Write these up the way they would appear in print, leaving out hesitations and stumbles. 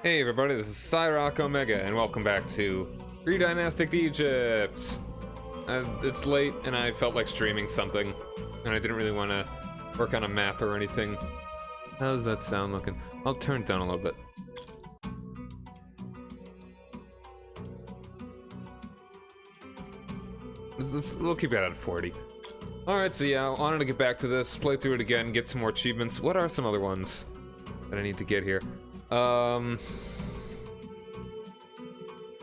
Hey everybody, this is Cyrock Omega, and welcome back to Predynastic Egypt! It's late, and I felt like streaming something, and I didn't really want to work on a map or anything. How's that sound looking? I'll turn it down a little bit. We'll keep it at 40. Alright, so yeah, I wanted to get back to this, play through it again, get some more achievements. What are some other ones that I need to get here?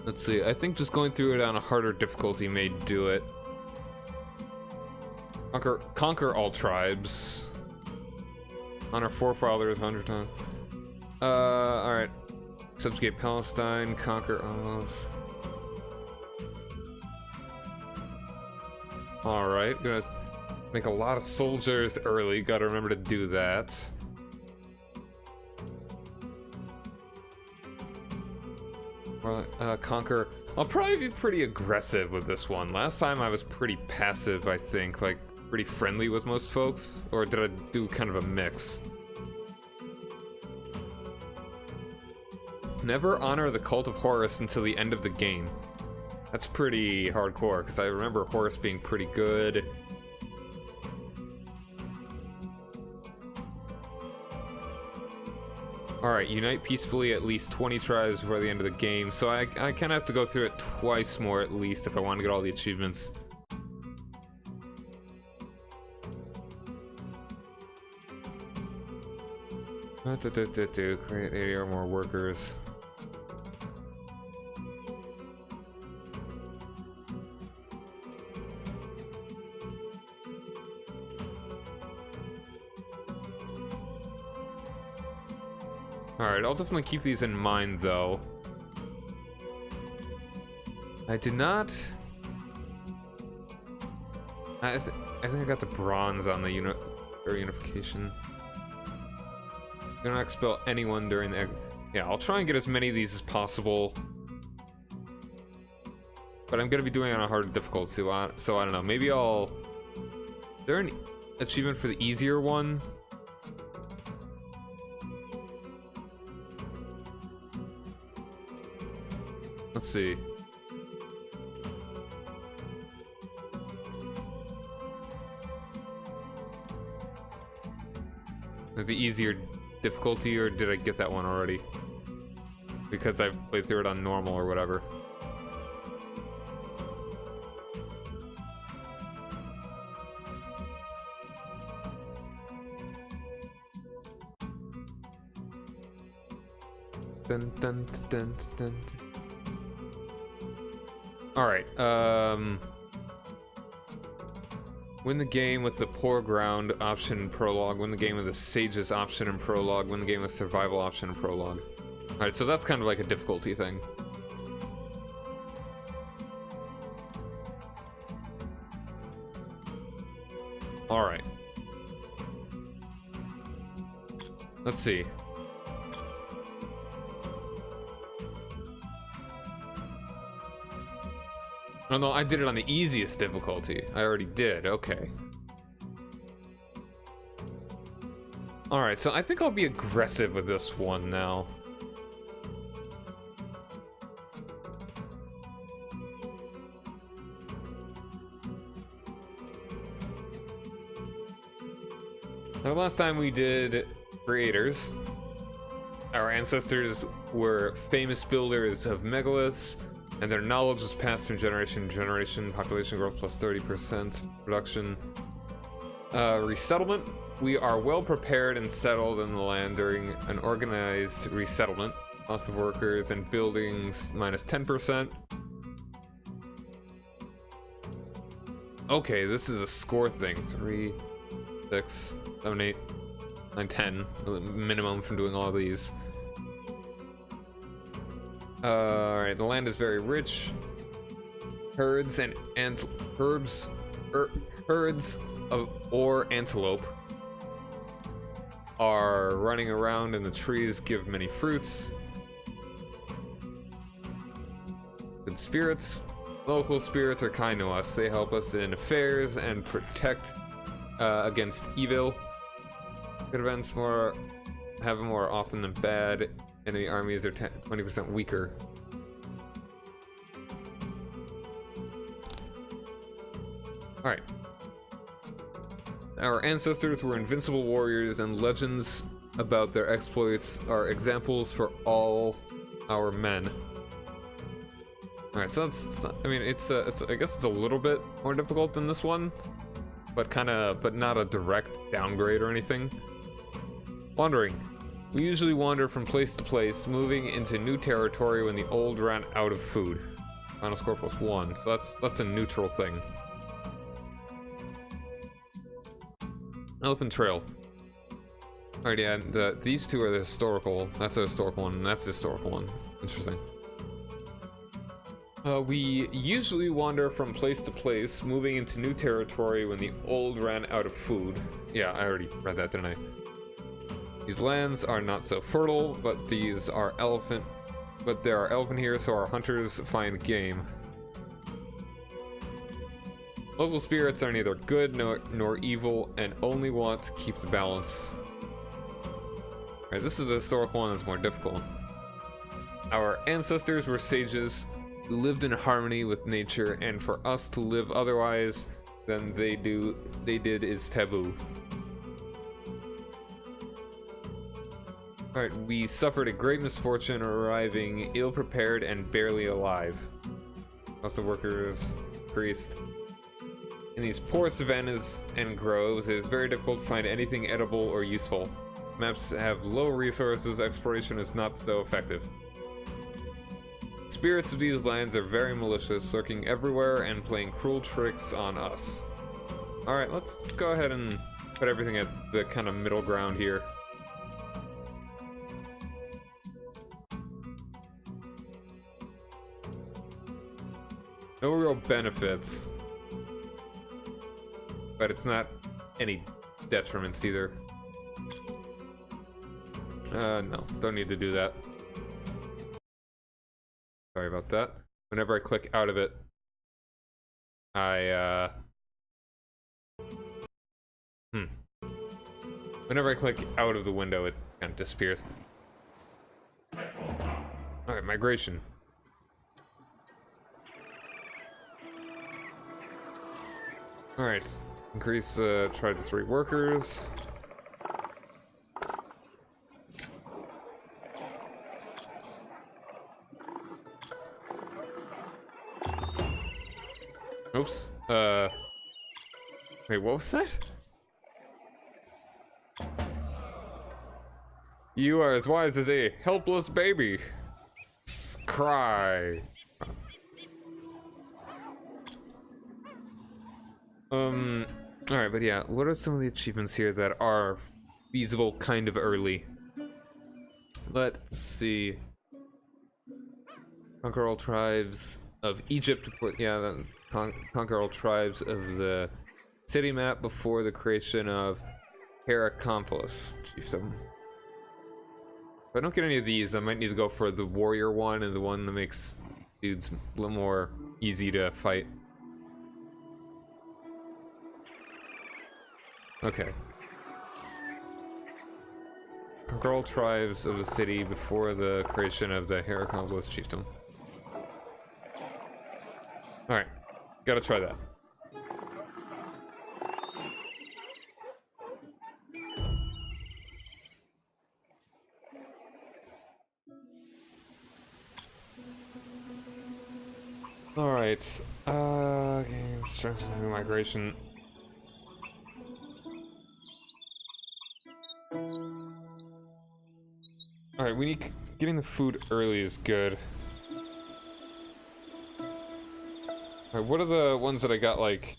Let's see, I think just going through it on a harder difficulty may do it. Conquer all tribes. Honor forefathers 100 times. Alright. Subjugate Palestine, conquer allies. Alright, gonna make a lot of soldiers early, gotta remember to do that. Conquer. I'll probably be pretty aggressive with this one. Last time I was pretty passive, I think, like pretty friendly with most folks, or did I do kind of a mix? Never honor the cult of Horus until the end of the game. That's pretty hardcore, because I remember Horus being pretty good. Alright, unite peacefully at least 20 tribes before the end of the game, so I kind of have to go through it twice more at least if I want to get all the achievements. Create 80 or more workers. Alright, I'll definitely keep these in mind, though. I did not... I think I got the bronze on the unification. Gonna expel anyone during the yeah, I'll try and get as many of these as possible. But I'm gonna be doing it on a harder difficulty, so I don't know. Maybe I'll... Is there an achievement for the easier one? Let's see. Maybe easier difficulty, or did I get that one already? Because I've played through it on normal or whatever. Dun, dun, dun, dun, dun. Alright, win the game with the poor ground option and prologue, win the game with the sages option and prologue, win the game with survival option and prologue. Alright, so that's kind of like a difficulty thing. Alright. Let's see. Oh no, I did it on the easiest difficulty. I already did, okay. Alright, so I think I'll be aggressive with this one now. Now, last time we did creators. Our ancestors were famous builders of megaliths, and their knowledge was passed from generation to generation. Population growth plus 30%. Production. Resettlement. We are well prepared and settled in the land during an organized resettlement. Loss of workers and buildings minus 10%. Okay, this is a score thing. 3, 6, 7, 8, 9, 10. Minimum from doing all of these. Alright, the land is very rich. Herds and herds of antelope are running around, and the trees give many fruits. Good spirits. Local spirits are kind to us. They help us in affairs and protect against evil. Good events more happen more often than bad. Enemy armies are 20% weaker. Alright. Our ancestors were invincible warriors, and legends about their exploits are examples for all our men. Alright, so it's not, I mean, I guess it's a little bit more difficult than this one, but not a direct downgrade or anything. Wandering. We usually wander from place to place, moving into new territory when the old ran out of food. Final score +1, so that's a neutral thing. Elephant Trail. Alright, yeah, and these two are the historical. That's a historical one, and that's the historical one. Interesting. We usually wander from place to place, moving into new territory when the old ran out of food. Yeah, I already read that, didn't I? These lands are not so fertile, but there are elephant here, so our hunters find game. Local spirits are neither good nor evil, and only want to keep the balance. Alright, this is the historical one that's more difficult. Our ancestors were sages who lived in harmony with nature, and for us to live otherwise than they did is taboo. Alright, we suffered a great misfortune, arriving ill-prepared and barely alive. Lots of workers, priest. In these poor savannas and groves, it is very difficult to find anything edible or useful. Maps have low resources, exploration is not so effective. Spirits of these lands are very malicious, lurking everywhere and playing cruel tricks on us. Alright, let's go ahead and put everything at the kind of middle ground here. No real benefits, but it's not any detriments either. No, don't need to do that. Sorry about that. Whenever I click out of it, Whenever I click out of the window, it kind of disappears. Alright, migration. Alright, increase tribe to 3 workers. Oops. Wait, what was that? You are as wise as a helpless baby. Cry. Alright, but yeah, what are some of the achievements here that are feasible kind of early? Let's see. Conquer all tribes of Egypt before, yeah, conquer all tribes of the city map before the creation of Heracompolis chiefdom. If I don't get any of these, I might need to go for the warrior one and the one that makes dudes a little more easy to fight. Okay. Conquer all tribes of the city before the creation of the Heracompolis chiefdom. Alright, gotta try that. Alright, game strengthening migration. Alright, we need, getting the food early is good. Alright, what are the ones that I got, like,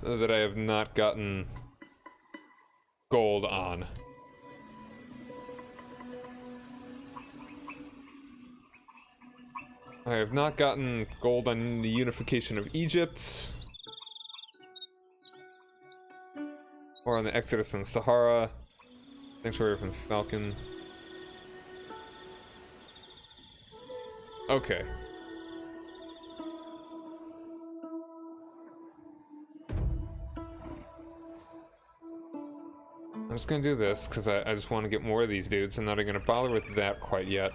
that I have not gotten gold on? I have not gotten gold on the unification of Egypt, or on the Exodus from Sahara, Sanctuary from Falcon. Okay. I'm just gonna do this because I just want to get more of these dudes. I'm not gonna bother with that quite yet.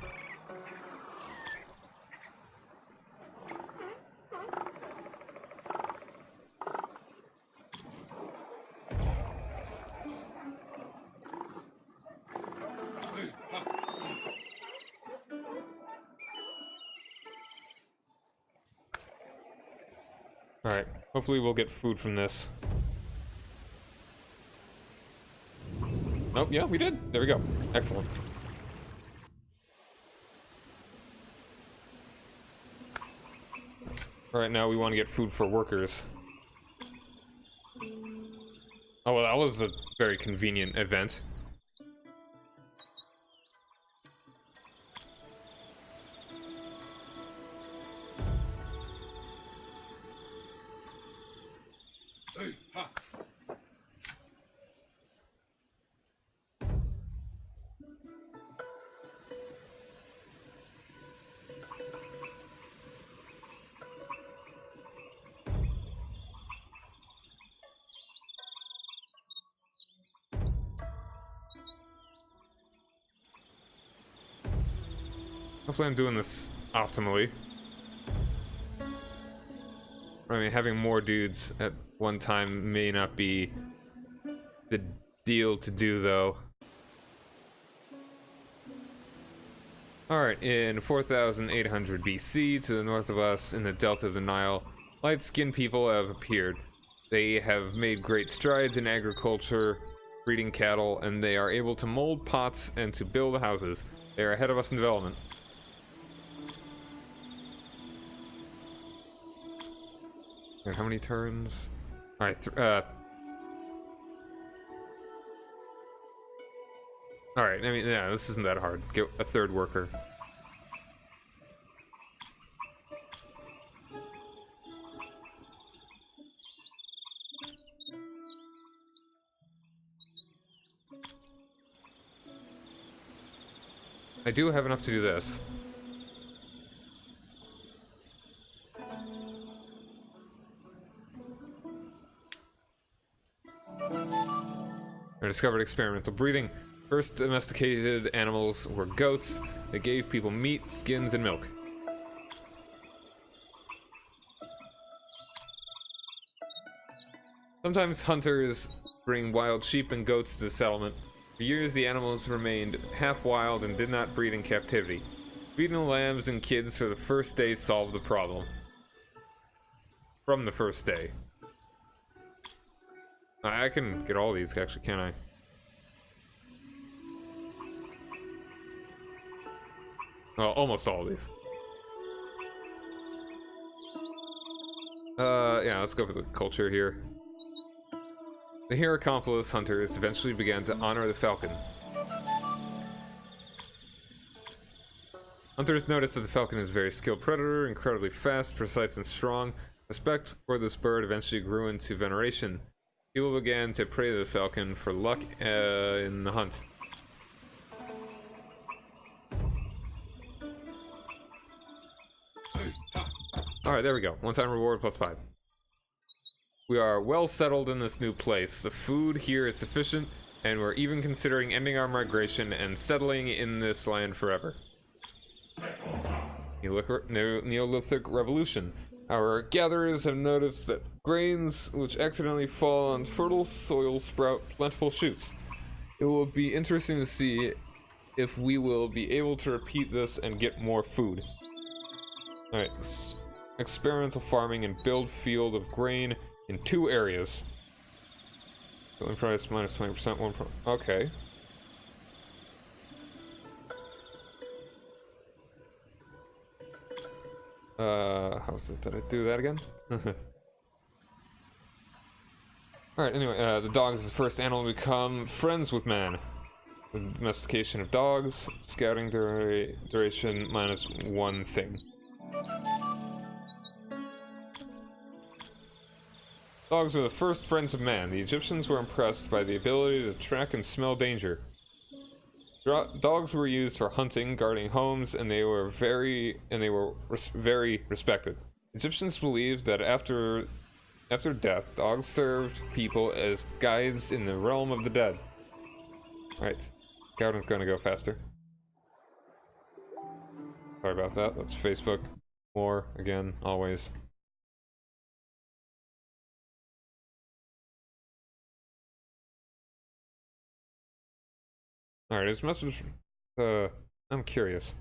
Alright, hopefully we'll get food from this. Oh, yeah, we did. There we go. Excellent. Alright, now we want to get food for workers. Oh, well, that was a very convenient event. Hopefully I'm doing this optimally. I mean, having more dudes at one time may not be the deal to do, though. Alright, in 4800 BC, to the north of us, in the delta of the Nile, light-skinned people have appeared. They have made great strides in agriculture, breeding cattle, and they are able to mold pots and to build houses. They are ahead of us in development. And how many turns? Alright, alright, I mean, yeah, this isn't that hard. Get a third worker. I do have enough to do this. I discovered experimental breeding. First domesticated animals were goats. They gave people meat, skins, and milk. Sometimes hunters bring wild sheep and goats to the settlement. For years, the animals remained half wild and did not breed in captivity. Feeding the lambs and kids for the first day solved the problem. From the first day. I can get all these, actually, can't I? Well, almost all of these. Yeah, let's go for the culture here. The Hieroconpolis hunters eventually began to honor the falcon. Hunters noticed that the falcon is a very skilled predator, incredibly fast, precise, and strong. Respect for this bird eventually grew into veneration. People began to pray to the falcon for luck in the hunt. Alright, there we go. One-time reward plus 5. We are well settled in this new place. The food here is sufficient, and we're even considering ending our migration and settling in this land forever. Neolithic Revolution. Our gatherers have noticed that grains which accidentally fall on fertile soil sprout plentiful shoots. It will be interesting to see if we will be able to repeat this and get more food. Alright, experimental farming and build field of grain in 2 areas. Selling price minus 20%, okay. How's it? Did I do that again? Alright, anyway, the dog is the first animal to become friends with man. The domestication of dogs, scouting duration minus 1 thing. Dogs were the first friends of man. The Egyptians were impressed by the ability to track and smell danger. Dogs were used for hunting, guarding homes, and they were very respected. Egyptians believed that after death, dogs served people as guides in the realm of the dead. Alright. Gowden's gonna go faster. Sorry about that. That's Facebook. More, again, always. Alright, his message... I'm curious.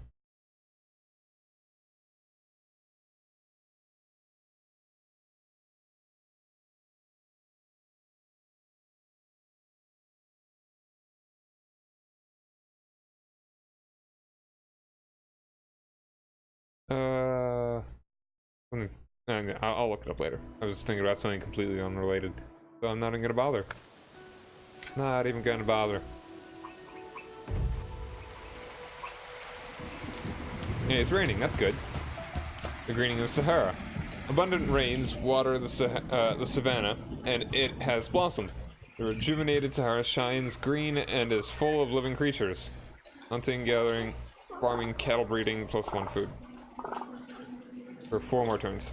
I'll look it up later. I was thinking about something completely unrelated. So I'm not even gonna bother. Not even gonna bother. Hey, it's raining, that's good. The greening of Sahara. Abundant rains water the savannah, and it has blossomed. The rejuvenated Sahara shines green and is full of living creatures. Hunting, gathering, farming, cattle breeding, plus 1 food. For 4 more turns.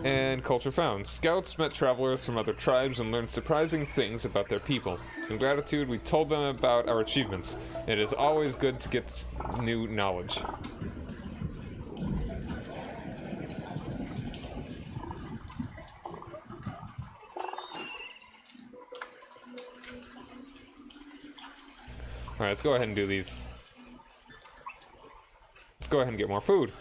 And culture found. Scouts met travelers from other tribes and learned surprising things about their people. In gratitude, we told them about our achievements. It is always good to get new knowledge. Alright, let's go ahead and do these. Let's go ahead and get more food.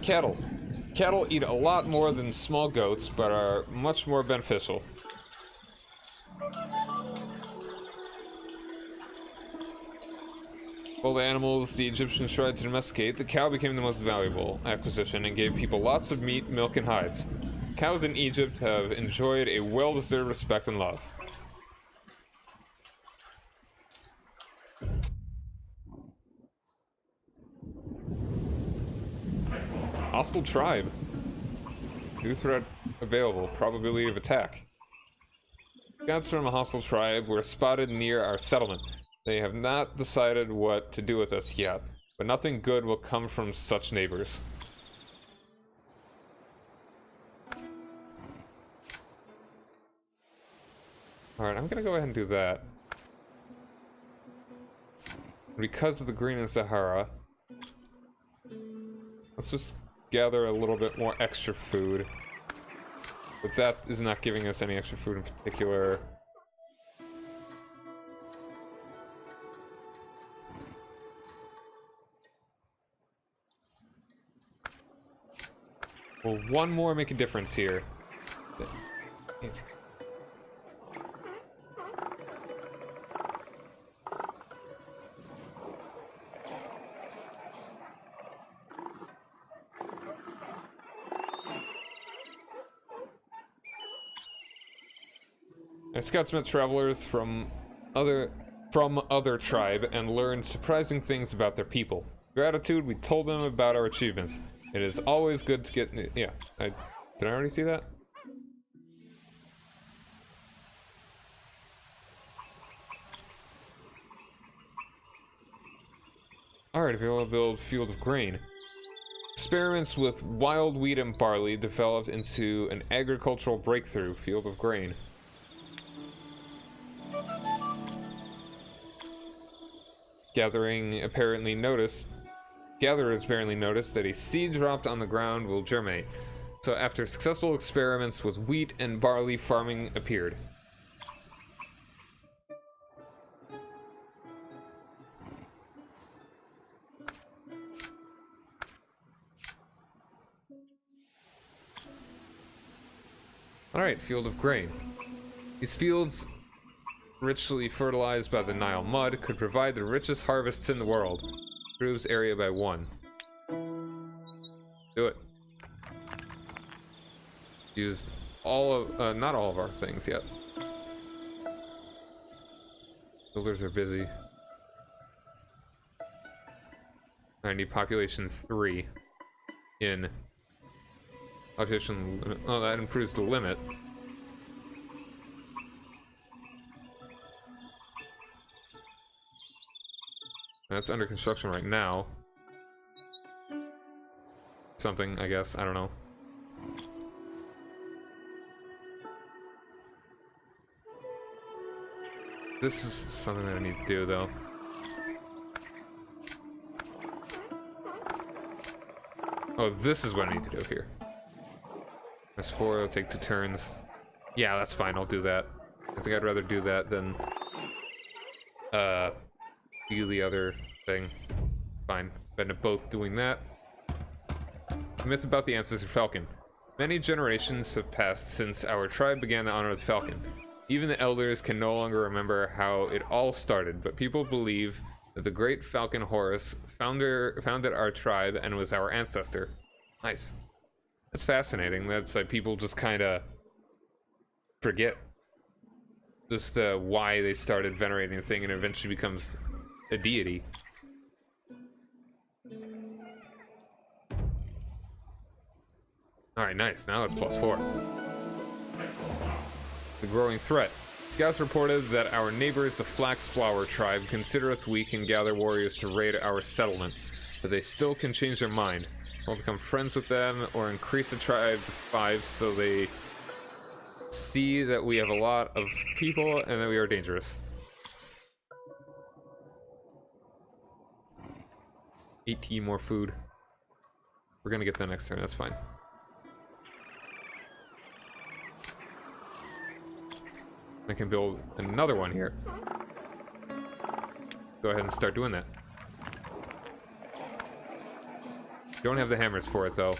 Cattle. Cattle eat a lot more than small goats, but are much more beneficial. All the animals the Egyptians tried to domesticate, the cow became the most valuable acquisition and gave people lots of meat, milk, and hides. Cows in Egypt have enjoyed a well-deserved respect and love. Hostile tribe. New threat available. Probability of attack. Scouts from a hostile tribe were spotted near our settlement. They have not decided what to do with us yet, but nothing good will come from such neighbors. Alright, I'm gonna go ahead and do that. Because of the green in Sahara, let's just gather a little bit more extra food. But that is not giving us any extra food in particular. Will 1 more make a difference here? Scouts met travelers from other tribe and learned surprising things about their people. Gratitude, we told them about our achievements. It is always good to get yeah. Did I already see that? Alright, if you want to build field of grain. Experiments with wild wheat and barley developed into an agricultural breakthrough, field of grain. Gatherers apparently noticed that a seed dropped on the ground will germinate. So after successful experiments with wheat and barley, farming appeared. Alright, field of grain. These fields, richly fertilized by the Nile mud, could provide the richest harvests in the world. Improves area by 1. Do it. Used all of, not all of our things yet. Builders are busy. I need population 3 in population limit. Oh, that improves the limit. That's under construction right now. something, I guess. I don't know. This is something that I need to do, though. Oh, this is what I need to do here. That's 4, it'll take 2 turns. Yeah, that's fine, I'll do that. I think I'd rather do that than do the other thing. Fine, spend it both doing that. Myths about the ancestor falcon. Many generations have passed since our tribe began to honor the falcon. Even the elders can no longer remember how it all started, but people believe that the great falcon Horus founded our tribe and was our ancestor. Nice. That's fascinating. That's like people just kind of forget just why they started venerating the thing and eventually becomes a deity. Alright, nice. Now that's +4. The growing threat. Scouts reported that our neighbors, the Flaxflower tribe, consider us weak and gather warriors to raid our settlement, but they still can change their mind. We'll become friends with them or increase the tribe to 5 so they see that we have a lot of people and that we are dangerous. 18 more food. We're gonna get that next turn, that's fine. I can build another one here. Go ahead and start doing that. Don't have the hammers for it though.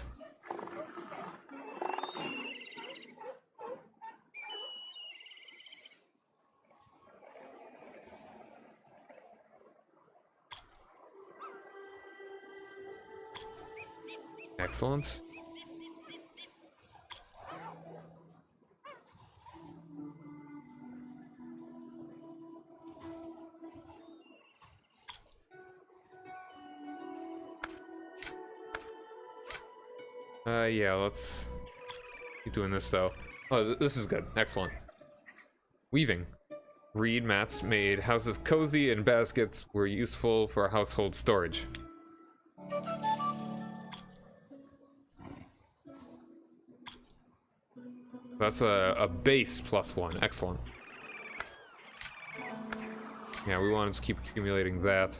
Excellent. Yeah, let's keep doing this though. Oh, this is good. Excellent. Weaving. Reed mats made houses cozy and baskets were useful for household storage. That's a base +1. Excellent. Yeah, we want to just keep accumulating that.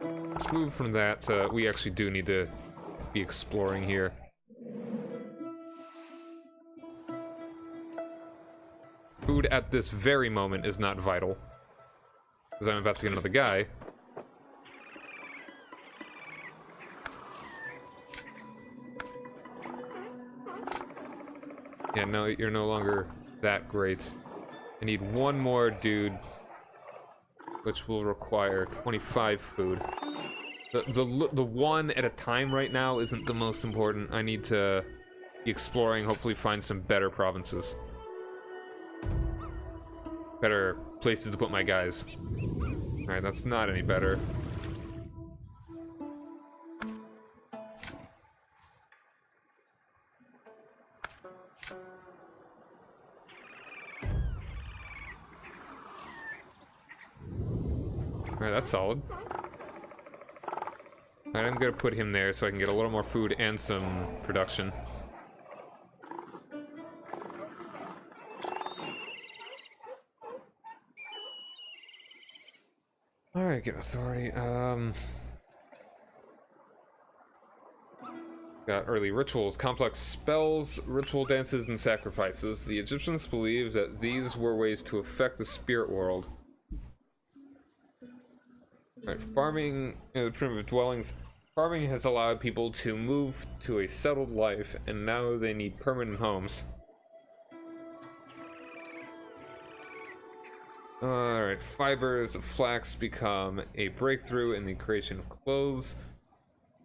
Let's move from that to... we actually do need to be exploring here. Food at this very moment is not vital, because I'm about to get another guy. Yeah, no, you're no longer that great. I need one more dude, which will require 25 food. The one at a time right now isn't the most important. I need to be exploring, hopefully find some better provinces. Better places to put my guys. Alright, that's not any better. Alright, that's solid. Alright, I'm gonna put him there so I can get a little more food and some production. Alright, get authority. Got early rituals, complex spells, ritual dances, and sacrifices. The Egyptians believed that these were ways to affect the spirit world. Alright, farming in the primitive dwellings. Farming has allowed people to move to a settled life, and now they need permanent homes. Alright, fibers of flax become a breakthrough in the creation of clothes.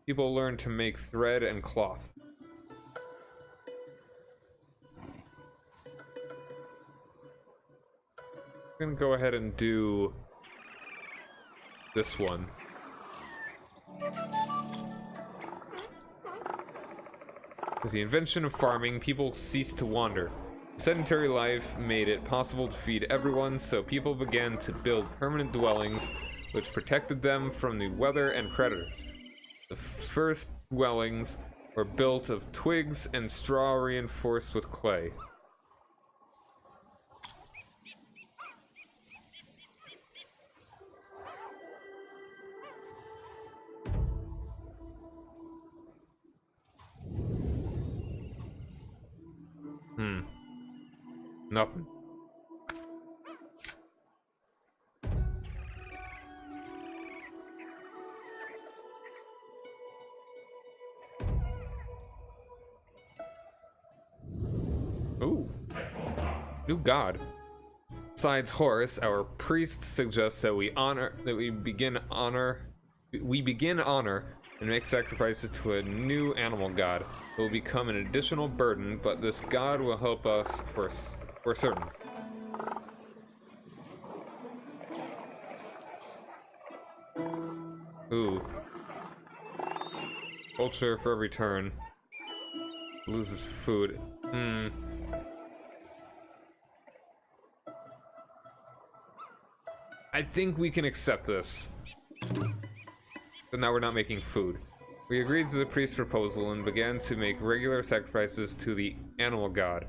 People learn to make thread and cloth. I'm gonna go ahead and do this one. With the invention of farming, people ceased to wander. Sedentary life made it possible to feed everyone, so people began to build permanent dwellings which protected them from the weather and predators. The first dwellings were built of twigs and straw reinforced with clay. Nothing. Ooh. New god. Besides Horus, our priest suggests that we begin honor and make sacrifices to a new animal god. It will become an additional burden, but this god will help us for certain. Ooh. Culture for every turn. Loses food. I think we can accept this. But now we're not making food. We agreed to the priest's proposal and began to make regular sacrifices to the animal god.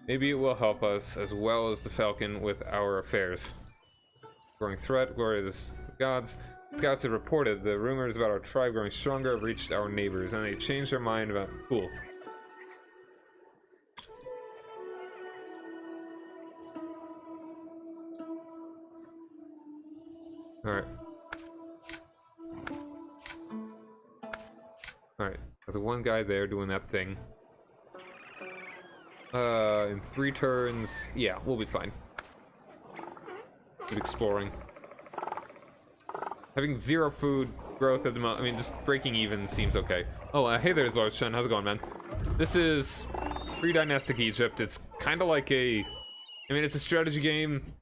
Maybe it will help us as well as the falcon with our affairs. Growing threat, glory to the gods. Scouts have reported the rumors about our tribe growing stronger have reached our neighbors, and they changed their mind about cool. Alright. Alright, so the one guy there doing that thing. In 3 turns, yeah, we'll be fine. Keep exploring. Having 0 food growth at the moment, I mean, just breaking even seems okay. Oh, hey there, Zlorchen, how's it going, man? This is Predynastic Egypt. It's kind of like a... I mean, it's a strategy game.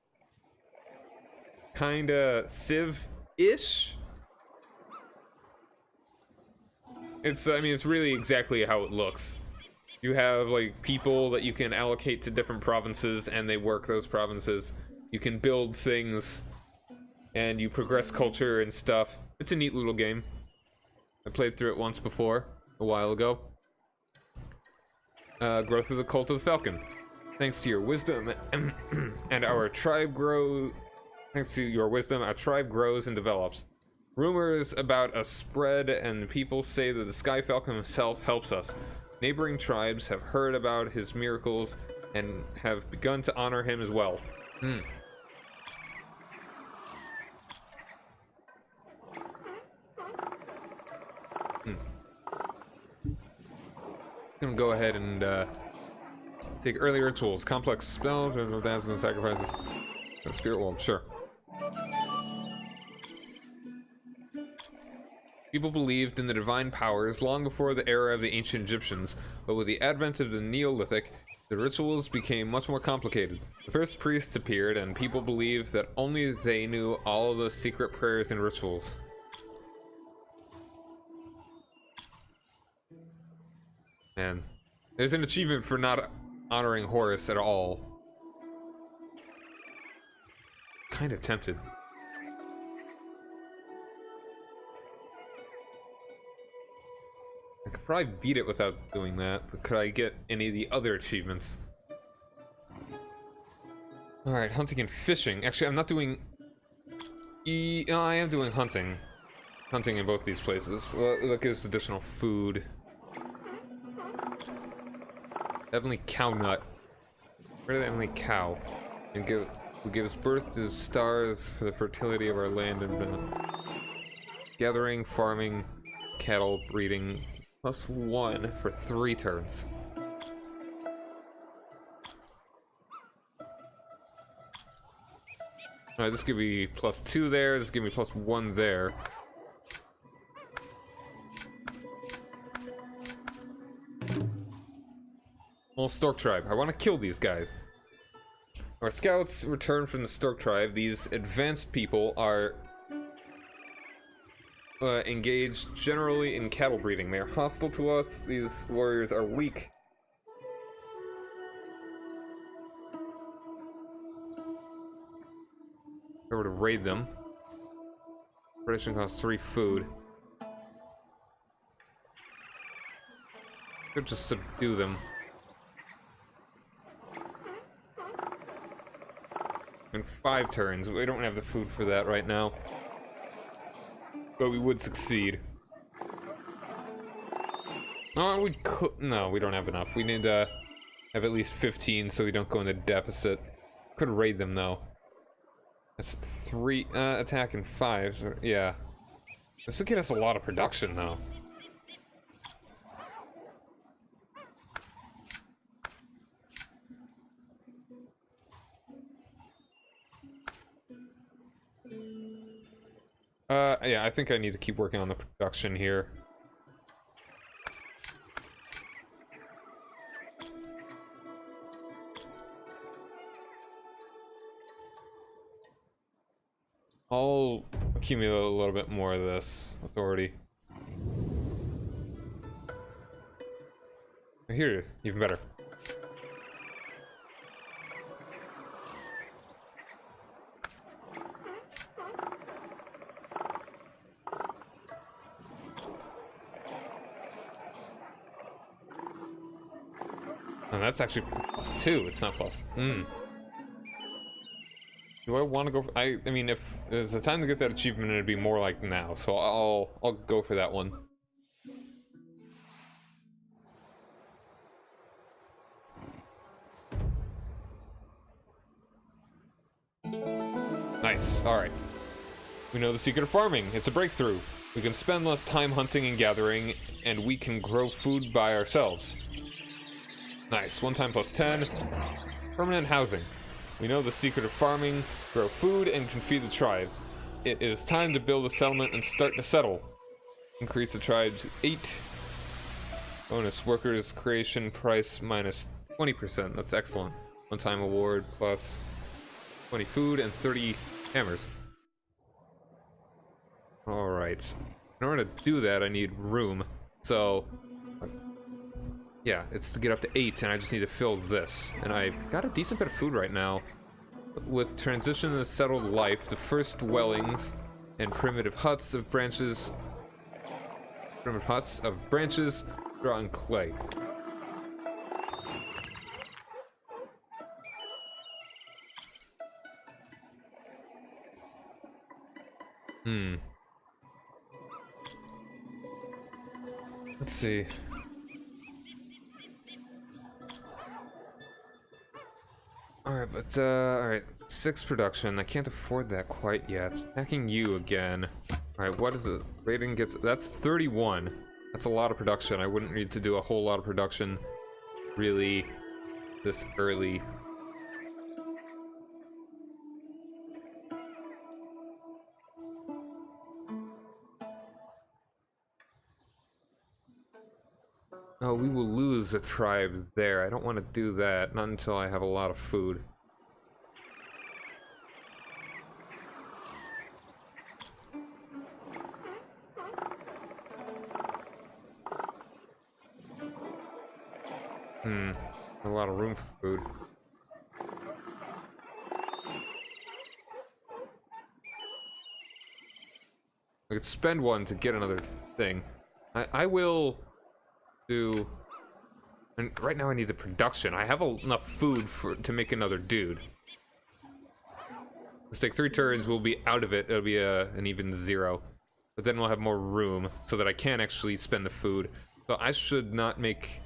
Kinda Civ-ish? It's, I mean, it's really exactly how it looks. You have, like, people that you can allocate to different provinces, and they work those provinces. You can build things, and you progress culture and stuff. It's a neat little game. I played through it once before, a while ago. Growth of the Cult of the Falcon. Thanks to your wisdom, and our tribe grows... Thanks to your wisdom, our tribe grows and develops. Rumors about us spread, and people say that the Sky Falcon himself helps us. Neighboring tribes have heard about his miracles and have begun to honor him as well. I'm gonna go ahead and take early rituals, complex spells, and dances and sacrifices. The spirit world, sure. People believed in the divine powers long before the era of the ancient Egyptians, but with the advent of the Neolithic, the rituals became much more complicated. The first priests appeared, and people believed that only they knew all of the secret prayers and rituals. Man, there's an achievement for not honoring Horus at all. Kinda tempted. I could probably beat it without doing that, but could I get any of the other achievements? Alright, hunting and fishing. Actually, I'm not doing... No, I am doing hunting. Hunting in both these places. Well, that gives additional food. Heavenly Cow Nut. Where the Heavenly Cow? And who gives birth to stars for the fertility of our land and gathering, farming, cattle, breeding... +1 for 3 turns. Alright, this give me +2 there, this give me +1 there. Well, Stork Tribe. I want to kill these guys. Our scouts return from the Stork Tribe. These advanced people are engaged generally in cattle breeding. They are hostile to us. These warriors are weak. If I were to raid them, predation costs 3 food. Could just subdue them. In 5 turns. We don't have the food for that right now. But we would succeed. Oh, we could. No, we don't have enough. We need to have at least 15 so we don't go into deficit. Could raid them though. That's 3 attack and 5. So, yeah. This would get us a lot of production though. Yeah, I think I need to keep working on the production here. I'll accumulate a little bit more of this authority. Here, even better. And that's actually +2, it's not plus. Do I want to go for, I mean, if there's a time to get that achievement, it'd be more like now, so I'll go for that one. Nice, alright. We know the secret of farming. It's a breakthrough. We can spend less time hunting and gathering, and we can grow food by ourselves. Nice, 1 time +10. Permanent housing. We know the secret of farming, grow food, and can feed the tribe. It is time to build a settlement and start to settle. Increase the tribe to 8. Bonus, workers creation price minus 20%. That's excellent. 1 time award plus 20 food and 30 hammers. Alright. In order to do that, I need room. So, yeah, it's to get up to 8, and I just need to fill this. And I've got a decent bit of food right now. With transition to settled life, the first dwellings and primitive huts of branches draw in clay. Let's see. Alright, but, alright. 6 production. I can't afford that quite yet. Attacking you again. Alright, what is it? Rating gets... That's 31. That's a lot of production. I wouldn't need to do a whole lot of production, really, this early. Oh, we will lose a tribe there. I don't want to do that. Not until I have a lot of food. A lot of room for food. I could spend 1 to get another thing. I will do... And right now I need the production. I have enough food to make another dude. Let's take 3 turns, we'll be out of it. It'll be an even 0. But then we'll have more room so that I can actually spend the food. So I should not make...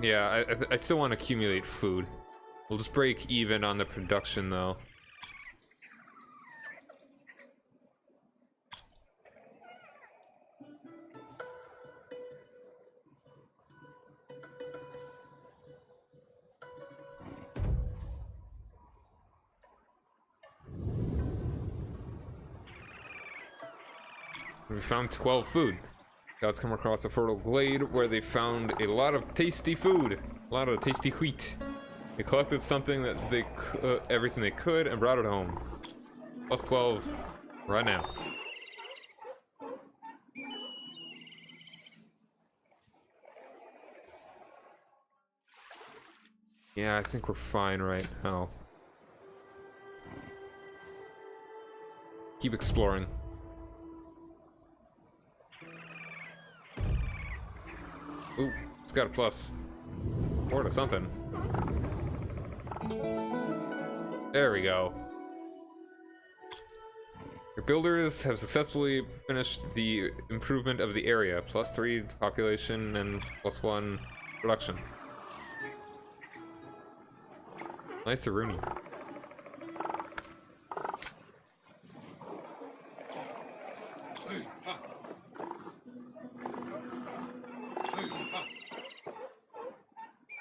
yeah, I still want to accumulate food. We'll just break even on the production, though. We found 12 food. Scouts come across a fertile glade where they found a lot of tasty food. A lot of tasty wheat. They collected something that they everything they could and brought it home. Plus 12 right now. Yeah, I think we're fine right now. Keep exploring. Ooh, it's got a plus 4 to something. There we go. Your builders have successfully finished the improvement of the area. +3 population and +1 production. Nice Rooney.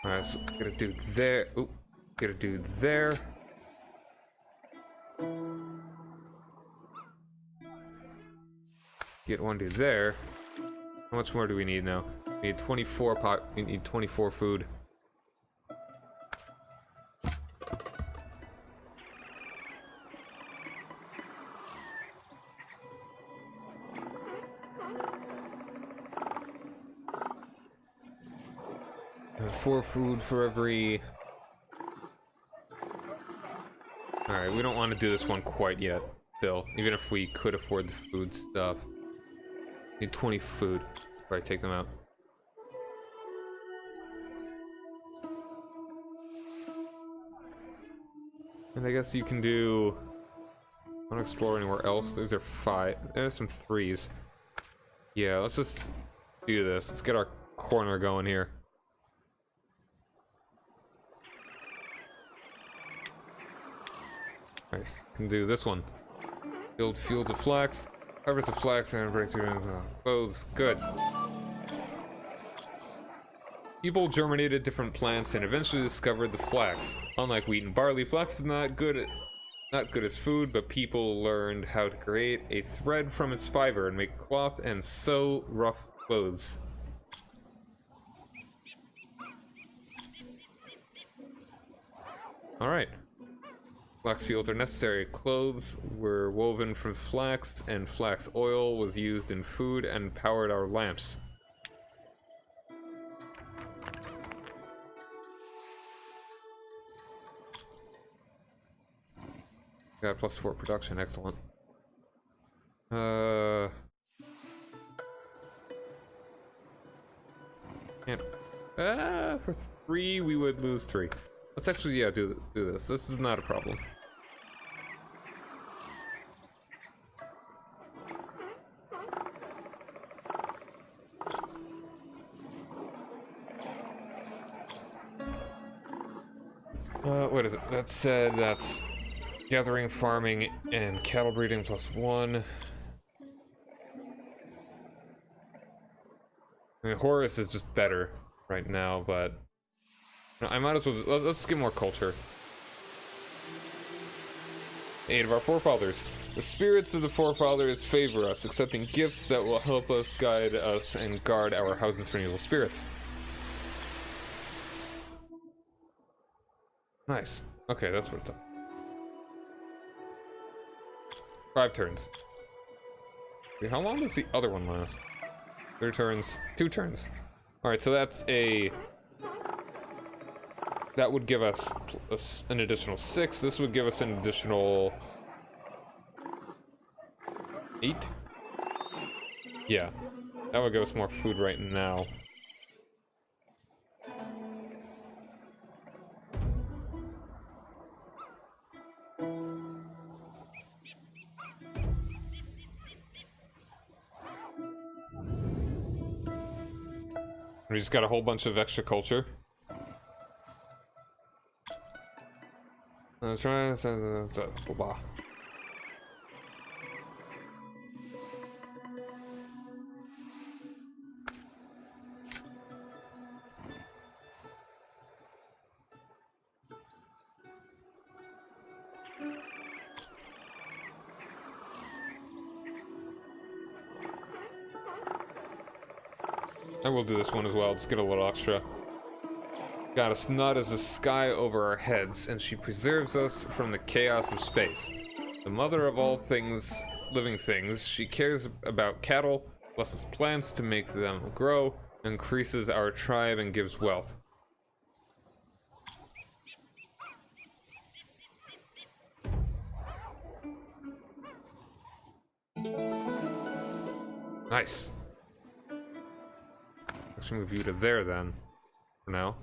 Alright, so get a dude there. Oop, get a dude there. Get one dude there. How much more do we need now? We need 24 pot. We need 24 food. And 4 food for every. Alright, we don't want to do this one quite yet, still. Even if we could afford the food stuff. Need 20 food before I take them out. And I guess you can do. I want to explore anywhere else. These are 5. There's some 3s. Yeah, let's just do this. Let's get our corner going here. Nice. Can do this one. Build fields of flax. Harvest of flax and break through clothes. Good. People germinated different plants and eventually discovered the flax. Unlike wheat and barley, flax is not good as food, but people learned how to create a thread from its fiber and make cloth and sew rough clothes. All right. Flax fields are necessary. Clothes were woven from flax, and flax oil was used in food and powered our lamps. Got +4 production, excellent. Can't. For 3 we would lose 3. Let's actually, yeah, do this. This is not a problem. What is it? That said, that's gathering, farming, and cattle breeding +1. I mean, Horus is just better right now, but I might as well. Let's get more culture. Aid of our forefathers. The spirits of the forefathers favor us, accepting gifts that will help us, guide us, and guard our houses from evil spirits. Nice. Okay, that's what it does. 5 turns. Wait, how long does the other one last? 3 turns. 2 turns. Alright, so that's a. That would give us an additional 6. This would give us an additional 8. Yeah, that would give us more food right now. We just got a whole bunch of extra culture. Try blah. I will do this one as well, just get a little extra. God, as not as the sky over our heads, and she preserves us from the chaos of space. The mother of all things, living things, she cares about cattle, blesses plants to make them grow, increases our tribe, and gives wealth. Nice. Should move you to there then, for now.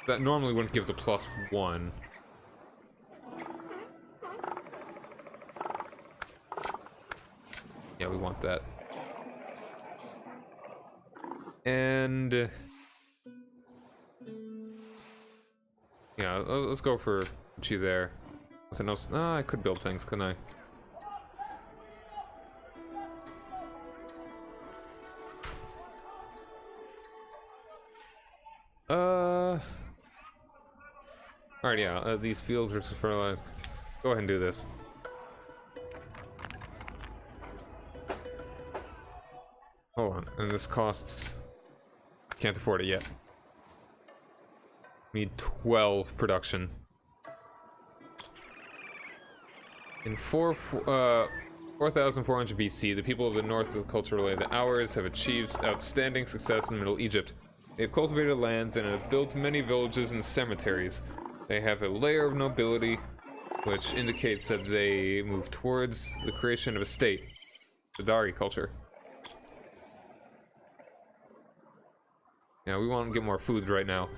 That normally wouldn't give the +1. Yeah, we want that. And yeah, let's go for you there. So no, I could build things, couldn't I? Alright, yeah, these fields are fertilized. Go ahead and do this. Hold on, and this costs... Can't afford it yet. Need 12 production. In 4,400 BC, the people of the north of the cultural area, the Hours, have achieved outstanding success in Middle Egypt. They have cultivated lands and have built many villages and cemeteries. They have a layer of nobility, which indicates that they move towards the creation of a state. The Dari culture. Yeah, we want to get more food right now.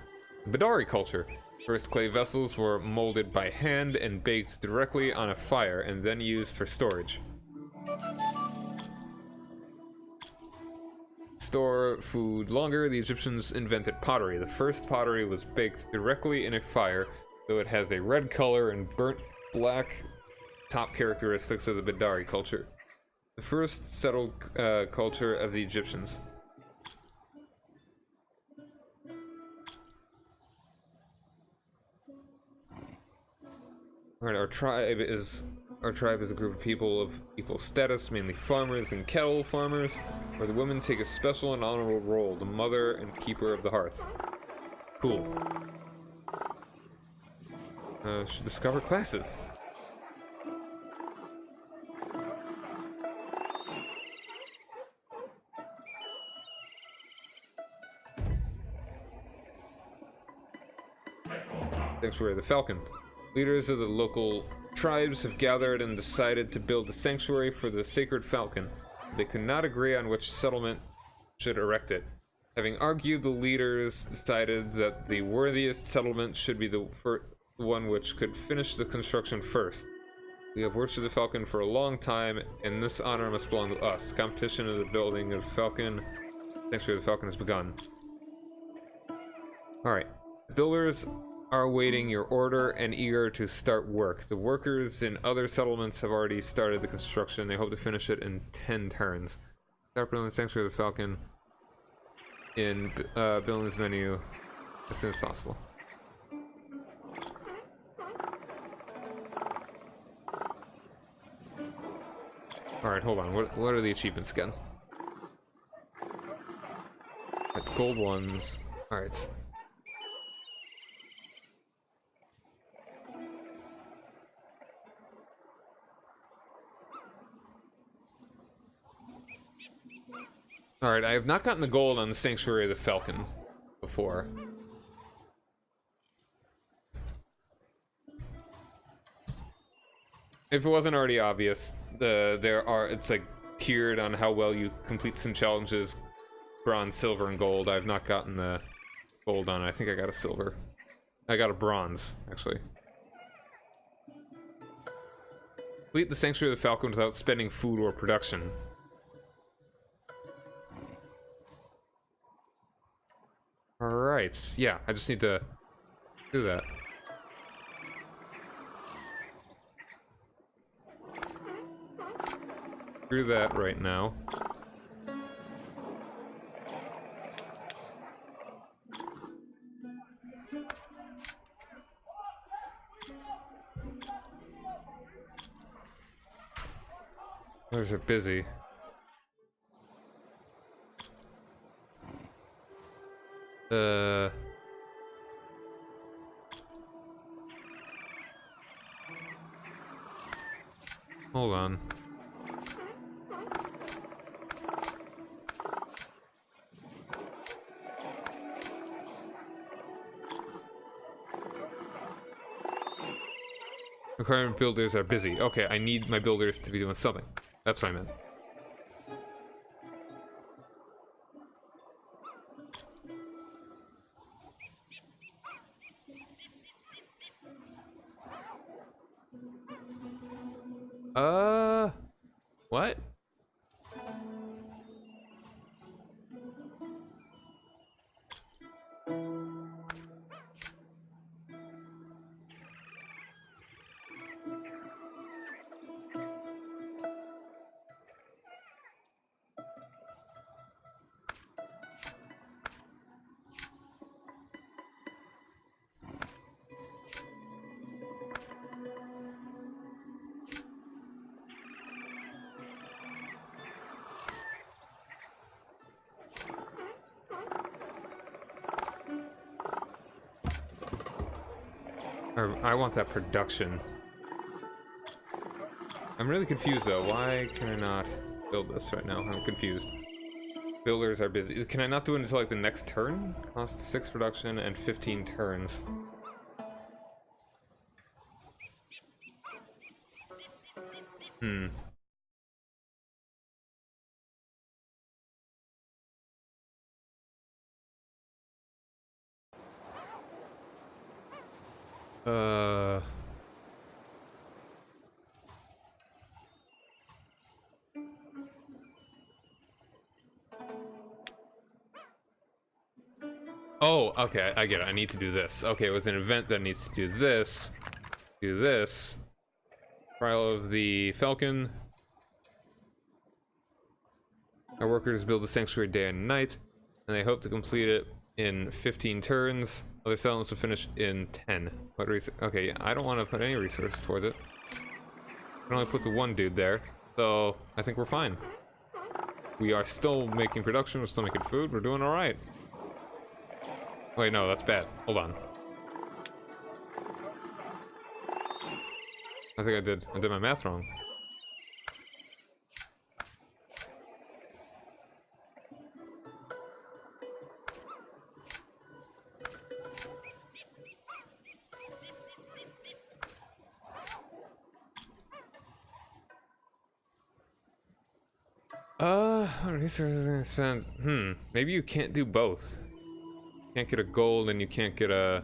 Bidari culture. First clay vessels were molded by hand and baked directly on a fire and then used for storage. Store food longer, the Egyptians invented pottery. The first pottery was baked directly in a fire, though it has a red color and burnt black top characteristics of the Bidari culture. The first settled culture of the Egyptians. Alright, our tribe is a group of people of equal status, mainly farmers and cattle farmers, where the women take a special and honorable role, the mother and keeper of the hearth. Cool. Should discover classes. Sanctuary of the Falcon. Leaders of the local tribes have gathered and decided to build a sanctuary for the sacred falcon. They could not agree on which settlement should erect it. Having argued, the leaders decided that the worthiest settlement should be the one which could finish the construction first. We have worshipped the falcon for a long time, and this honor must belong to us. The competition of the building of the falcon, sanctuary of the falcon, has begun. Alright. Builders are awaiting your order and eager to start work. The workers in other settlements have already started the construction. They hope to finish it in 10 turns. Start building the Sanctuary of the Falcon in buildings menu as soon as possible. Alright, hold on. What are the achievements again? That's gold ones. Alright. Alright, I have not gotten the gold on the Sanctuary of the Falcon before. If it wasn't already obvious, it's like tiered on how well you complete some challenges, bronze, silver, and gold. I've not gotten the gold on it. I think I got a silver. I got a bronze, actually. Complete the Sanctuary of the Falcon without spending food or production. Alright, yeah, I just need to do that. Do that right now. Others are busy. Hold on. Requirement builders are busy. Okay, I need my builders to be doing something. That's what I meant. What? I want that production. I'm really confused though. Why can I not build this right now? I'm confused. Builders are busy. Can I not do it until like the next turn? Cost 6 production and 15 turns. Hmm. Oh, okay, I get it. I need to do this. Okay, it was an event that needs to do this. Do this. Trial of the Falcon. Our workers build a sanctuary day and night, and they hope to complete it in 15 turns. Other settlements will finish in 10. What okay, I don't want to put any resources towards it. I can only put the one dude there, so I think we're fine. We are still making production, we're still making food, we're doing alright. Wait, no, that's bad. Hold on. I think I did my math wrong. Resources gonna spend. Maybe you can't do both. You can't get a gold and you can't get a...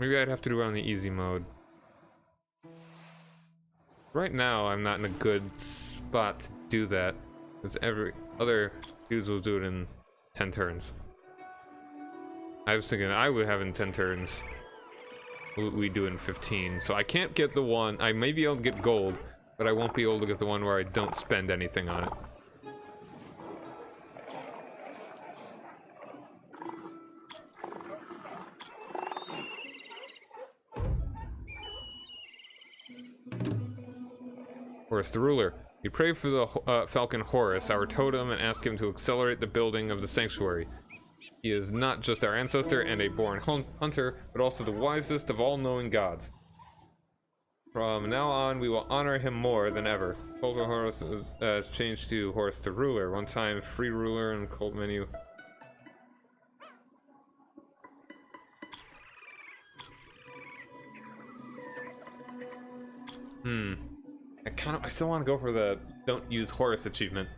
Maybe I'd have to do it on the easy mode. Right now, I'm not in a good spot to do that, because every other dudes will do it in 10 turns. I was thinking I would have in 10 turns. We do it in 15, so I can't get the one. I may be able to get gold, but I won't be able to get the one where I don't spend anything on it. Horus the ruler. We pray for the Falcon Horus, our totem, and ask him to accelerate the building of the sanctuary. He is not just our ancestor and a born hunter, but also the wisest of all knowing gods. From now on, we will honor him more than ever. Falcon Horus has changed to Horus the ruler. One time, free ruler and cult menu. I still want to go for the don't use Horus achievement.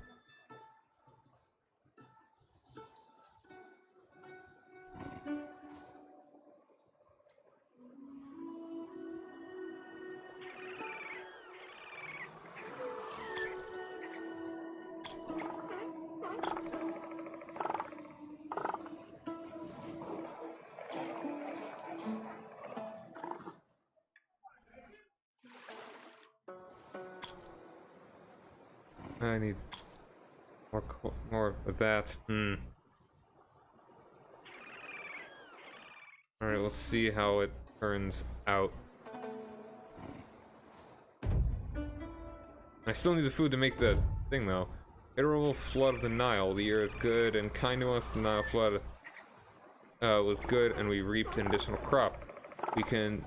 I need more of that. Alright, we'll see how it turns out. I still need the food to make the thing, though. Terrible flood of the Nile. The year is good and kind to us. The Nile flood was good, and we reaped an additional crop. We can...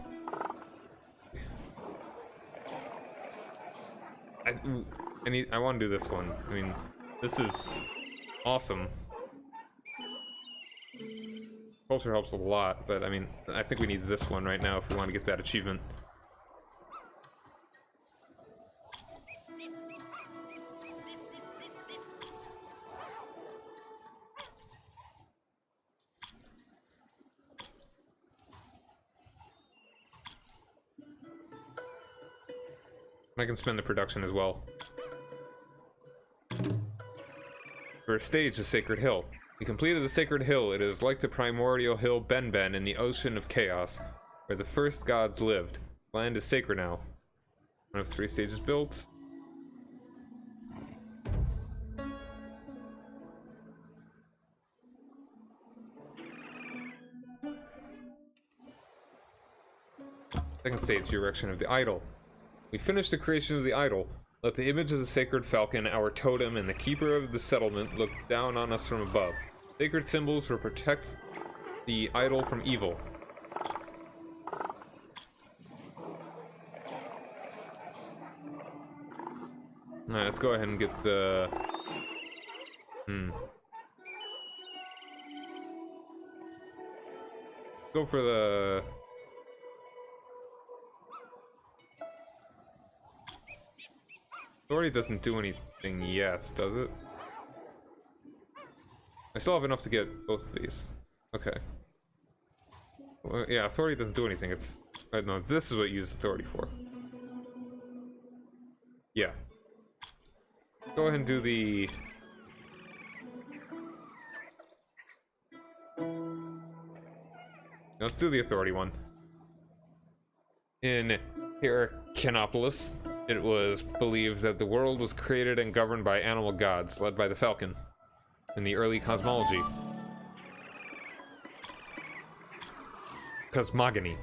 I want to do this one. I mean, this is awesome. Culture helps a lot, but I mean, I think we need this one right now if we want to get that achievement. I can spend the production as well. First stage, the Sacred Hill. We completed the Sacred Hill. It is like the primordial hill Ben in the ocean of chaos, where the first gods lived. Land is sacred now. One of 3 stages built. Second stage, the erection of the idol. We finished the creation of the idol. Let the image of the sacred falcon, our totem, and the keeper of the settlement look down on us from above. Sacred symbols will protect the idol from evil. Alright, let's go ahead and get the... Go for the... Authority doesn't do anything yet, does it? I still have enough to get both of these. Okay. Well, yeah, authority doesn't do anything. It's... I know, this is what you use authority for. Yeah. Go ahead and do the... Let's do the authority one. In Hyrcanopolis, it was believed that the world was created and governed by animal gods, led by the falcon, in the early cosmology. Cosmogony.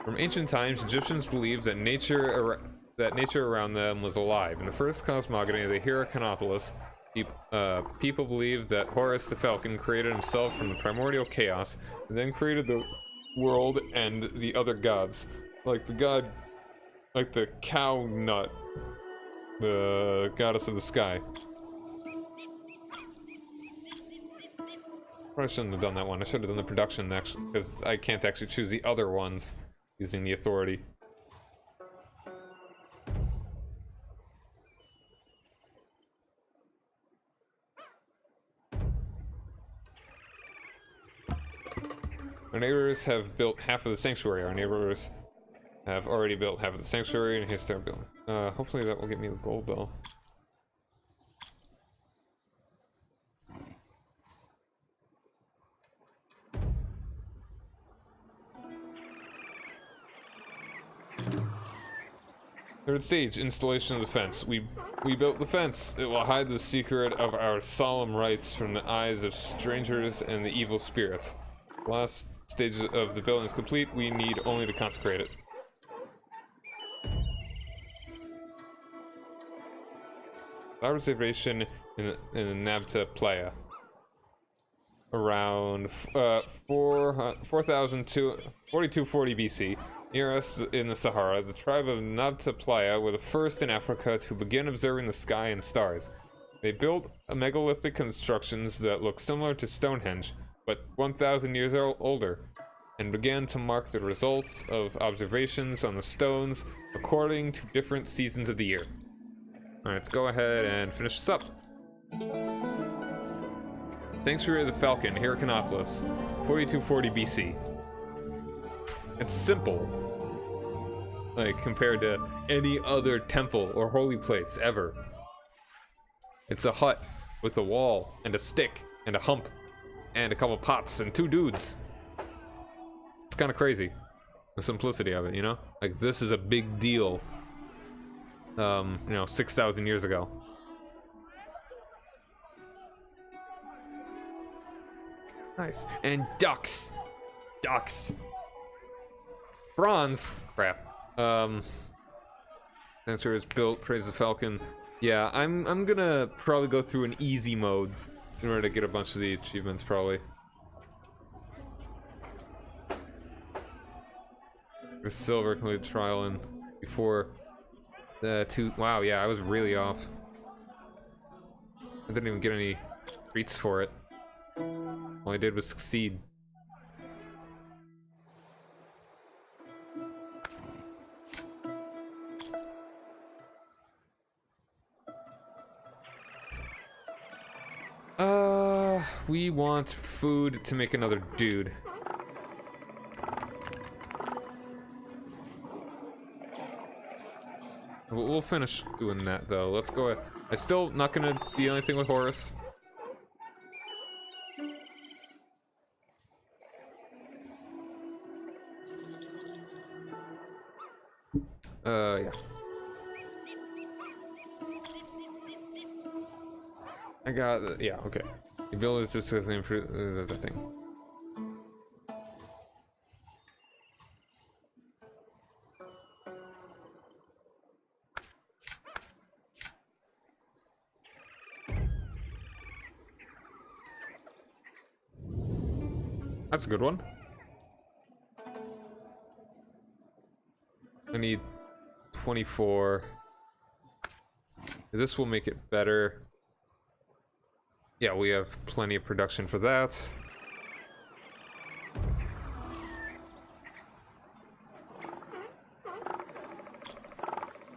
From ancient times, Egyptians believed that nature around them was alive. In the first cosmogony of the Hyrcanopolis, people believed that Horus the falcon created himself from the primordial chaos, and then created the world and the other gods, like the cow nut, the goddess of the sky. Probably shouldn't have done that one. I should have done the production next, because I can't actually choose the other ones using the authority. Our neighbors have built half of the sanctuary. Our neighbors have already built half of the sanctuary, and here's their building. Hopefully that will get me the gold, though. Third stage, installation of the fence. We built the fence. It will hide the secret of our solemn rites from the eyes of strangers and the evil spirits. Last stage of the building is complete. We need only to consecrate it. Observation in Nabta Playa. Around 4240 BC, near us in the Sahara, the tribe of Nabta Playa were the first in Africa to begin observing the sky and stars. They built megalithic constructions that look similar to Stonehenge, but 1,000 years older, and began to mark the results of observations on the stones according to different seasons of the year. Alright, let's go ahead and finish this up. Sanctuary of the Falcon, Hyrcanopolis, 4240 BC. It's simple, like, compared to any other temple or holy place ever. It's a hut with a wall, and a stick, and a hump, and a couple pots, and 2 dudes. It's kind of crazy, the simplicity of it, you know? Like, this is a big deal, you know, 6,000 years ago. Nice. And ducks. Ducks. Bronze. Crap. Answer is built. Praise the Falcon. Yeah, I'm gonna probably go through an easy mode in order to get a bunch of the achievements, probably. The silver complete trial in before the 2. Wow, yeah, I was really off. I didn't even get any treats for it. All I did was succeed. we want food to make another dude. We'll finish doing that though. Let's go ahead. I'm still not gonna do anything with Horus. Yeah. I got, yeah, okay. The ability to successfully improve the thing. That's a good one. I need 24. This will make it better. Yeah, we have plenty of production for that.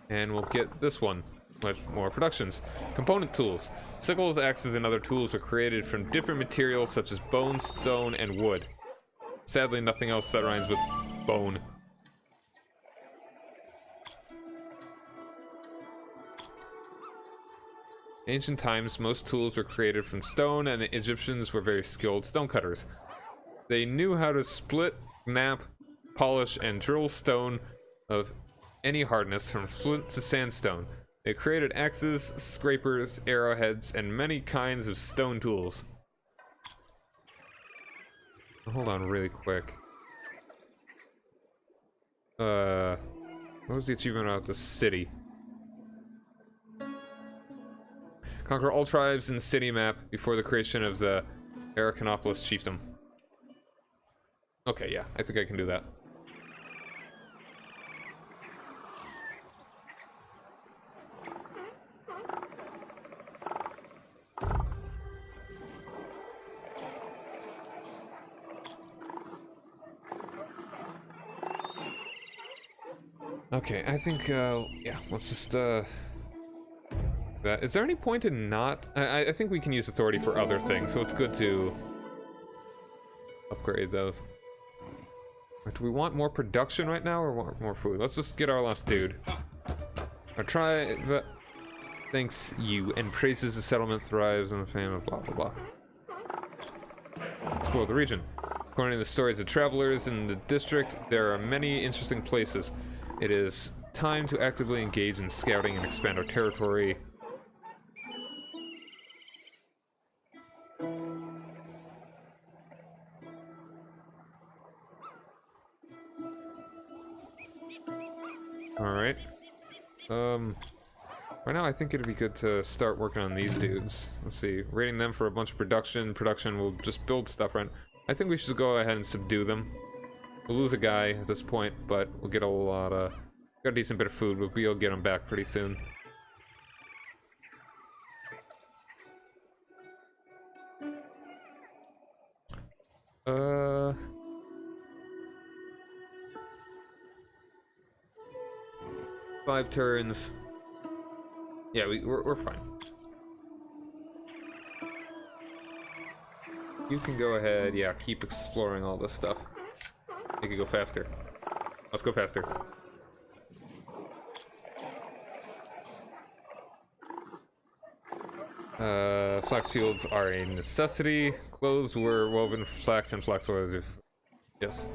And we'll get this one. Much more productions. Component tools. Sickles, axes, and other tools are created from different materials such as bone, stone, and wood. Sadly, nothing else that rhymes with bone. In ancient times, most tools were created from stone, and the Egyptians were very skilled stonecutters. They knew how to split, knap, polish, and drill stone of any hardness from flint to sandstone. They created axes, scrapers, arrowheads, and many kinds of stone tools. Hold on really quick. What was the achievement about the city? Conquer all tribes in the city map before the creation of the Arachnopolis chiefdom. Okay, yeah, I think I can do that. Okay, I think, yeah, let's just, is there any point in not... I think we can use authority for other things, so it's good to upgrade those. Do we want more production right now, or want more food? Let's just get our last dude. Our tribe thanks you and praises the settlement thrives on the fame of blah blah blah. Explore the region. According to the stories of travelers in the district, there are many interesting places. It is time to actively engage in scouting and expand our territory. Alright. Right now I think it'd be good to start working on these dudes. Let's see, rating them for a bunch of production. Production will just build stuff, right? I think we should go ahead and subdue them. We'll lose a guy at this point, but we'll get a lot of... got a decent bit of food. We'll be able to get him back pretty soon. Five turns. Yeah, we're fine. You can go ahead, yeah, keep exploring all this stuff. Make it go faster. Let's go faster. Flax fields are a necessity. Clothes were woven from flax and flax was... Yes.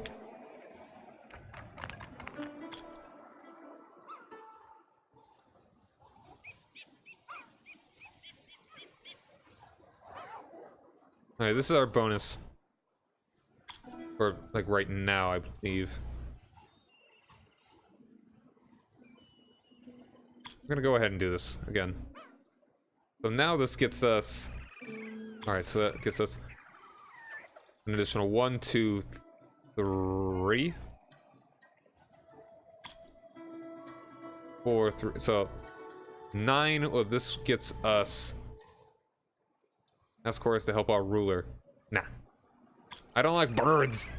Alright, this is our bonus. Or, like, right now, I believe. I'm gonna go ahead and do this again. So now this gets us... Alright, so that gets us an additional 1, 2, 3, 4, 3. So 9 of this gets us... Ask Horus to help our ruler. Nah. I don't like birds.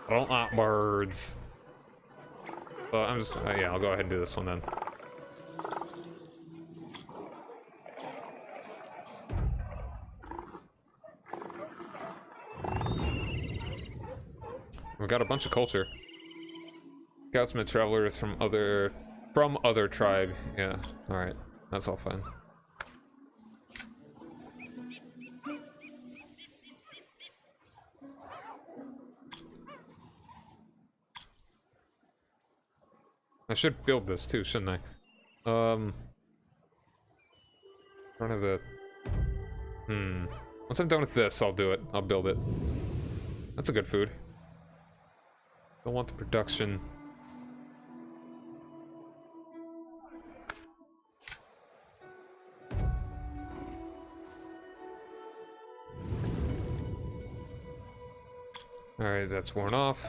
I don't like birds. Well, I'm just... yeah, I'll go ahead and do this one then. got a bunch of culture. Scouts met travelers from other tribe. Yeah, alright. That's all fine. I should build this too, shouldn't I? I don't have the... Once I'm done with this, I'll do it. I'll build it. That's a good food. Don't want the production. Alright, that's worn off.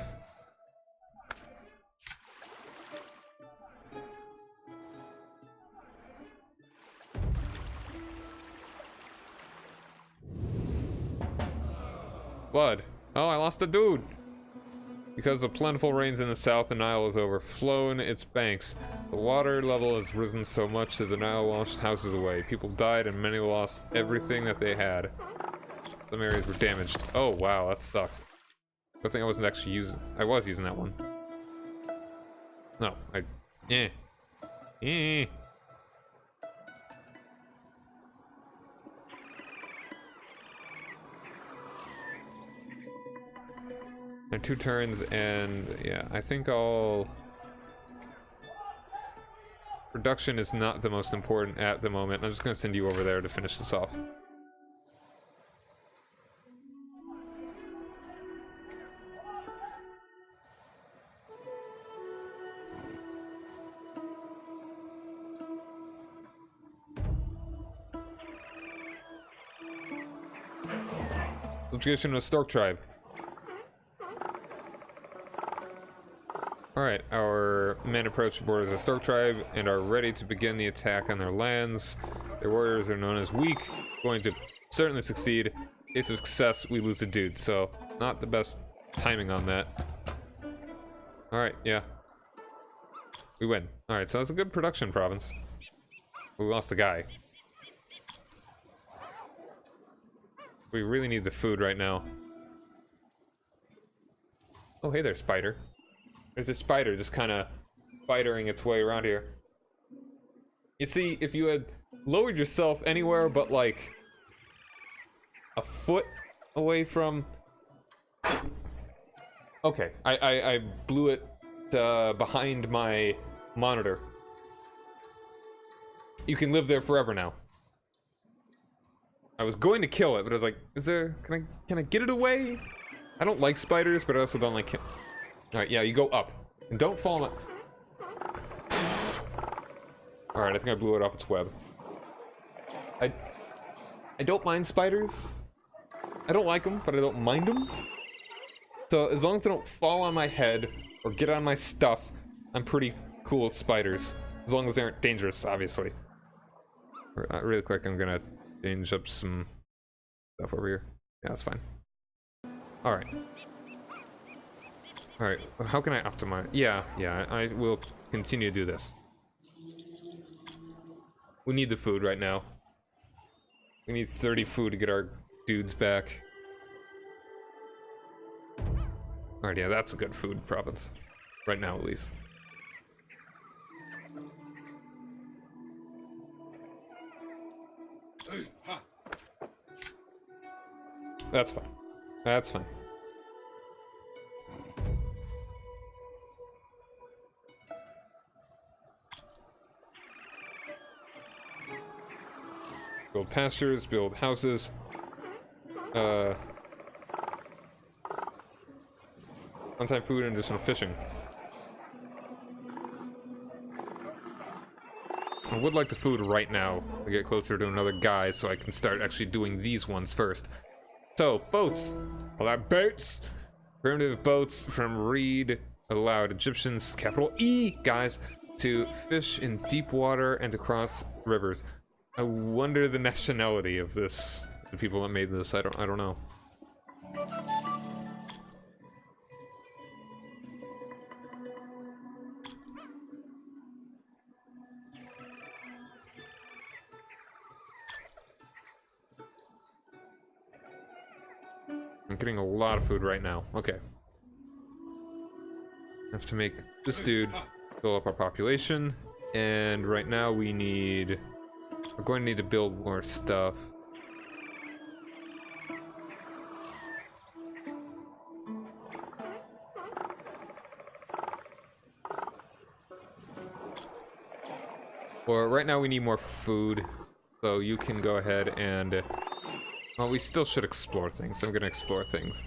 Blood. Oh, I lost a dude! Because of plentiful rains in the south, the Nile has overflown its banks. The water level has risen so much that the Nile washed houses away. People died and many lost everything that they had. Some areas were damaged. Oh, wow, that sucks. Good thing I wasn't actually using... I was using that one. No, Eh. And 2 turns, and yeah, I think I'll... Production is not the most important at the moment. I'm just gonna send you over there to finish this off. Subjugation of Stork Tribe. Alright, our men approach the borders of the Stork Tribe and are ready to begin the attack on their lands. Their warriors are known as weak, going to certainly succeed. In case of success, we lose a dude, so not the best timing on that. Alright, yeah. We win. Alright, so that's a good production province. We lost a guy. We really need the food right now. Oh, hey there, spider. There's a spider just kind of spidering its way around here. You see, if you had lowered yourself anywhere but like a foot away from... Okay, I blew it behind my monitor. You can live there forever now. I was going to kill it, but I was like, is there... Can I get it away? I don't like spiders, but I also don't like... Alright, yeah, you go up. And don't fall in... Alright, I think I blew it off its web. I don't mind spiders. I don't like them, but I don't mind them. So, as long as they don't fall on my head or get on my stuff, I'm pretty cool with spiders. As long as they aren't dangerous, obviously. Really quick, I'm gonna change up some stuff over here. Yeah, that's fine. Alright. Alright, how can I optimize? Yeah, I will continue to do this. We need the food right now. We need 30 food to get our dudes back. Alright, yeah, that's a good food province. Right now, at least. That's fine. That's fine. Build pastures, build houses. On-time food and additional fishing. I would like the food right now to get closer to another guy so I can start actually doing these ones first. So, boats. All that boats. Primitive boats from Reed allowed Egyptians, capital E, guys, to fish in deep water and to cross rivers. I wonder the nationality of this, the people that made this. I don't know. I'm getting a lot of food right now. Okay. Have to make this dude fill up our population. And right now we're going to need to build more stuff. Or right now we need more food, so you can go ahead and, well, we still should explore things. I'm gonna explore things.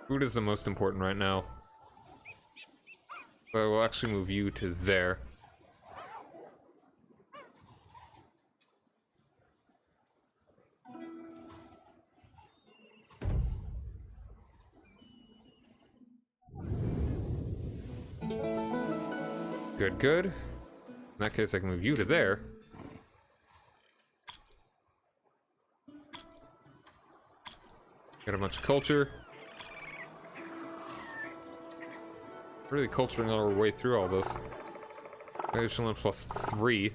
Food is the most important right now. So we'll actually move you to there. Good, good. In that case, I can move you to there. Got a bunch of culture. Really culturing our way through all this. Additional +3.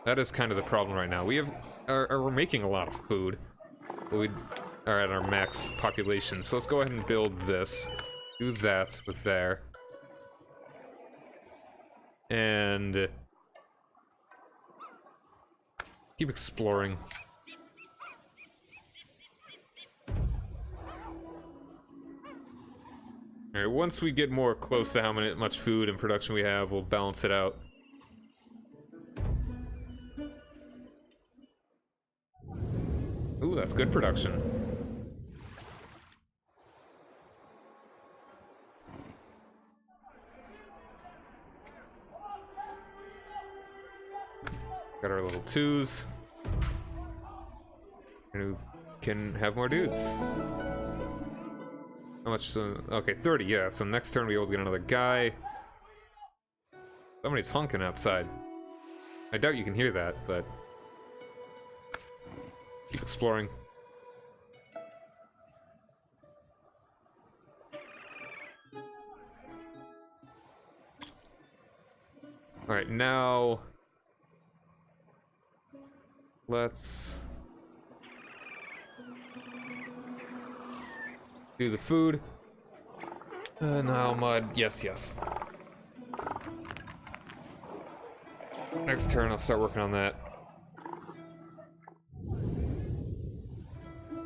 That is kind of the problem right now. We're making a lot of food, but we are at our max population. So let's go ahead and build this. Do that with there. And keep exploring. Alright, once we get more close to how much food and production we have, we'll balance it out. Ooh, that's good production. Got our little 2s. And we can have more dudes. How much? Okay, 30, yeah. So next turn we'll be able to get another guy. Somebody's honking outside. I doubt you can hear that, but keep exploring. Alright, now let's do the food. Nile mud. Yes, yes. Next turn, I'll start working on that.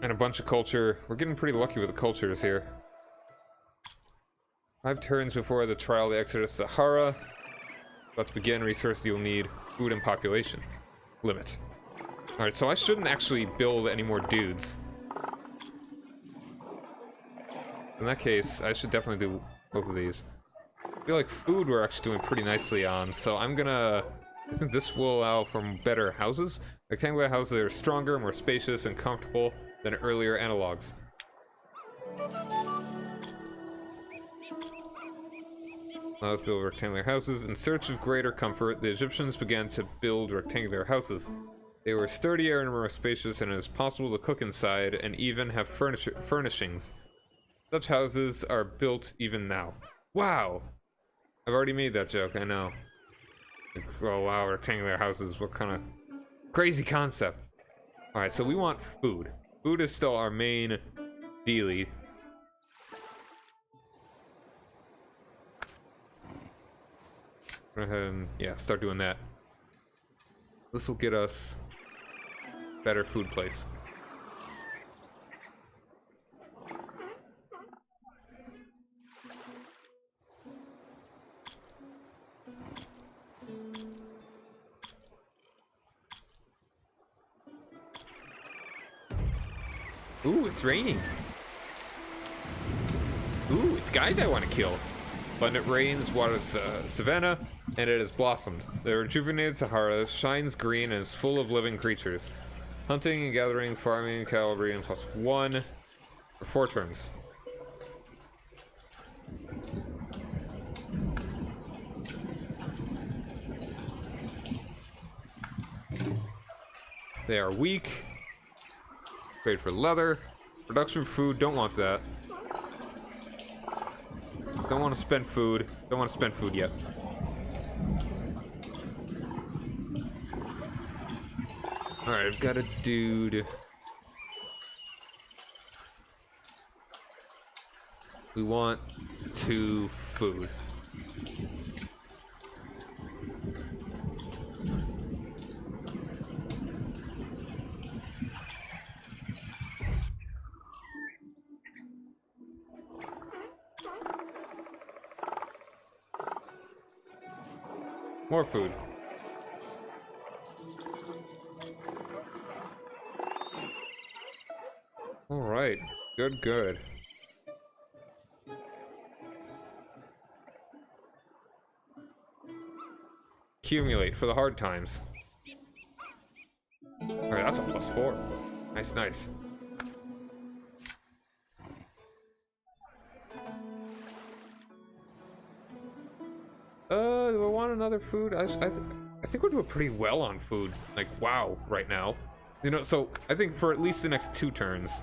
And a bunch of culture. We're getting pretty lucky with the cultures here. 5 turns before the trial of the Exodus Sahara. About to begin. Resources you'll need. Food and population. Limit. Alright, so I shouldn't actually build any more dudes. In that case, I should definitely do both of these. I feel like food we're actually doing pretty nicely on, so I think this will allow for better houses. Rectangular houses are stronger, more spacious, and comfortable than earlier analogs. Now let's build rectangular houses. In search of greater comfort, the Egyptians began to build rectangular houses. They were sturdier and more spacious, and it is possible to cook inside and even have furnishings. Such houses are built even now. Wow! I've already made that joke, I know. Oh wow, rectangular houses, what kind of crazy concept. Alright, so we want food. Food is still our main dealie. Go ahead and, yeah, start doing that. This will get us better food place. Ooh, it's raining. Ooh, it's guys I want to kill. Abundant rains, waters savanna, and it has blossomed. The rejuvenated Sahara shines green and is full of living creatures. Hunting and gathering, farming, cavalry, and +1 for 4 turns. They are weak. Great for leather. Production food, don't want that. Don't want to spend food. Don't want to spend food yet. Alright, I've got a dude. We want 2 food. More food. All right, good. Accumulate for the hard times. All right, that's a +4. Nice. Do I want another food? I think we're doing pretty well on food. Like, wow, right now. You know, so I think for at least the next 2 turns.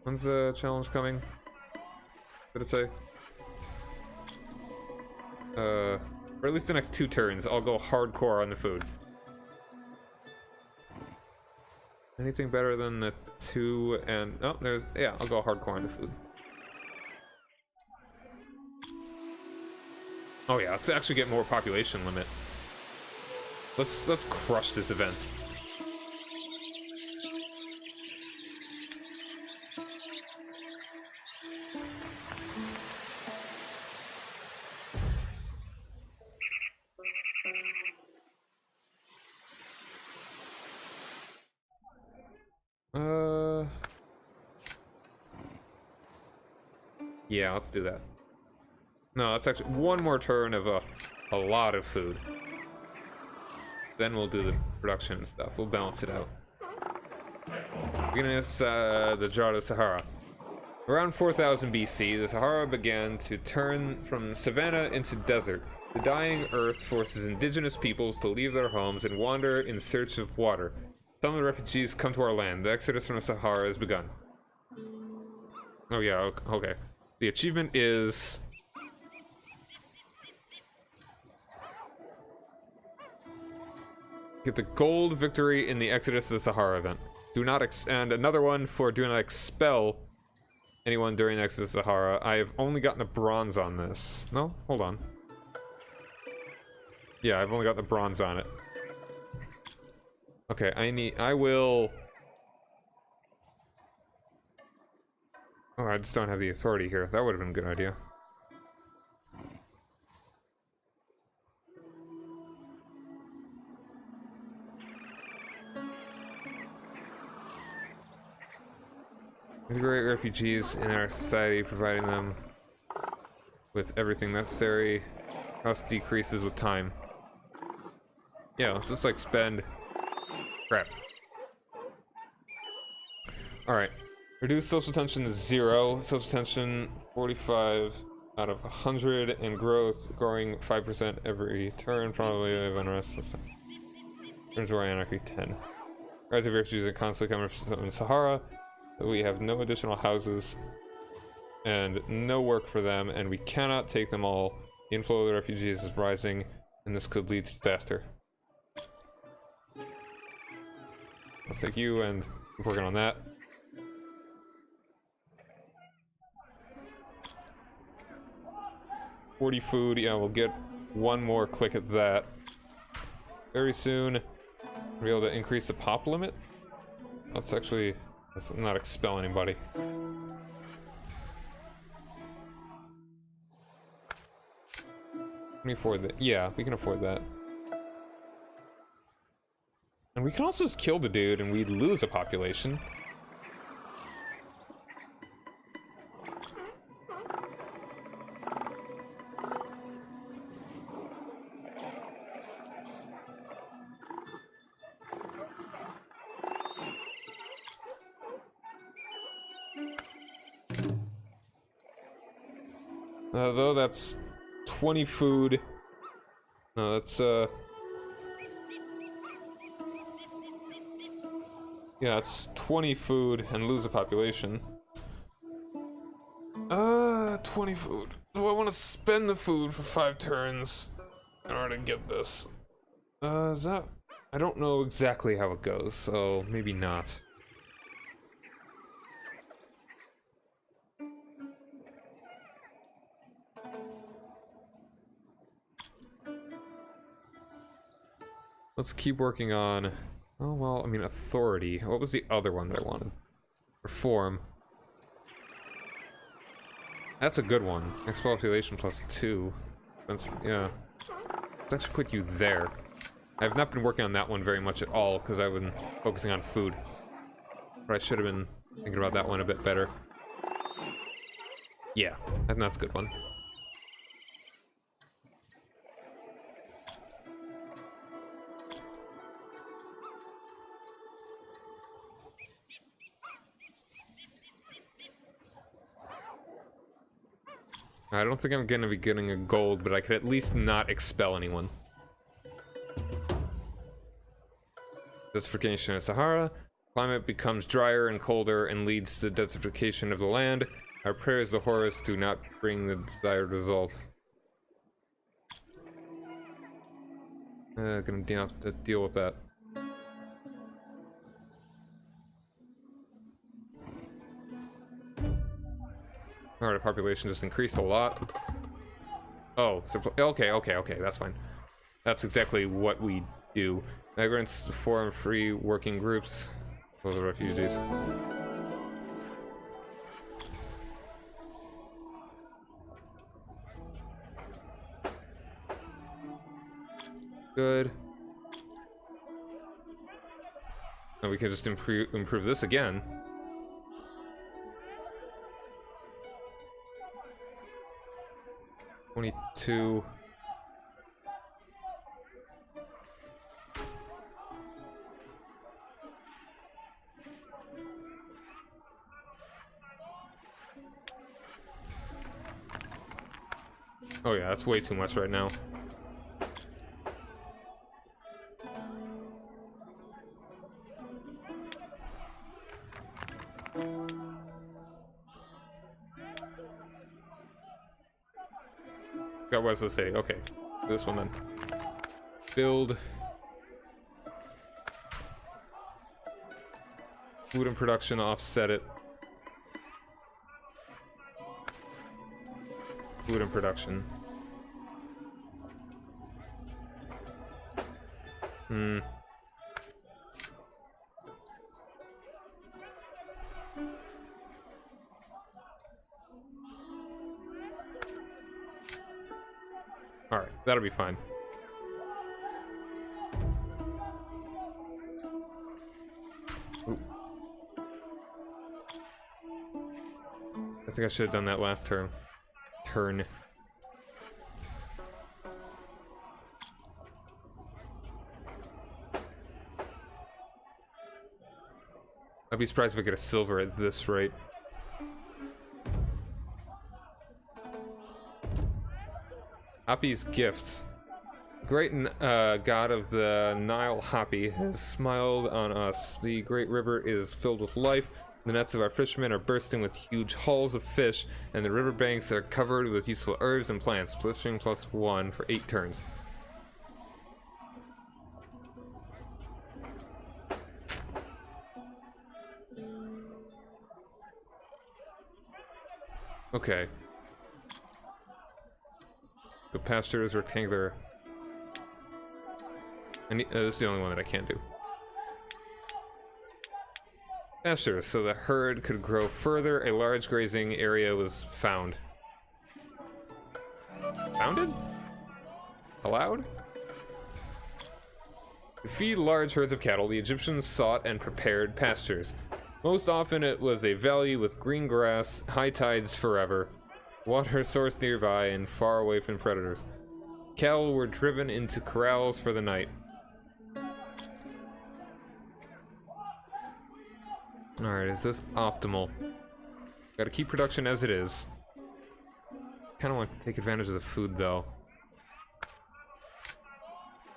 When's the challenge coming? What did it say? For at least the next 2 turns, I'll go hardcore on the food. Anything better than the 2 and... Oh, there's... Yeah, I'll go hardcore on the food. Oh yeah, let's actually get more population limit. Let's crush this event. Yeah, let's do that. No, that's actually 1 more turn of a lot of food. Then we'll do the production and stuff. We'll balance it out. Beginning of the drought of Sahara. Around 4000 BC, the Sahara began to turn from savanna into desert. The dying earth forces indigenous peoples to leave their homes and wander in search of water. Some of the refugees come to our land. The exodus from the Sahara has begun. Oh yeah, okay. The achievement is... Get the gold victory in the Exodus of the Sahara event. Do not and another one for do not expel anyone during the Exodus of the Sahara. I have only gotten a bronze on this. No? Hold on. Yeah, I've only got the bronze on it. Okay, I will... Oh, I just don't have the authority here. That would have been a good idea. Integrate refugees in our society, providing them with everything necessary. Cost decreases with time. Yeah, let's just like spend... Crap. Alright. Reduce social tension to 0. Social tension 45 out of 100, and growth growing 5% every turn. Probably of unrest. Turns where anarchy 10. Rise of refugees are constantly coming from the Sahara. We have no additional houses and no work for them, and we cannot take them all. The inflow of the refugees is rising, and this could lead to disaster. Let's take you and keep working on that. $40 food, yeah, we'll get 1 more click at that. Very soon, we'll be able to increase the pop limit. Let's not expel anybody. Can we afford that? Yeah, we can afford that. And we can also just kill the dude and we'd lose a population. Though that's 20 food. No, that's yeah, it's 20 food and lose a population. 20 food. Do I want to spend the food for 5 turns in order to get this? Is that I don't know exactly how it goes, so maybe not. Let's keep working on... Oh, well, I mean, authority. What was the other one that I wanted? Reform. That's a good one. Expopulation +2. That's, yeah. Let's actually put you there. I've not been working on that one very much at all, because I've been focusing on food. But I should have been thinking about that one a bit better. Yeah, and that's a good one. I don't think I'm gonna be getting a gold, but I could at least not expel anyone. Desertification of Sahara. Climate becomes drier and colder and leads to desertification of the land. Our prayers to Horus do not bring the desired result. Gonna have to deal with that. Alright, our population just increased a lot. Oh, so, okay, that's fine. That's exactly what we do. Migrants form free working groups. Those are refugees. Good. And we can just improve this again. $22. Oh yeah, that's way too much right now. Got West of the City. Okay, this one then. Build. Food and production, offset it. Food and production. Alright, that'll be fine. Ooh. I think I should have done that last turn. I'd be surprised if I get a silver at this rate. Hapi's gifts. Great god of the Nile Hapi has smiled on us. The great river is filled with life. The nets of our fishermen are bursting with huge hauls of fish, and the riverbanks are covered with useful herbs and plants. Fishing +1 for 8 turns. Okay. The pasture is rectangular. This is the only one that I can't do. Pasture, so the herd could grow further. A large grazing area was found. Founded? Allowed? To feed large herds of cattle, the Egyptians sought and prepared pastures. Most often it was a valley with green grass, high tides forever, water source nearby, and far away from predators. Cattle were driven into corrals for the night. Alright, is this optimal? Gotta keep production as it is. Kinda want to take advantage of the food, though.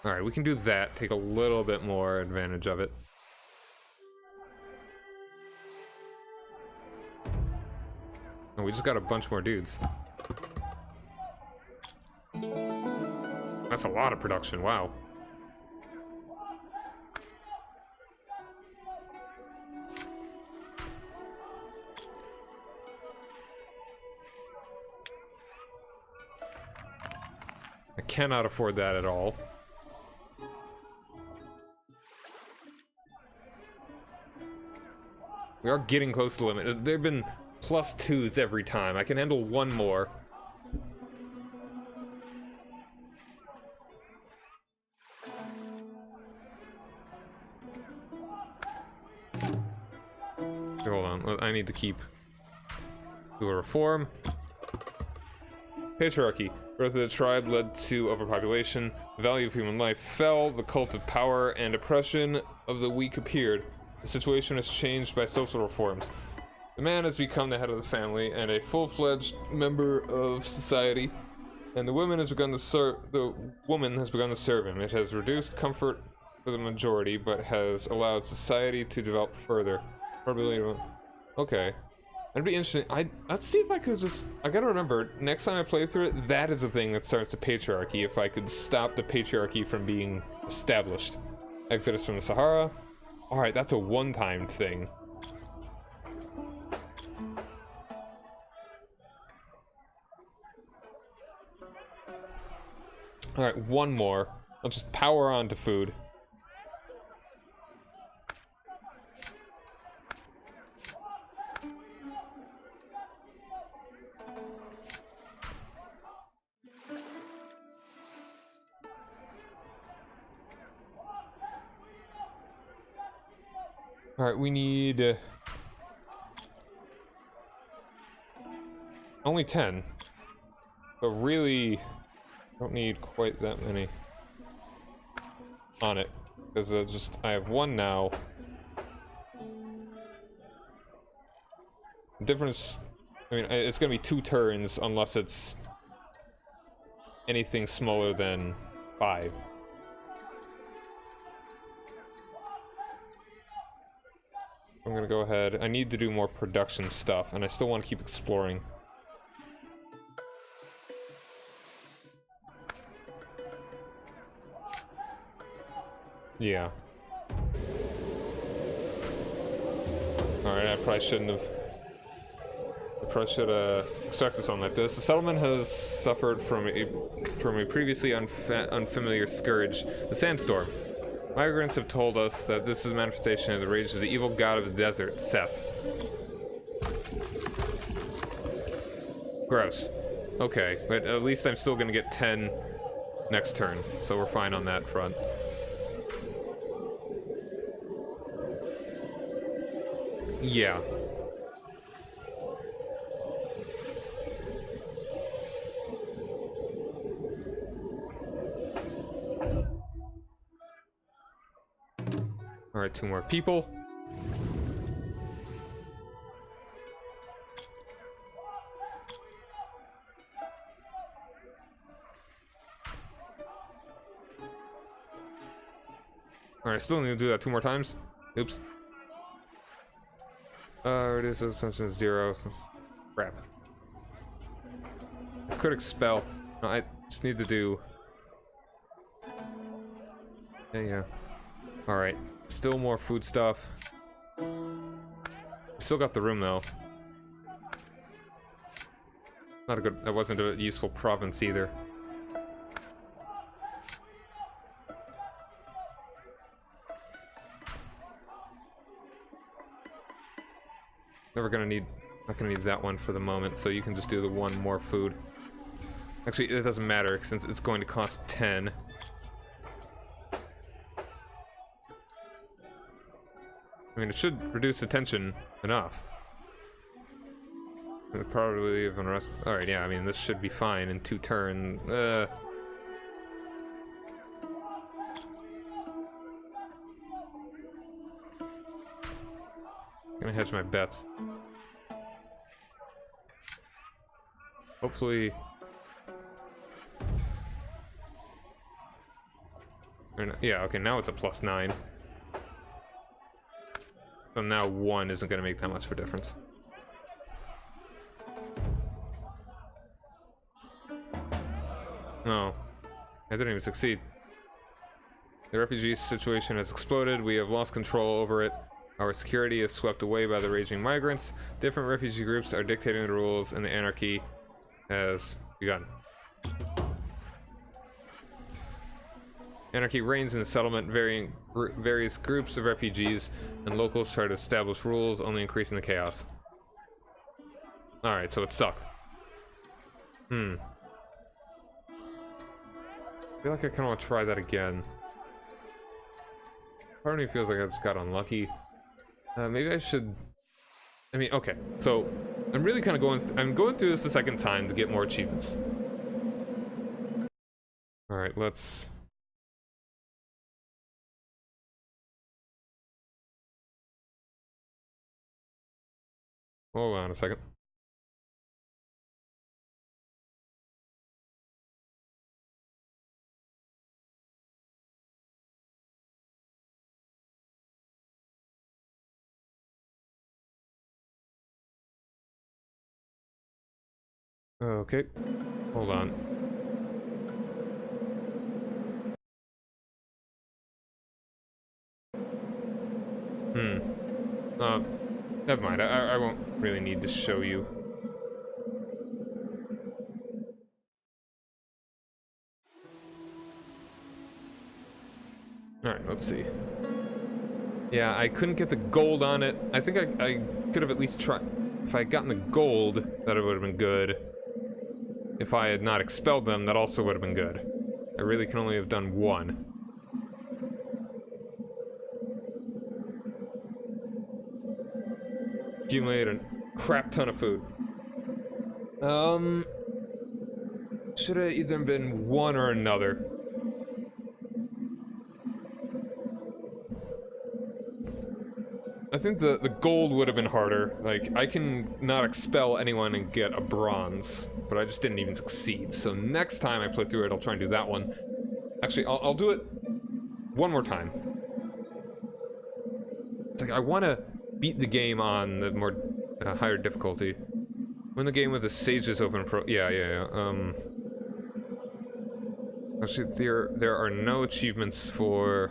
Alright, we can do that. Take a little bit more advantage of it. Oh, we just got a bunch more dudes. That's a lot of production, wow. cannot afford that at all. We are getting close to the limit. There have been +2s every time. I can handle one more. Hold on, I need to do a reform. Patriarchy. Growth of the tribe led to overpopulation. The value of human life fell. The cult of power and oppression of the weak appeared. The situation was changed by social reforms. The man has become the head of the family and a full-fledged member of society, and the woman has begun to serve him. It has reduced comfort for the majority, but has allowed society to develop further. Probably, okay. That'd be interesting. Let's see if I could just... I gotta remember, next time I play through it, that is the thing that starts a patriarchy, if I could stop the patriarchy from being established. Exodus from the Sahara. Alright, that's a one-time thing. Alright, one more. I'll just power on to food. Alright, we need... only 10. But really... don't need quite that many on it. Because I have one now. Difference... I mean, it's gonna be 2 turns unless it's... anything smaller than 5. I'm gonna go ahead. I need to do more production stuff, and I still want to keep exploring. Yeah. Alright, I probably shouldn't have... I probably should have expected something like this. The settlement has suffered from a previously unfamiliar scourge, the sandstorm. Migrants have told us that this is a manifestation of the rage of the evil god of the desert, Seth. Gross. Okay, but at least I'm still gonna get 10 next turn, so we're fine on that front. Yeah. Alright, 2 more people. Alright, still need to do that 2 more times. Oops. Reduce assumption 0. So crap. I could expel. No, I just need to do... yeah. Alright. Still more food stuff. Still got the room though. Not a good... that wasn't a useful province either. Not gonna need that one for the moment, so you can just do the 1 more food. Actually, it doesn't matter since it's going to cost 10. I mean, it should reduce the tension enough. It'll probably even rest. Alright, yeah, I mean, this should be fine in 2 turns. Gonna hedge my bets. Hopefully... yeah, okay, now it's a +9. So now 1 isn't gonna make that much of a difference. No. I didn't even succeed. The refugee situation has exploded. We have lost control over it. Our security is swept away by the raging migrants. Different refugee groups are dictating the rules, and the anarchy has begun. Anarchy reigns in the settlement. Various groups of refugees and locals try to establish rules, only increasing the chaos. Alright, so it sucked. I feel like I kind of want to try that again. Part of me feels like I just got unlucky. Maybe I should... I mean, okay, so I'm really kind of I'm going through this a second time to get more achievements. Alright, let's... Hold on a second. Okay, hold on. Never mind. I won't really need to show you. Alright, let's see. Yeah, I couldn't get the gold on it. I think I could have at least tried. If I had gotten the gold, that would have been good. If I had not expelled them, that also would have been good. I really can only have done one. Accumulate a crap ton of food. Should have either been one or another. I think the gold would have been harder. Like, I can not expel anyone and get a bronze, but I just didn't even succeed. So next time I play through it, I'll try and do that one. Actually, I'll do it one more time. It's like, I want to beat the game on the more higher difficulty. Win the game with the Sages Open Pro... Yeah. Actually, there are no achievements for...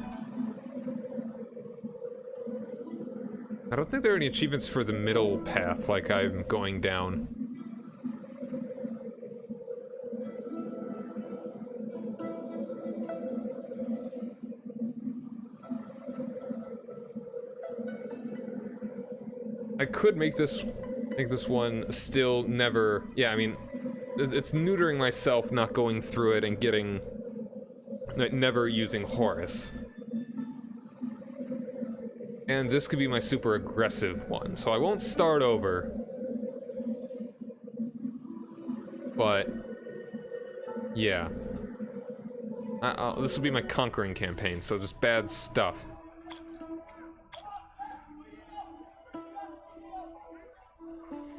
I don't think there are any achievements for the middle path, like I'm going down. I could make this one still never... Yeah, I mean, it's neutering myself not going through it and getting... like, never using Horus. And this could be my super aggressive one, so I won't start over. But... yeah. This will be my conquering campaign, so just bad stuff.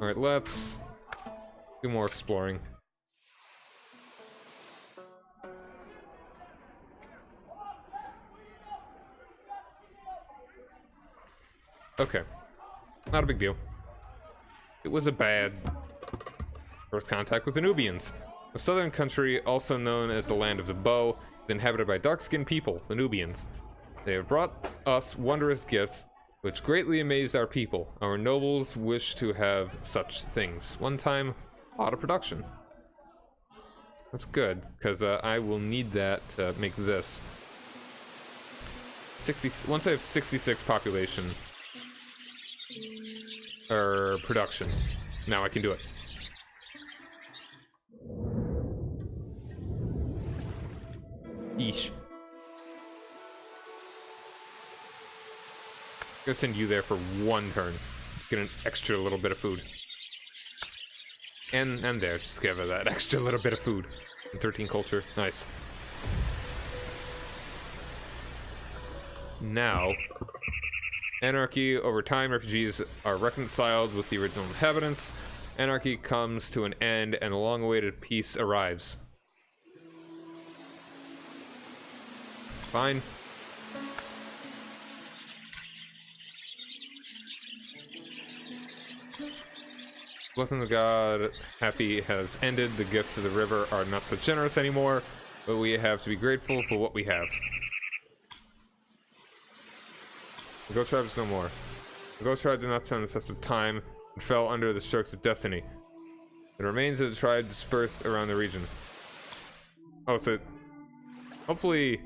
Alright, let's do more exploring. Okay. Not a big deal. It was a bad first contact with the Nubians. A southern country, also known as the Land of the Bow, is inhabited by dark-skinned people, the Nubians. They have brought us wondrous gifts, which greatly amazed our people. Our nobles wish to have such things. One time, auto production. That's good, because I will need that to make this. Once I have 66 population, or production, now I can do it. Yeesh. I'm gonna send you there for one turn. Get an extra little bit of food. And there, just give her that extra little bit of food. And 13 culture, nice. Now, anarchy. Over time, refugees are reconciled with the original inhabitants. Anarchy comes to an end and the long-awaited peace arrives. Fine. Blessing of God, happy has ended. The gifts of the river are not so generous anymore, but we have to be grateful for what we have. The Ghost Tribe is no more. The Ghost Tribe did not stand the test of time and fell under the strokes of destiny. The remains of the tribe dispersed around the region. Oh, so hopefully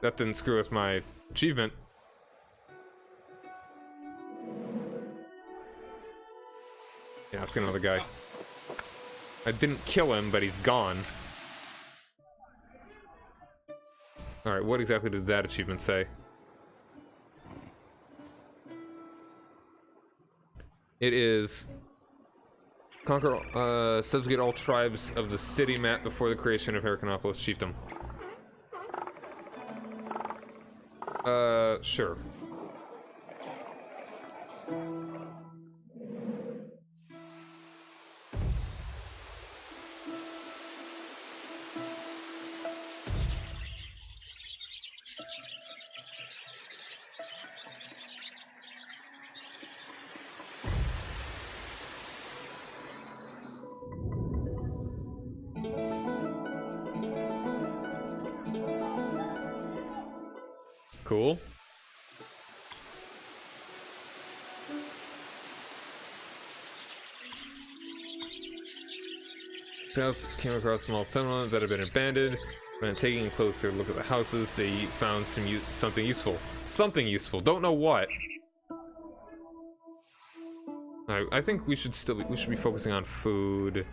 That didn't screw with my achievement. Yeah, let's get another guy. I didn't kill him, but he's gone. Alright, what exactly did that achievement say? It is... Conquer, subjugate all tribes of the city map before the creation of Heracanopolis Chiefdom. Sure. Cool. Scouts came across small settlements that had been abandoned. When taking a closer look at the houses, they found something useful. Something useful. Don't know what. I think we should be focusing on food.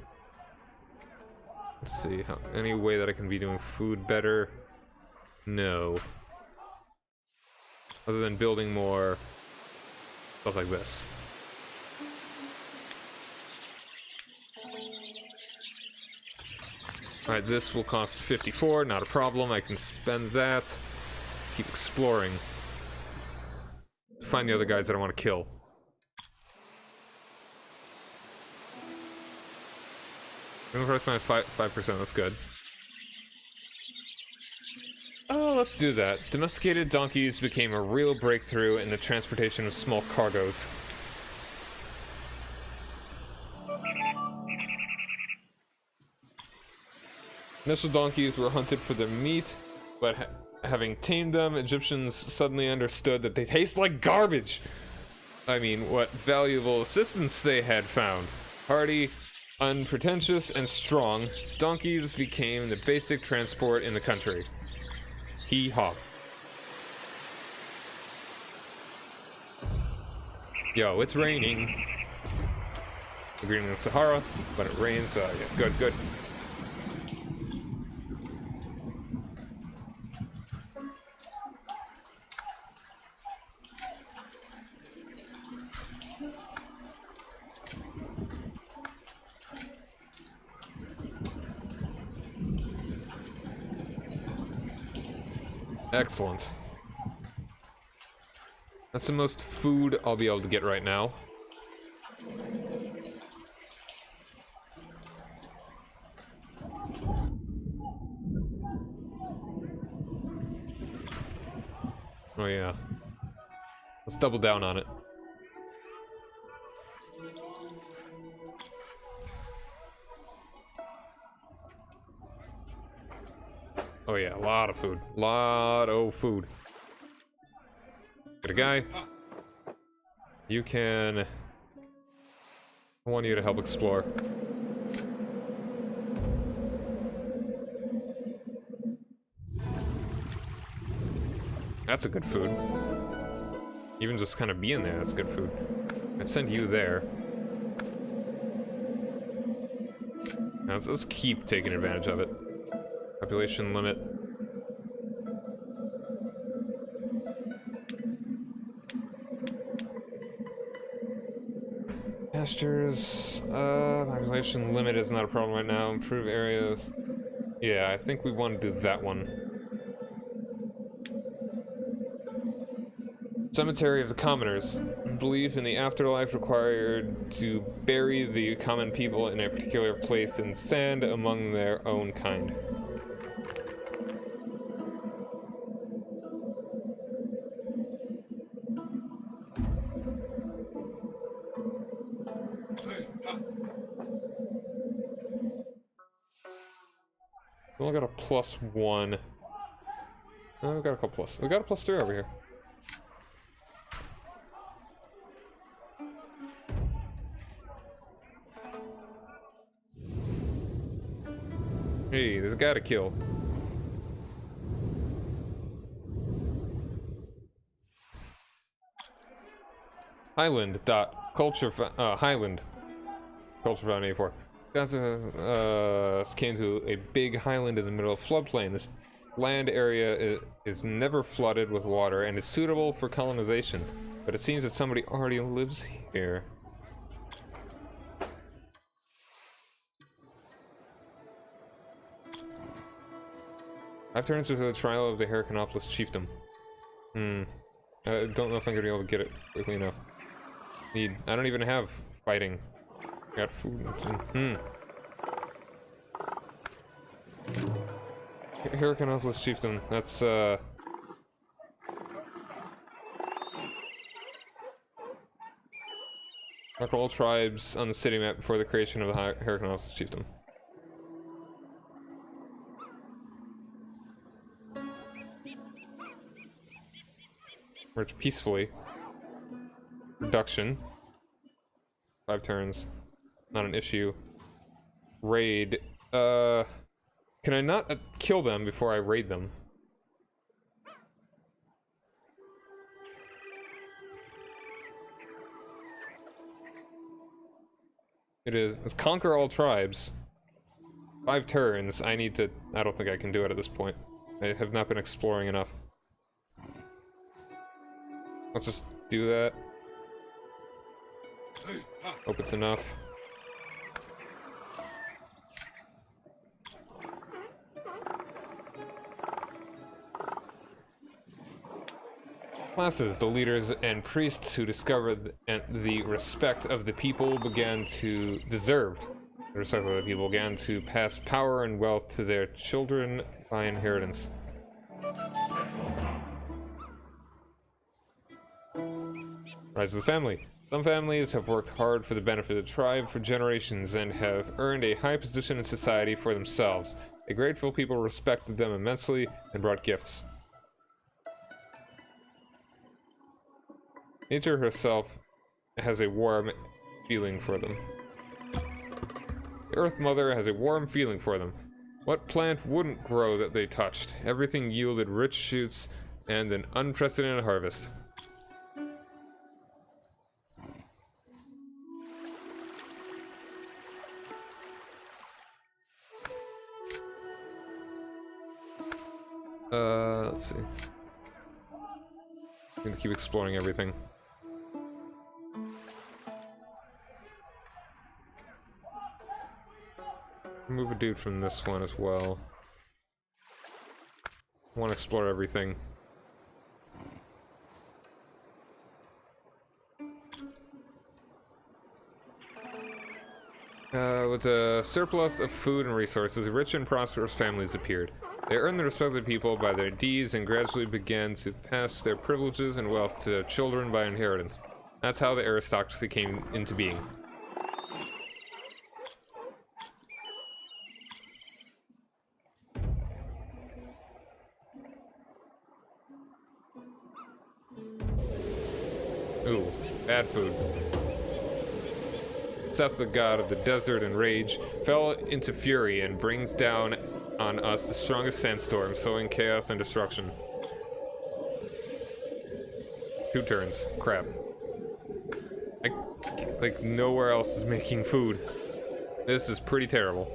Let's see, any way that I can be doing food better? No. Other than building more stuff like this. Alright, this will cost 54, not a problem. I can spend that. Keep exploring. Find the other guys that I want to kill. Price minus 5%, that's good. Oh, let's do that. Domesticated donkeys became a real breakthrough in the transportation of small cargoes. Initial donkeys were hunted for their meat, but having tamed them, Egyptians suddenly understood that they taste like garbage. I mean, what valuable assistance they had found. Hardy, unpretentious, and strong, donkeys became the basic transport in the country. Hee-haw. Yo, it's raining. We're greening the Sahara, but it rains, yeah, good. Excellent. That's the most food I'll be able to get right now. Oh yeah. Let's double down on it. Oh yeah, a lot of food. Lot of food. Get a guy. You can... I want you to help explore. That's a good food. Even just kind of being there, that's good food. I'd send you there. Now let's keep taking advantage of it. Population limit. Pastures. Population limit is not a problem right now. Improve areas. Yeah, I think we want to do that one. Cemetery of the Commoners. Belief in the afterlife required to bury the common people in a particular place in sand among their own kind. We only got a +1. Oh, we got a couple plus. We got a +3 over here. Hey, there's a guy to kill. Highland dot culture Highland culture found 84. Came to a big highland in the middle of floodplain. This land area is never flooded with water and is suitable for colonization, but it seems that somebody already lives here. I've turned to the trial of the Heracanopolis chiefdom. I don't know if I'm gonna be able to get it quickly enough. I don't even have fighting. I got food. Heracanopolis chiefdom. That's mark all tribes on the city map before the creation of the Heracanopolis chiefdom. Merge peacefully. Reduction. 5 turns. Not an issue. Raid. Can I not kill them before I raid them? It's conquer all tribes. 5 turns. I don't think I can do it at this point. I have not been exploring enough. Let's just do that. Hope it's enough. Classes, the leaders and priests who discovered the respect of the people began to pass power and wealth to their children by inheritance. Rise of the family. Some families have worked hard for the benefit of the tribe for generations and have earned a high position in society for themselves. A grateful people respected them immensely and brought gifts. Nature herself has a warm feeling for them. The Earth Mother has a warm feeling for them. What plant wouldn't grow that they touched? Everything yielded rich shoots and an unprecedented harvest. Let's see. I'm gonna keep exploring everything. Move a dude from this one as well. I want to explore everything. With a surplus of food and resources, rich and prosperous families appeared. They earned the respect of the people by their deeds and gradually began to pass their privileges and wealth to their children by inheritance. That's how the aristocracy came into being. Ooh, bad food. Seth, the god of the desert and rage, fell into fury and brings down on us the strongest sandstorm, sowing chaos and destruction. 2 turns. Crap. Like, nowhere else is making food. This is pretty terrible.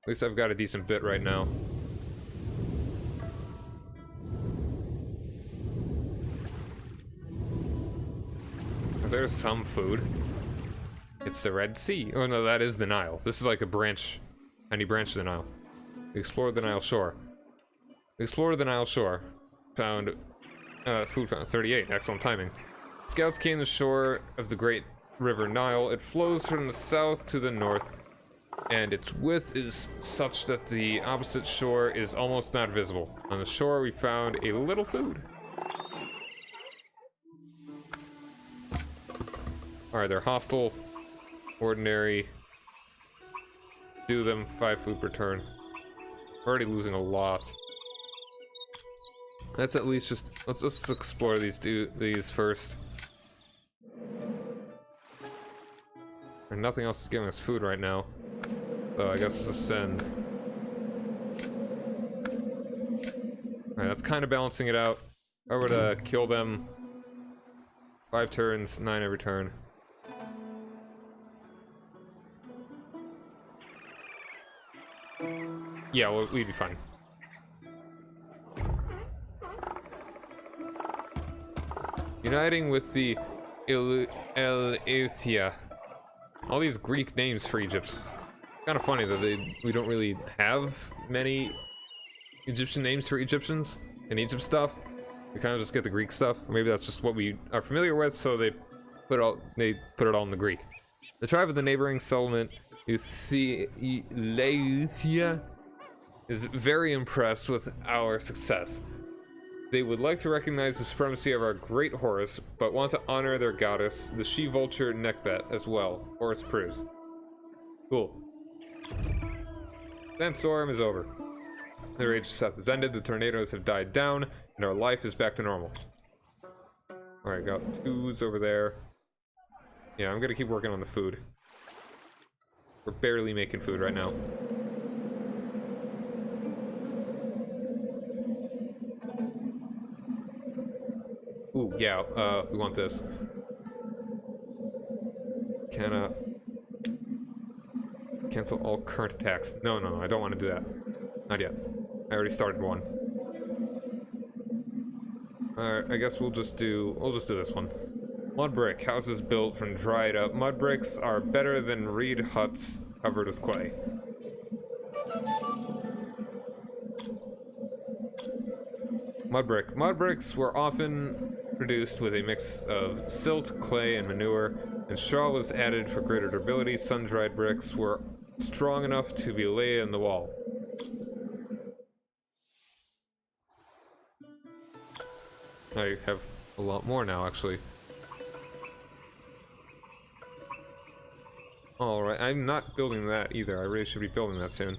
At least I've got a decent bit right now. There's some food. It's the Red Sea. Oh no, that is the Nile. This is like a branch, tiny branch of the Nile. We explored the Nile shore. We explored the Nile shore. Found food found 38. Excellent timing. Scouts came to the shore of the great river Nile. It flows from the south to the north, and its width is such that the opposite shore is almost not visible. On the shore, we found a little food. Alright, they're hostile, ordinary, do them, 5 food per turn. We're already losing a lot. Let's at least just, let's explore these first. And nothing else is giving us food right now, so I guess we'll just send. Alright, that's kind of balancing it out. I would kill them 5 turns, 9 every turn. Yeah, well, we'd be fine. Uniting with the Eleuthia. All these Greek names for Egypt. Kind of funny that we don't really have many Egyptian names for Egyptians and Egypt stuff. We kind of just get the Greek stuff. Or maybe that's just what we are familiar with, so they put it all in the Greek. The tribe of the neighboring settlement, Eleuthia, is very impressed with our success. They would like to recognize the supremacy of our great Horus, but want to honor their goddess, the she-vulture Nekbet, as well. Horus proves. Cool. Sandstorm is over. The rage of Seth has ended, the tornadoes have died down, and our life is back to normal. Alright, got 2s over there. Yeah, I'm gonna keep working on the food. We're barely making food right now. Ooh, yeah, we want this. Cancel all current attacks. No, I don't want to do that. Not yet. I already started one. Alright, I guess we'll just do this one. Mud brick. Houses built from dried up mud bricks are better than reed huts covered with clay. Mud brick. Mud bricks were often produced with a mix of silt, clay, and manure, and straw was added for greater durability. Sun-dried bricks were strong enough to be laid in the wall. I have a lot more now, actually. Alright, I'm not building that either. I really should be building that soon.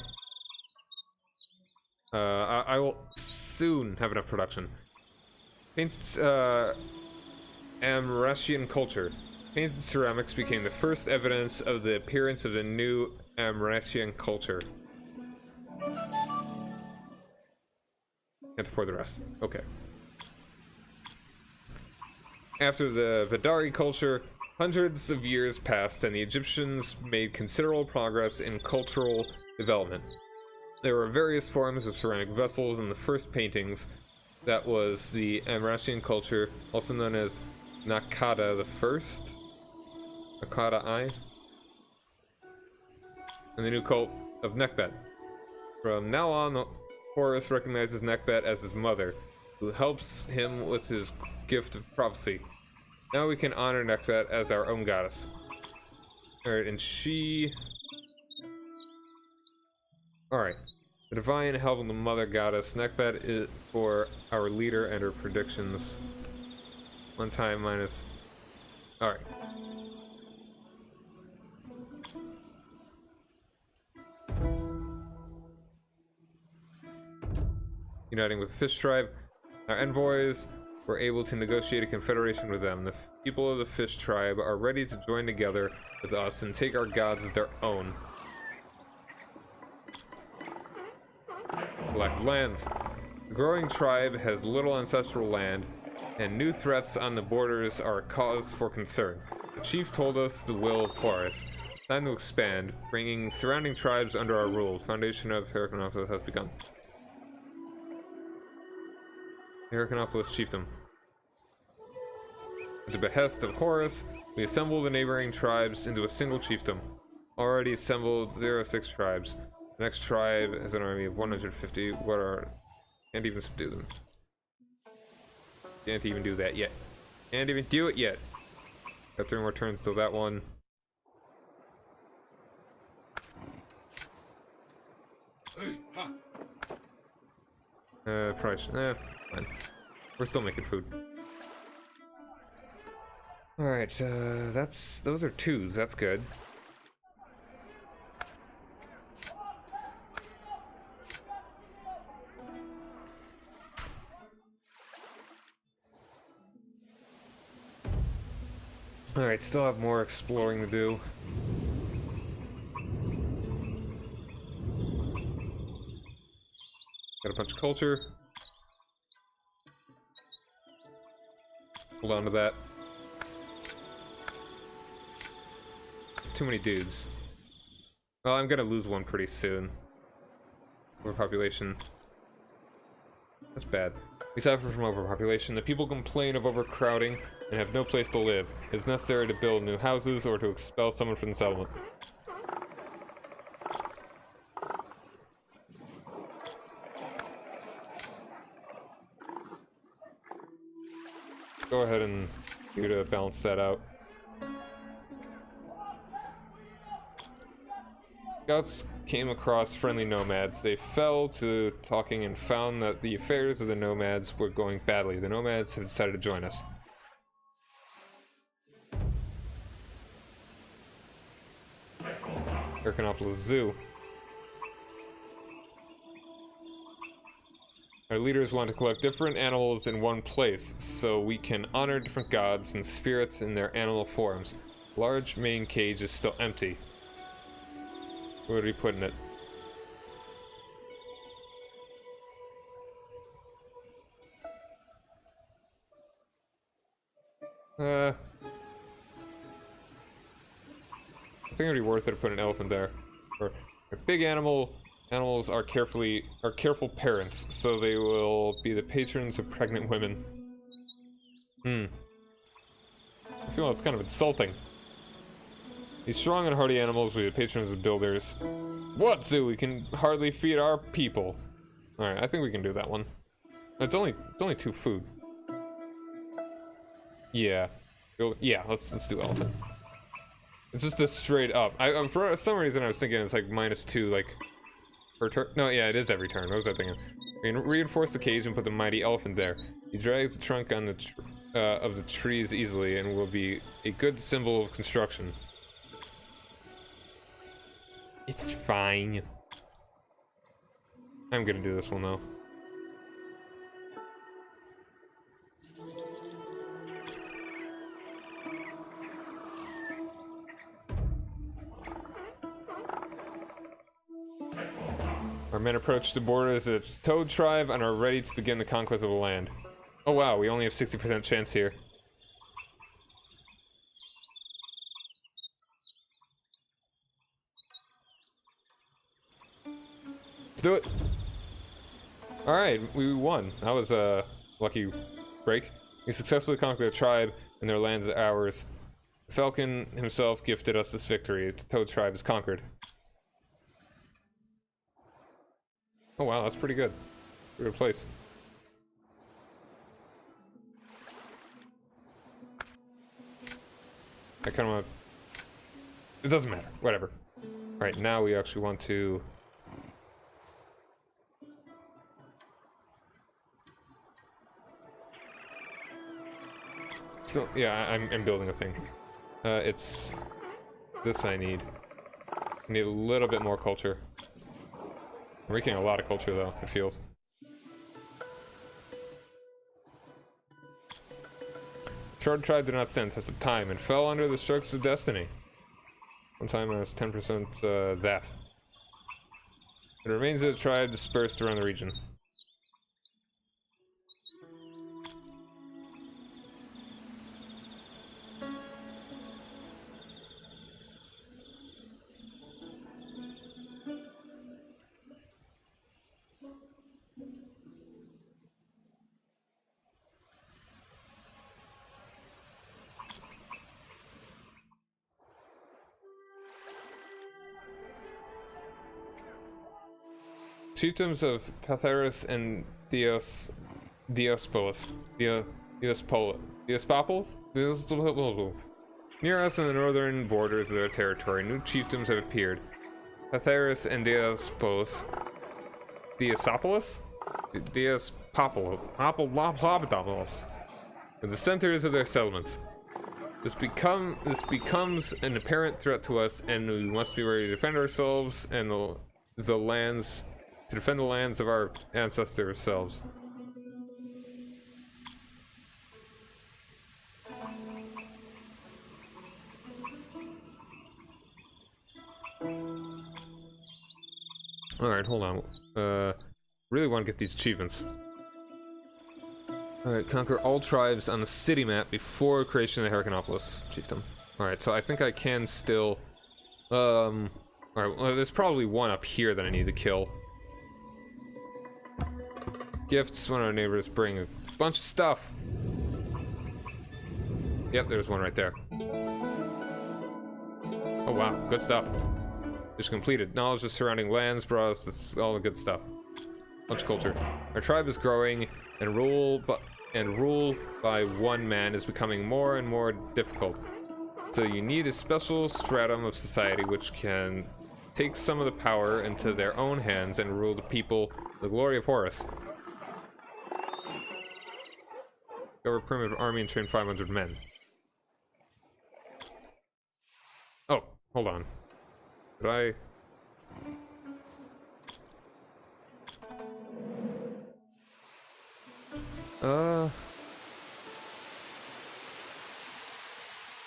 I will soon have enough production. Painted, Amrasian culture. Painted ceramics became the first evidence of the appearance of the new Amrasian culture. Can't afford the rest. Okay. After the Vidari culture, hundreds of years passed and the Egyptians made considerable progress in cultural development. There were various forms of ceramic vessels in the first paintings. That was the Amrasian culture, also known as Nakada the First. Nakada I. And the new cult of Nekbet. From now on, Horus recognizes Nekbet as his mother, who helps him with his gift of prophecy. Now we can honor Nekbet as our own goddess. Alright, and she... Alright. The divine help of the mother goddess. Nekbet is for our leader and her predictions. 1 time minus... Alright. Uniting with the Fish Tribe. Our envoys were able to negotiate a confederation with them. The people of the Fish Tribe are ready to join together with us and take our gods as their own. Lack of lands. The growing tribe has little ancestral land, and new threats on the borders are a cause for concern. The chief told us the will of Horus. Time to expand, bringing surrounding tribes under our rule. Foundation of Heracleopolis has begun. Heracleopolis chiefdom. At the behest of Horus, we assembled the neighboring tribes into a single chiefdom. Already assembled 06 tribes. The next tribe has an army of 150. What are... Can't even subdue them. Can't even do that yet. Can't even do it yet. Got 3 more turns till that one. Probably should... fine. We're still making food. Alright, those are 2s, that's good. Alright, still have more exploring to do. Got a bunch of culture. Hold on to that. Too many dudes. Well, I'm gonna lose one pretty soon. Overpopulation. That's bad. We suffer from overpopulation. The people complain of overcrowding and have no place to live. It's necessary to build new houses or to expel someone from the settlement. Go ahead and do to balance that out. Scouts came across friendly nomads. They fell to talking and found that the affairs of the nomads were going badly. The nomads have decided to join us. Erkanopolis Zoo. Our leaders want to collect different animals in one place, so we can honor different gods and spirits in their animal forms. Large main cage is still empty. Where are we putting it? I think it'd be worth it to put an elephant there. Or a big animals are careful parents, so they will be the patrons of pregnant women. I feel it's kind of insulting. These strong and hardy animals will be the patrons of builders. What zoo? We can hardly feed our people. Alright, I think we can do that one. It's only 2 food. Yeah. Yeah, let's do elephant. It's just a straight up. For some reason I was thinking it's like -2, like per turn. No, yeah, it is every turn. What was I thinking? We can reinforce the cage and put the mighty elephant there. He drags the trunk on of the trees easily and will be a good symbol of construction. It's fine. I'm gonna do this one though. Our men approach the borders of the Toad tribe and are ready to begin the conquest of the land. Oh wow, we only have 60% chance here. Let's do it! Alright, we won. That was a lucky break. We successfully conquered the tribe and their lands are ours. The Falcon himself gifted us this victory. The Toad tribe is conquered. Oh wow, that's pretty good. Pretty good place. I kind of want... It doesn't matter. Whatever. Alright, now we actually want to... Still, yeah, I'm building a thing. It's... This I need. I need a little bit more culture. I'm making a lot of culture though, it feels. Shard tribe did not stand the test of time and fell under the strokes of destiny. One time I was 10% that. The remains of the tribe dispersed around the region. Chiefdoms of Patharus and Diospolis. Near us on the northern borders of their territory, new chiefdoms have appeared. Patharus and Diospolis. Diosopolis? Diospopoulos. Are the centers of their settlements. This becomes an apparent threat to us, and we must be ready to defend ourselves and the lands. To defend the lands of our ancestors selves. Alright, hold on. Really want to get these achievements. Alright, conquer all tribes on the city map before creation of the Heracanopolis chiefdom. Alright, so I think I can still... Alright, well, there's probably one up here that I need to kill. Gifts, one of our neighbors bring a bunch of stuff. Yep, there's one right there. Oh wow, good stuff. Just completed. Knowledge of surrounding lands, bros, that's all the good stuff. Much culture. Our tribe is growing, and rule by one man is becoming more and more difficult. So you need a special stratum of society which can take some of the power into their own hands and rule the people, the glory of Horus. Go over primitive army and train 500 men. Oh, hold on. Did I...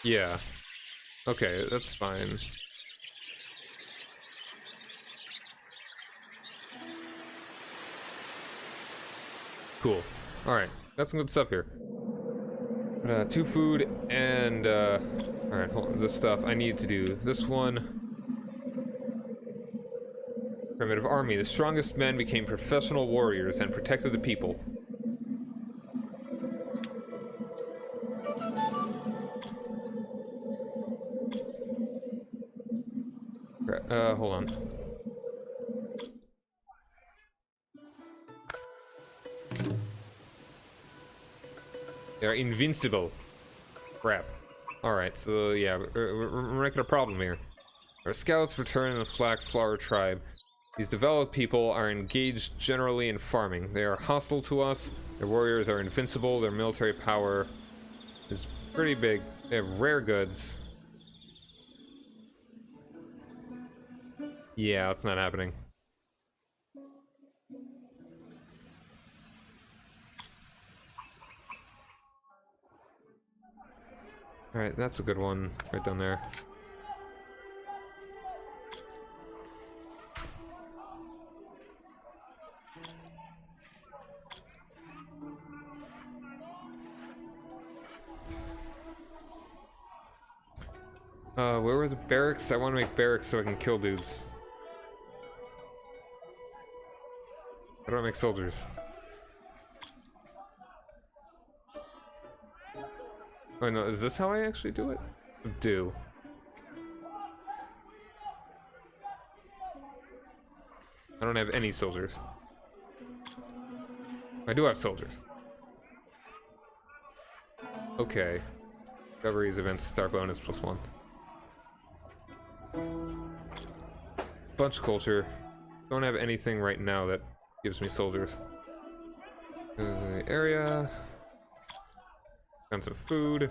Yeah. Okay, that's fine. Cool. Alright, got some good stuff here. 2 food and, alright, hold on. This stuff, I need to do this one. Primitive army. The strongest men became professional warriors and protected the people. Hold on. They're invincible. Crap. Alright, so yeah, we're making a problem here. Our scouts return in the Flax Flower tribe. These developed people are engaged generally in farming. They are hostile to us. Their warriors are invincible. Their military power is pretty big. They have rare goods. Yeah, that's not happening. Alright, that's a good one right down there. Where were the barracks? I want to make barracks so I can kill dudes. How do I make soldiers? Oh no, is this how I actually do it? Do. I don't have any soldiers. I do have soldiers. Okay. Discoveries, events, star bonus +1. Bunch of culture. Don't have anything right now that gives me soldiers. The area. Found some food.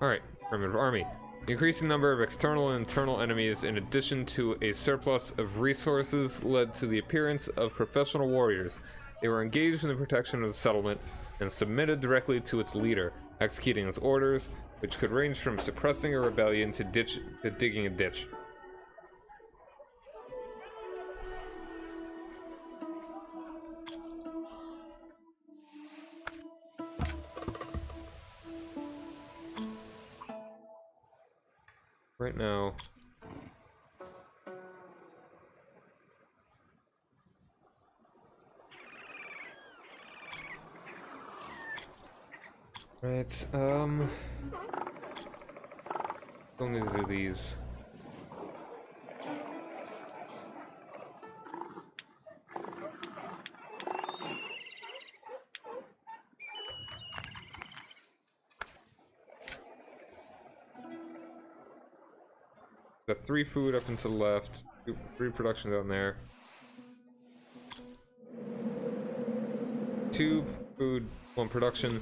Alright, primitive army. The increasing number of external and internal enemies in addition to a surplus of resources led to the appearance of professional warriors. They were engaged in the protection of the settlement and submitted directly to its leader, executing his orders, which could range from suppressing a rebellion to digging a ditch. Right now, right, still need to do these. Got 3 food up and to the left, 3 production down there. 2 food, 1 production.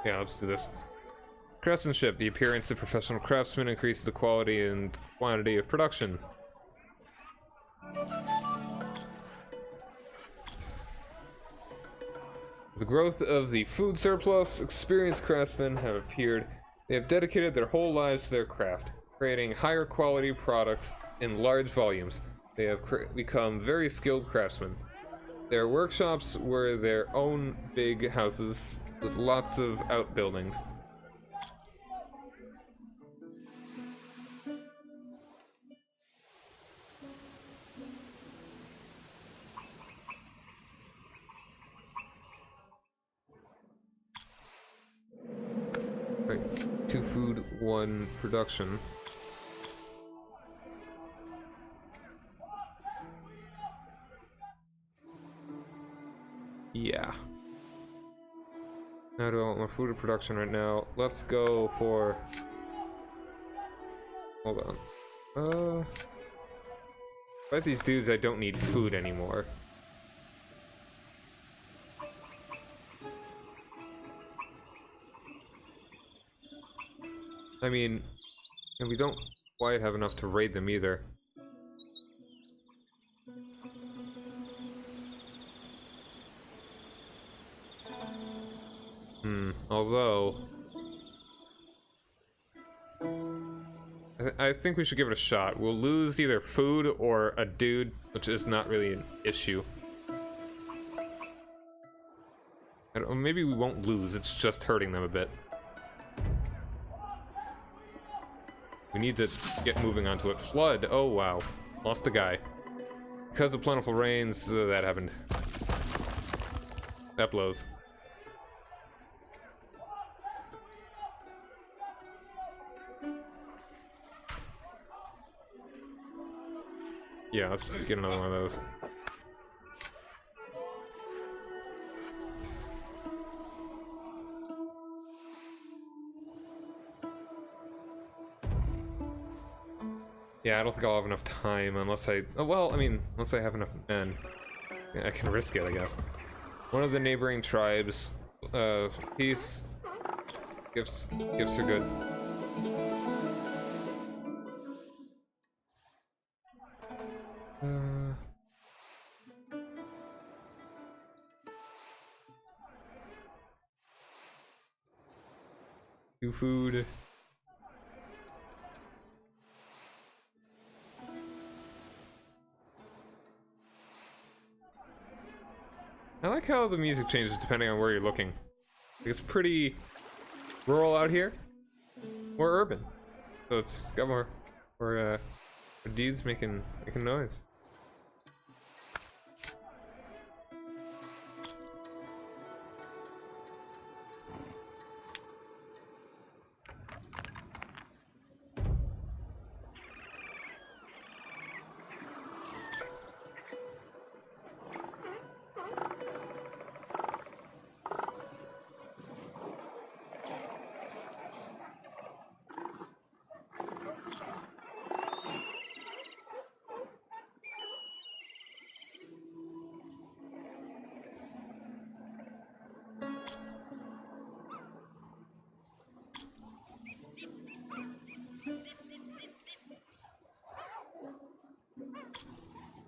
Yeah, let's do this. Craftsmanship. The appearance of professional craftsmen increases the quality and quantity of production. The growth of the food surplus, experienced craftsmen have appeared. They have dedicated their whole lives to their craft, creating higher quality products in large volumes. They have become very skilled craftsmen. Their workshops were their own big houses with lots of outbuildings. Right, 2 food, 1 production. Yeah. Now do I want more food or production right now? Let's go for... Hold on. Fight these dudes, I don't need food anymore. I mean, and we don't quite have enough to raid them either. Although... I think we should give it a shot. We'll lose either food or a dude, which is not really an issue. Or maybe we won't lose, it's just hurting them a bit. We need to get moving onto it. Flood, oh wow. Lost a guy. Because of plentiful rains, that happened. That blows. Yeah, let's get another one of those. Yeah, I don't think I'll have enough time unless I... Oh, well, I mean, unless I have enough men. Yeah, I can risk it, I guess. One of the neighboring tribes. Peace. Gifts are good. Do food. I like how the music changes depending on where you're looking. It's pretty rural out here, or urban. So it's got more deeds making noise.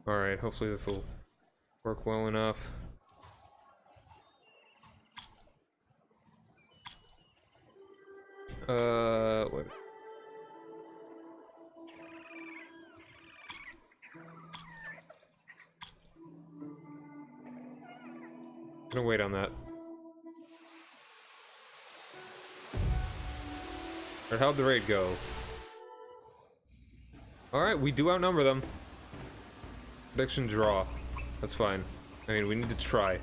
Alright, hopefully this will work well enough. What? I'm gonna wait on that. Or how'd the raid go? Alright, we do outnumber them. Prediction draw. That's fine. I mean, we need to try.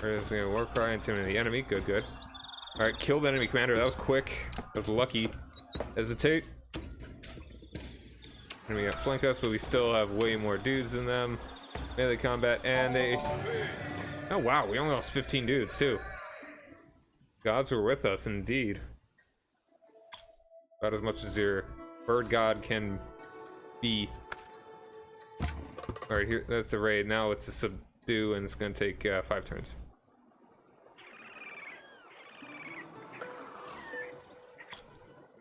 Alright, so war cry, intimidate the enemy. Good, good. Alright, kill the enemy commander. That was quick. That was lucky. Hesitate. Enemy outflank us, but we still have way more dudes than them. Melee combat, and a... Oh wow, we only lost 15 dudes, too. Gods were with us, indeed. About as much as your bird god can be. Alright, here, that's the raid. Now it's a subdue, and it's gonna take 5 turns.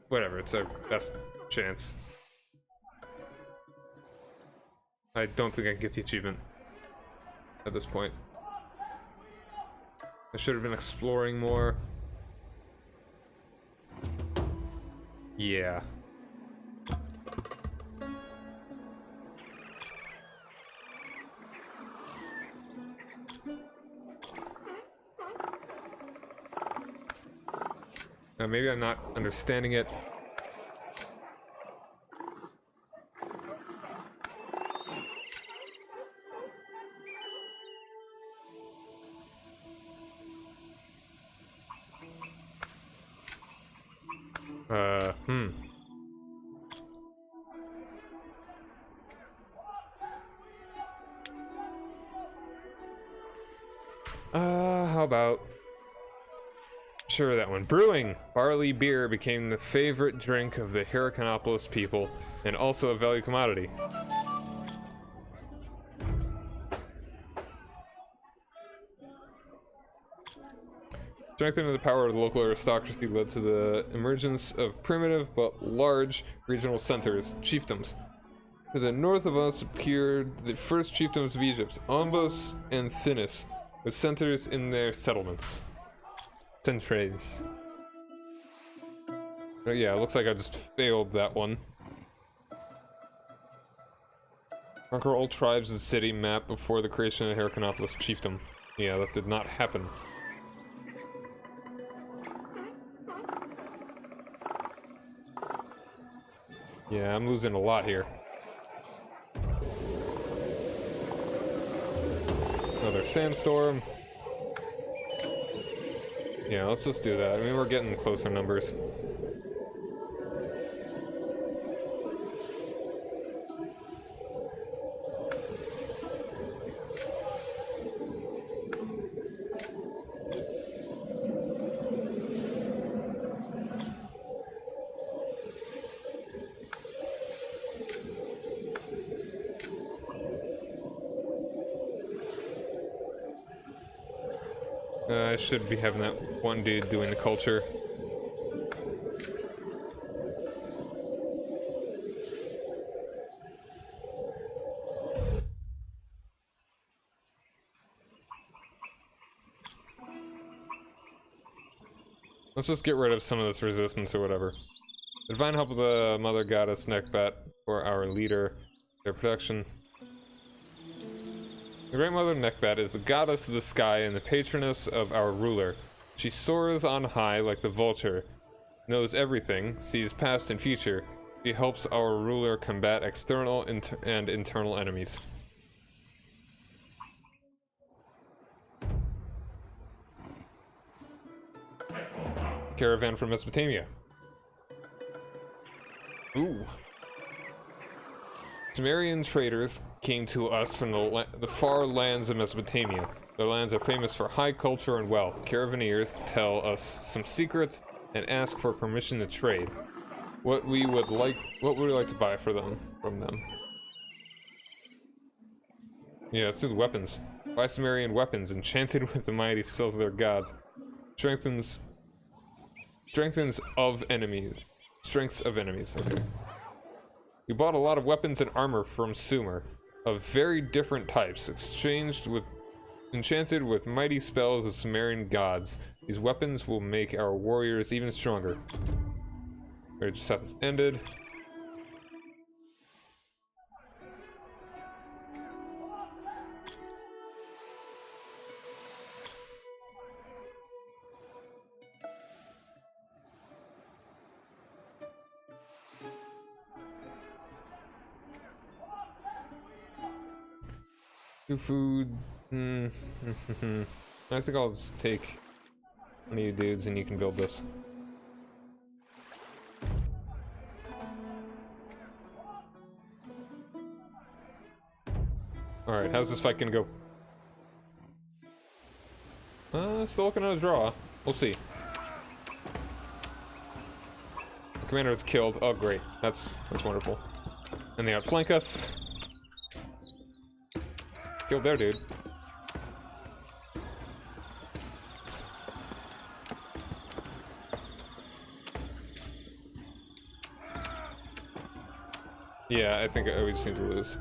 Whatever, it's our best chance. I don't think I can get the achievement at this point. I should have been exploring more. Yeah. Maybe I'm not understanding it. How about... Sure, that one. Brewing! Barley beer became the favorite drink of the Hyrcanopolis people, and also a value commodity. Strengthening the power of the local aristocracy led to the emergence of primitive but large regional centers, chiefdoms. To the north of us appeared the first chiefdoms of Egypt, Ombos and Thinis, with centers in their settlements. Centres. Oh yeah, it looks like I just failed that one. Conquer all tribes of the city map before the creation of the Hyrcanopolis chiefdom. Yeah, that did not happen. Yeah, I'm losing a lot here. Another sandstorm. Yeah, let's just do that. I mean, we're getting closer numbers. I should be having that one dude doing the culture. Let's just get rid of some of this resistance or whatever. The divine help of the mother goddess Nekbat for our leader, their protection. The Great Mother Nekbat is the goddess of the sky and the patroness of our ruler. She soars on high like the vulture, knows everything, sees past and future. She helps our ruler combat external and internal enemies. Caravan from Mesopotamia. Ooh. Sumerian traders came to us from the far lands of Mesopotamia. Their lands are famous for high culture and wealth. Caravaneers tell us some secrets and ask for permission to trade. What would we like to buy from them? Yeah, let's do the weapons. Buy Sumerian weapons enchanted with the mighty spells of their gods. Strengths of enemies. Strengths of enemies, okay. We bought a lot of weapons and armor from Sumer, of very different types, enchanted with mighty spells of Sumerian gods. These weapons will make our warriors even stronger. Alright, just have this ended. Food. I think I'll just take one of you dudes and you can build this. Alright, how's this fight gonna go? Still looking at a draw. We'll see. The commander is killed. Oh great. That's wonderful. And they outflank us. Killed their dude. Yeah, I think we just need to lose.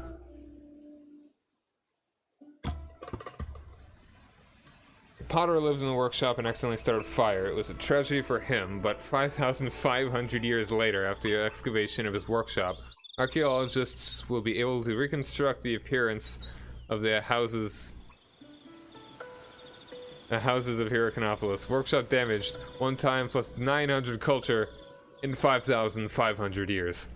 potter lived in the workshop and accidentally started a fire. It was a tragedy for him, but 5,500 years later, after the excavation of his workshop, archaeologists will be able to reconstruct the appearance of the houses of Hyrcanopolis. Workshop damaged, one time plus 900 culture in 5,500 years.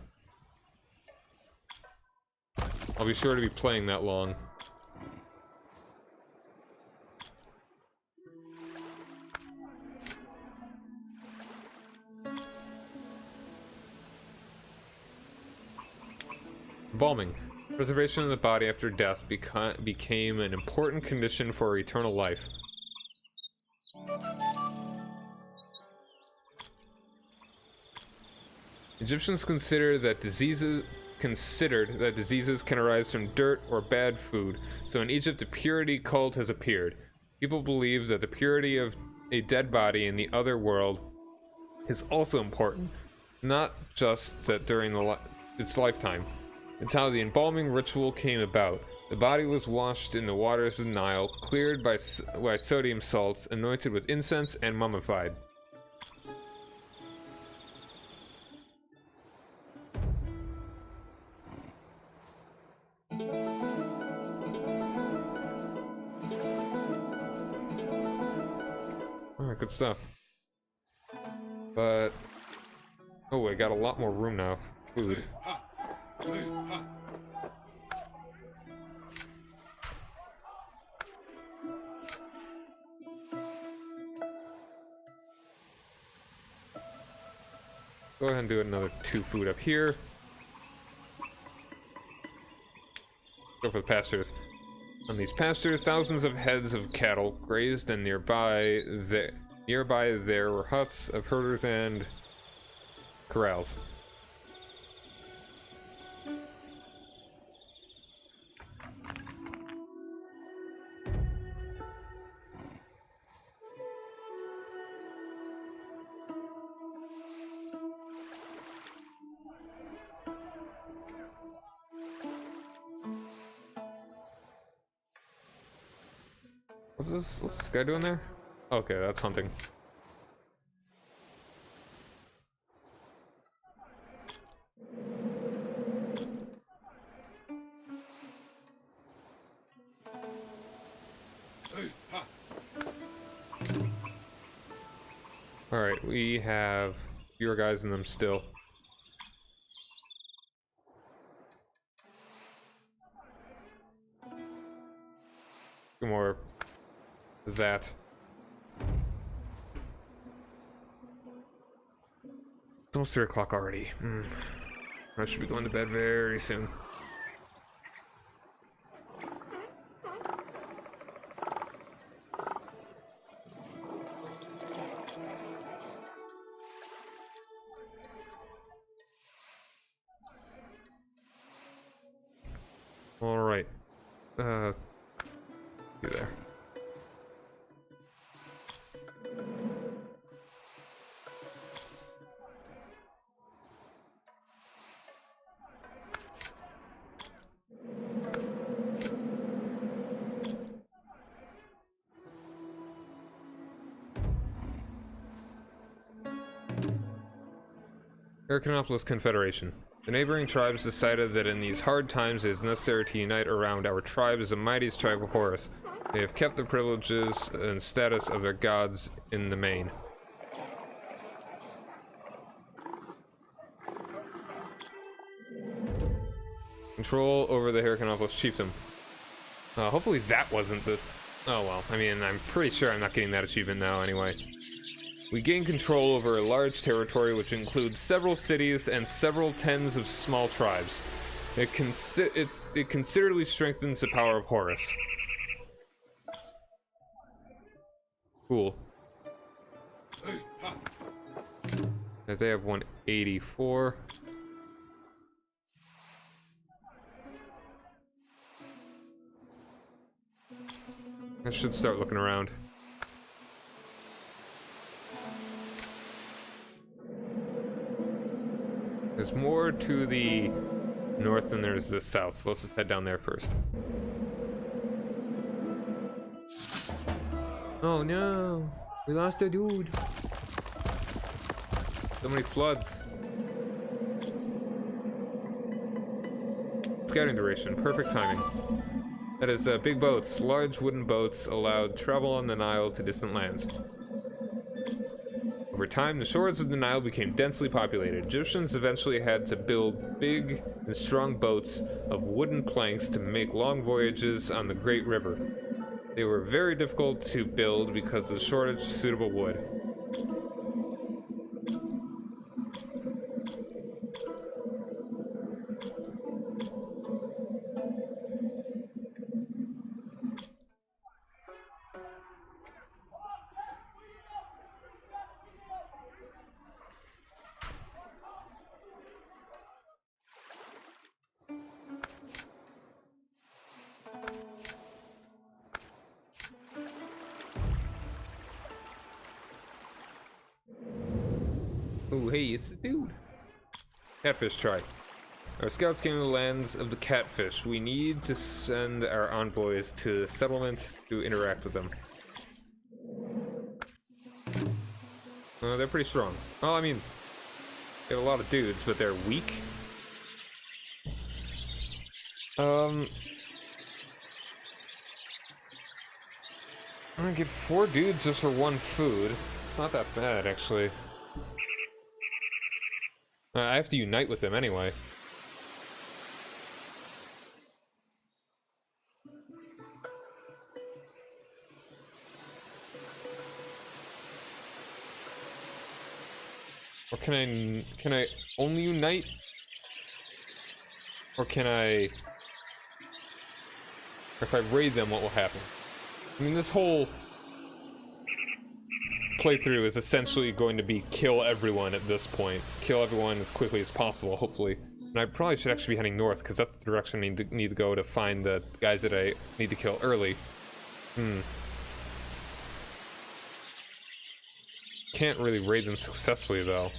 I'll be sure to be playing that long. Embalming. Preservation of the body after death became an important condition for eternal life. Egyptians considered that diseases can arise from dirt or bad food, so in Egypt a purity cult has appeared. People believe that the purity of a dead body in the other world is also important, not just that during its lifetime. It's how the embalming ritual came about. The body was washed in the waters of the Nile, cleared by sodium salts, anointed with incense, and mummified. Alright, good stuff. But... oh, I got a lot more room now. Food. Go ahead and do another 2 food up here. Go for the pastures. On these pastures, thousands of heads of cattle grazed, and nearby there were huts of herders and corrals. What's this guy doing there? Okay, that's hunting. Alright, we have fewer guys in them still. Two more. That. It's almost 3 o'clock already. I should be going to bed very soon. All right. Be there. Hyrcanopolis Confederation. The neighboring tribes decided that in these hard times it is necessary to unite around our tribe as the mightiest tribe of Horus. They have kept the privileges and status of their gods in the main. Control over the Hyrcanopolis chiefdom. Hopefully that wasn't the... oh well, I mean, I'm pretty sure I'm not getting that achievement now anyway. We gain control over a large territory which includes several cities and several tens of small tribes. It considerably strengthens the power of Horus. Cool. They have 184. I should start looking around. There's more to the north than there is the south, so let's just head down there first. Oh no, we lost a dude. So many floods. Scouting duration, perfect timing. That is, big boats, large wooden boats allowed travel on the Nile to distant lands. Over time, the shores of the Nile became densely populated. Egyptians eventually had to build big and strong boats of wooden planks to make long voyages on the Great River. They were very difficult to build because of the shortage of suitable wood. Oh, hey, it's the dude. Catfish try. Our scouts came to the lands of the catfish. We need to send our envoys to the settlement to interact with them. They're pretty strong. Well, I mean, they have a lot of dudes, but they're weak. I'm gonna get 4 dudes just for 1 food. It's not that bad, actually. I have to unite with them anyway. Or can I only unite? Or can I... If I raid them, what will happen? I mean, this whole playthrough is essentially going to be kill everyone at this point. Kill everyone as quickly as possible, hopefully. And I probably should actually be heading north, because that's the direction I need to go to find the guys that I need to kill early. Can't really raid them successfully, though.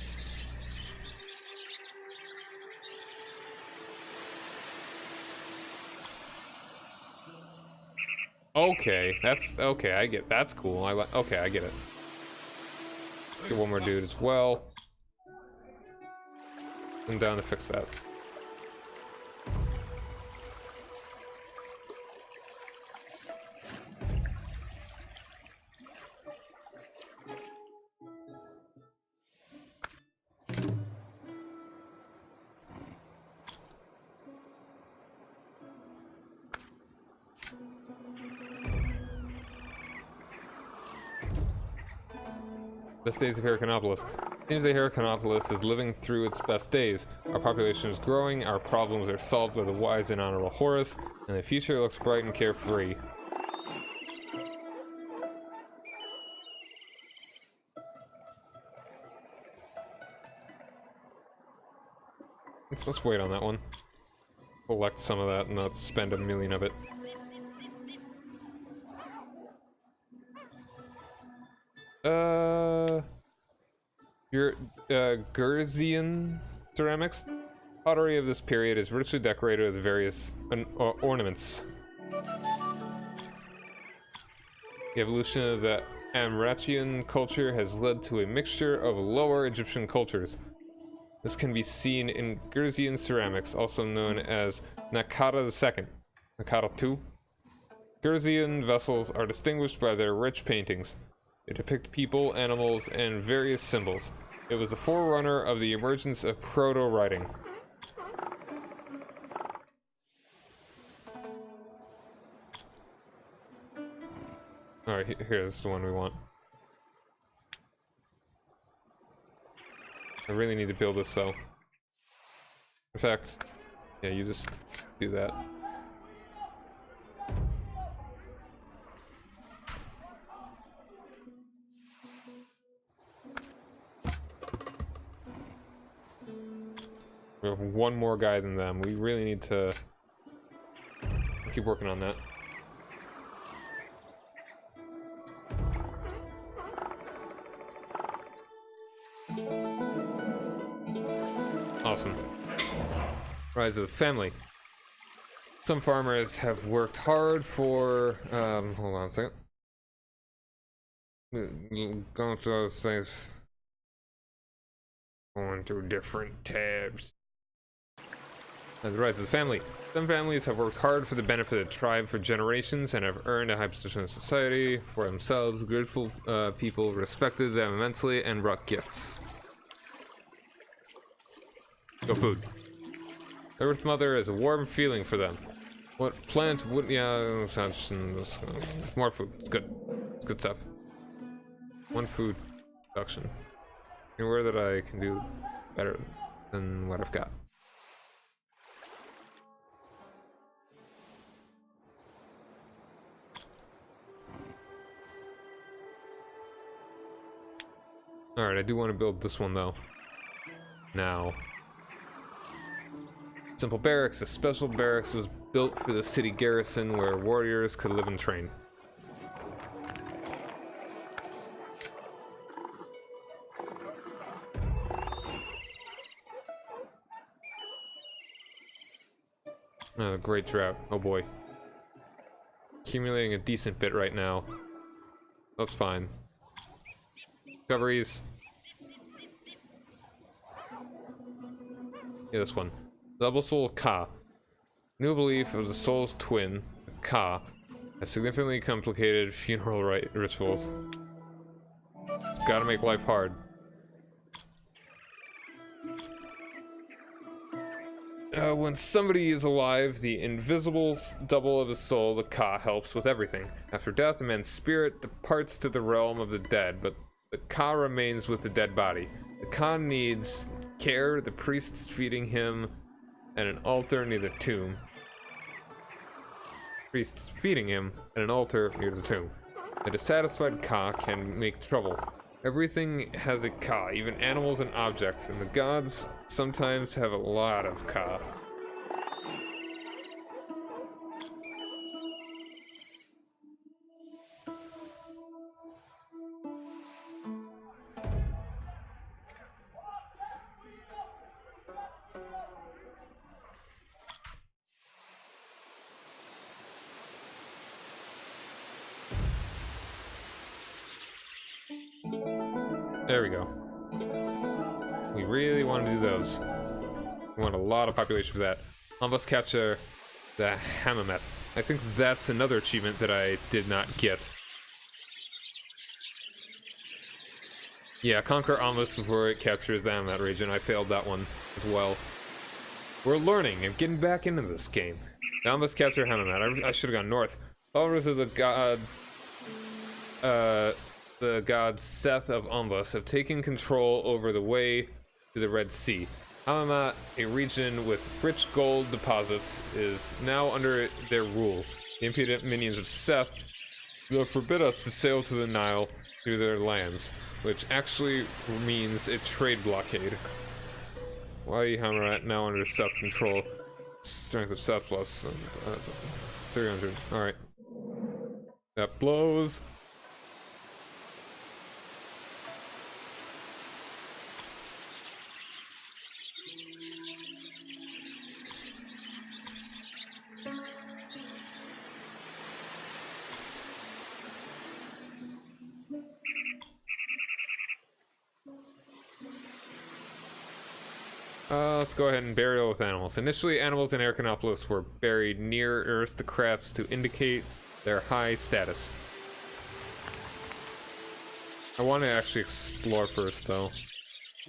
Okay, okay, I get, that's cool. Okay, I get it. Get 1 more dude as well. I'm down to fix that. Best days of Heracanopolis. Seems that Heracanopolis is living through its best days. Our population is growing, our problems are solved by the wise and honorable Horus, and the future looks bright and carefree. Let's wait on that one. Collect some of that and not spend 1 million of it. Your Gurzian ceramics. Pottery of this period is richly decorated with various ornaments. The evolution of the Amratian culture has led to a mixture of lower Egyptian cultures. This can be seen in Gurzian ceramics, also known as Nakata II. Nakata II? Gurzian vessels are distinguished by their rich paintings. They depict people, animals, and various symbols. It was the forerunner of the emergence of proto-writing. Alright, here's the one we want. I really need to build this, though. In fact, yeah, you just do that. We have 1 more guy than them. We really need to keep working on that. Awesome. Rise of the family. Some farmers have worked hard for, hold on a second. Going through those things. Going through different tabs. The rise of the family. Some families have worked hard for the benefit of the tribe for generations and have earned a high position in society for themselves. Grateful people respected them immensely and brought gifts. Go food. Earth's mother has a warm feeling for them. What plant would... Yeah, more food. It's good. It's good stuff. One food production. Anywhere that I can do better than what I've got. Alright, I do want to build this one though. Now. Simple barracks. A special barracks was built for the city garrison where warriors could live and train. Oh, great drought. Oh boy. Accumulating a decent bit right now. That's fine. Discoveries. Yeah, this one. Double soul Ka. New belief of the soul's twin, Ka, has significantly complicated funeral rituals. It's gotta make life hard. When somebody is alive, the invisible double of his soul, the Ka, helps with everything. After death, a man's spirit departs to the realm of the dead, but the Ka remains with the dead body. The Ka needs care, the priests feeding him, and an altar near the tomb. Priests feeding him, and an altar near the tomb. A dissatisfied Ka can make trouble. Everything has a Ka, even animals and objects, and the gods sometimes have a lot of Ka. There we go. We really want to do those. We want a lot of population for that. Almost capture the Hammamet. I think that's another achievement that I did not get. Yeah, conquer almost before it captures the Hammamet region. I failed that one as well. We're learning and getting back into this game. Now almost capture Hammamet. I should have gone north. Followers of the god Seth of Umbus have taken control over the way to the Red Sea. Hammamet, a region with rich gold deposits, is now under their rule. The impudent minions of Seth will forbid us to sail to the Nile through their lands, which actually means a trade blockade. Why Hammamet now under Seth's control? Strength of Seth plus 300. Alright. That blows. Let's go ahead and burial with animals. Initially, animals in Arachnopolis were buried near aristocrats to indicate their high status. I want to actually explore first, though.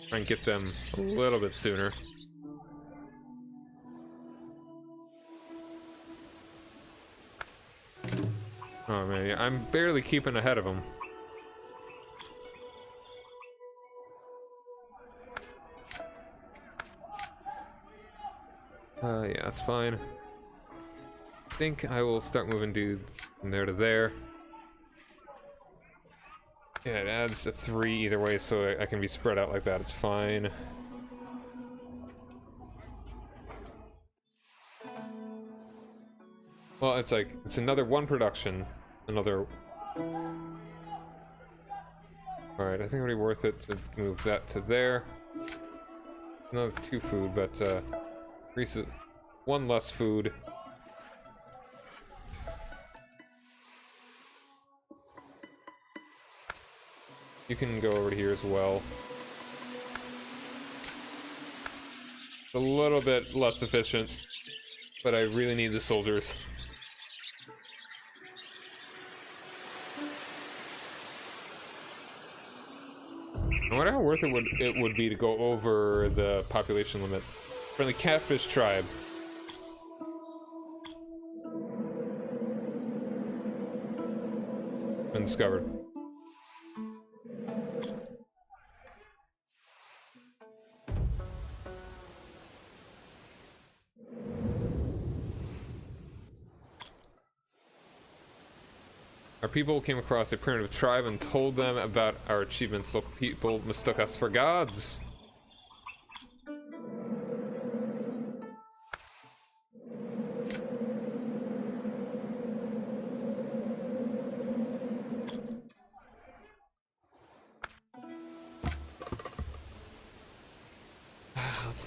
Try and get them a little bit sooner. Oh man, yeah, I'm barely keeping ahead of them. Yeah, that's fine. I think I will start moving dudes from there to there. Yeah, it adds a 3 either way, so I can be spread out like that. It's fine. Well, it's like, it's another 1 production. Another... Alright, I think it'll be worth it to move that to there. Another 2 food, but, increase it 1 less food. You can go over to here as well. It's a little bit less efficient, but I really need the soldiers. I wonder how worth it would be to go over the population limit. Friendly catfish tribe. Been discovered. Our people came across a primitive tribe and told them about our achievements. Local people mistook us for gods.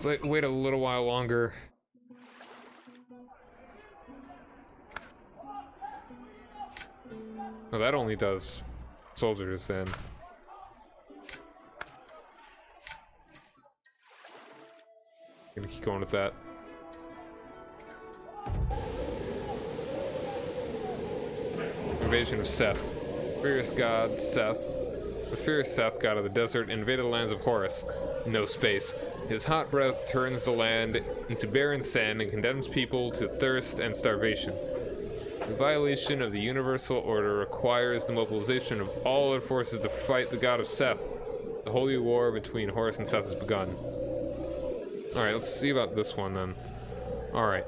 Let's wait a little while longer. Oh, that only does soldiers then. Gonna keep going with that. Invasion of Seth. Furious god Seth. The furious Seth, god of the desert, invaded the lands of Horus. No space. His hot breath turns the land into barren sand and condemns people to thirst and starvation. The violation of the universal order requires the mobilization of all our forces to fight the god of Seth. The holy war between Horus and Seth has begun. Alright, let's see about this one then. Alright,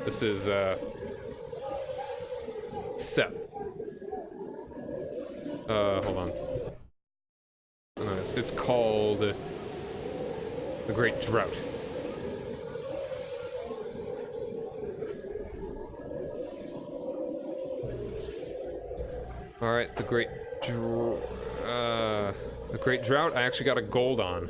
this is Seth. Hold on. It's called the Great Drought. Alright, the Great Drought, I actually got a gold on.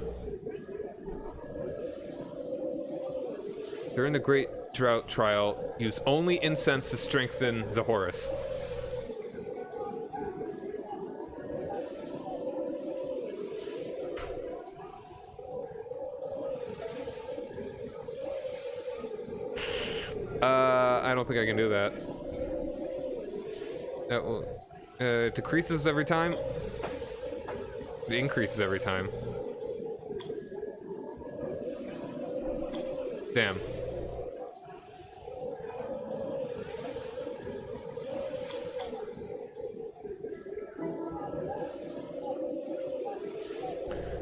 During the Great Drought trial, use only incense to strengthen the Horus. I don't think I can do that. That will, it decreases every time? It increases every time. Damn.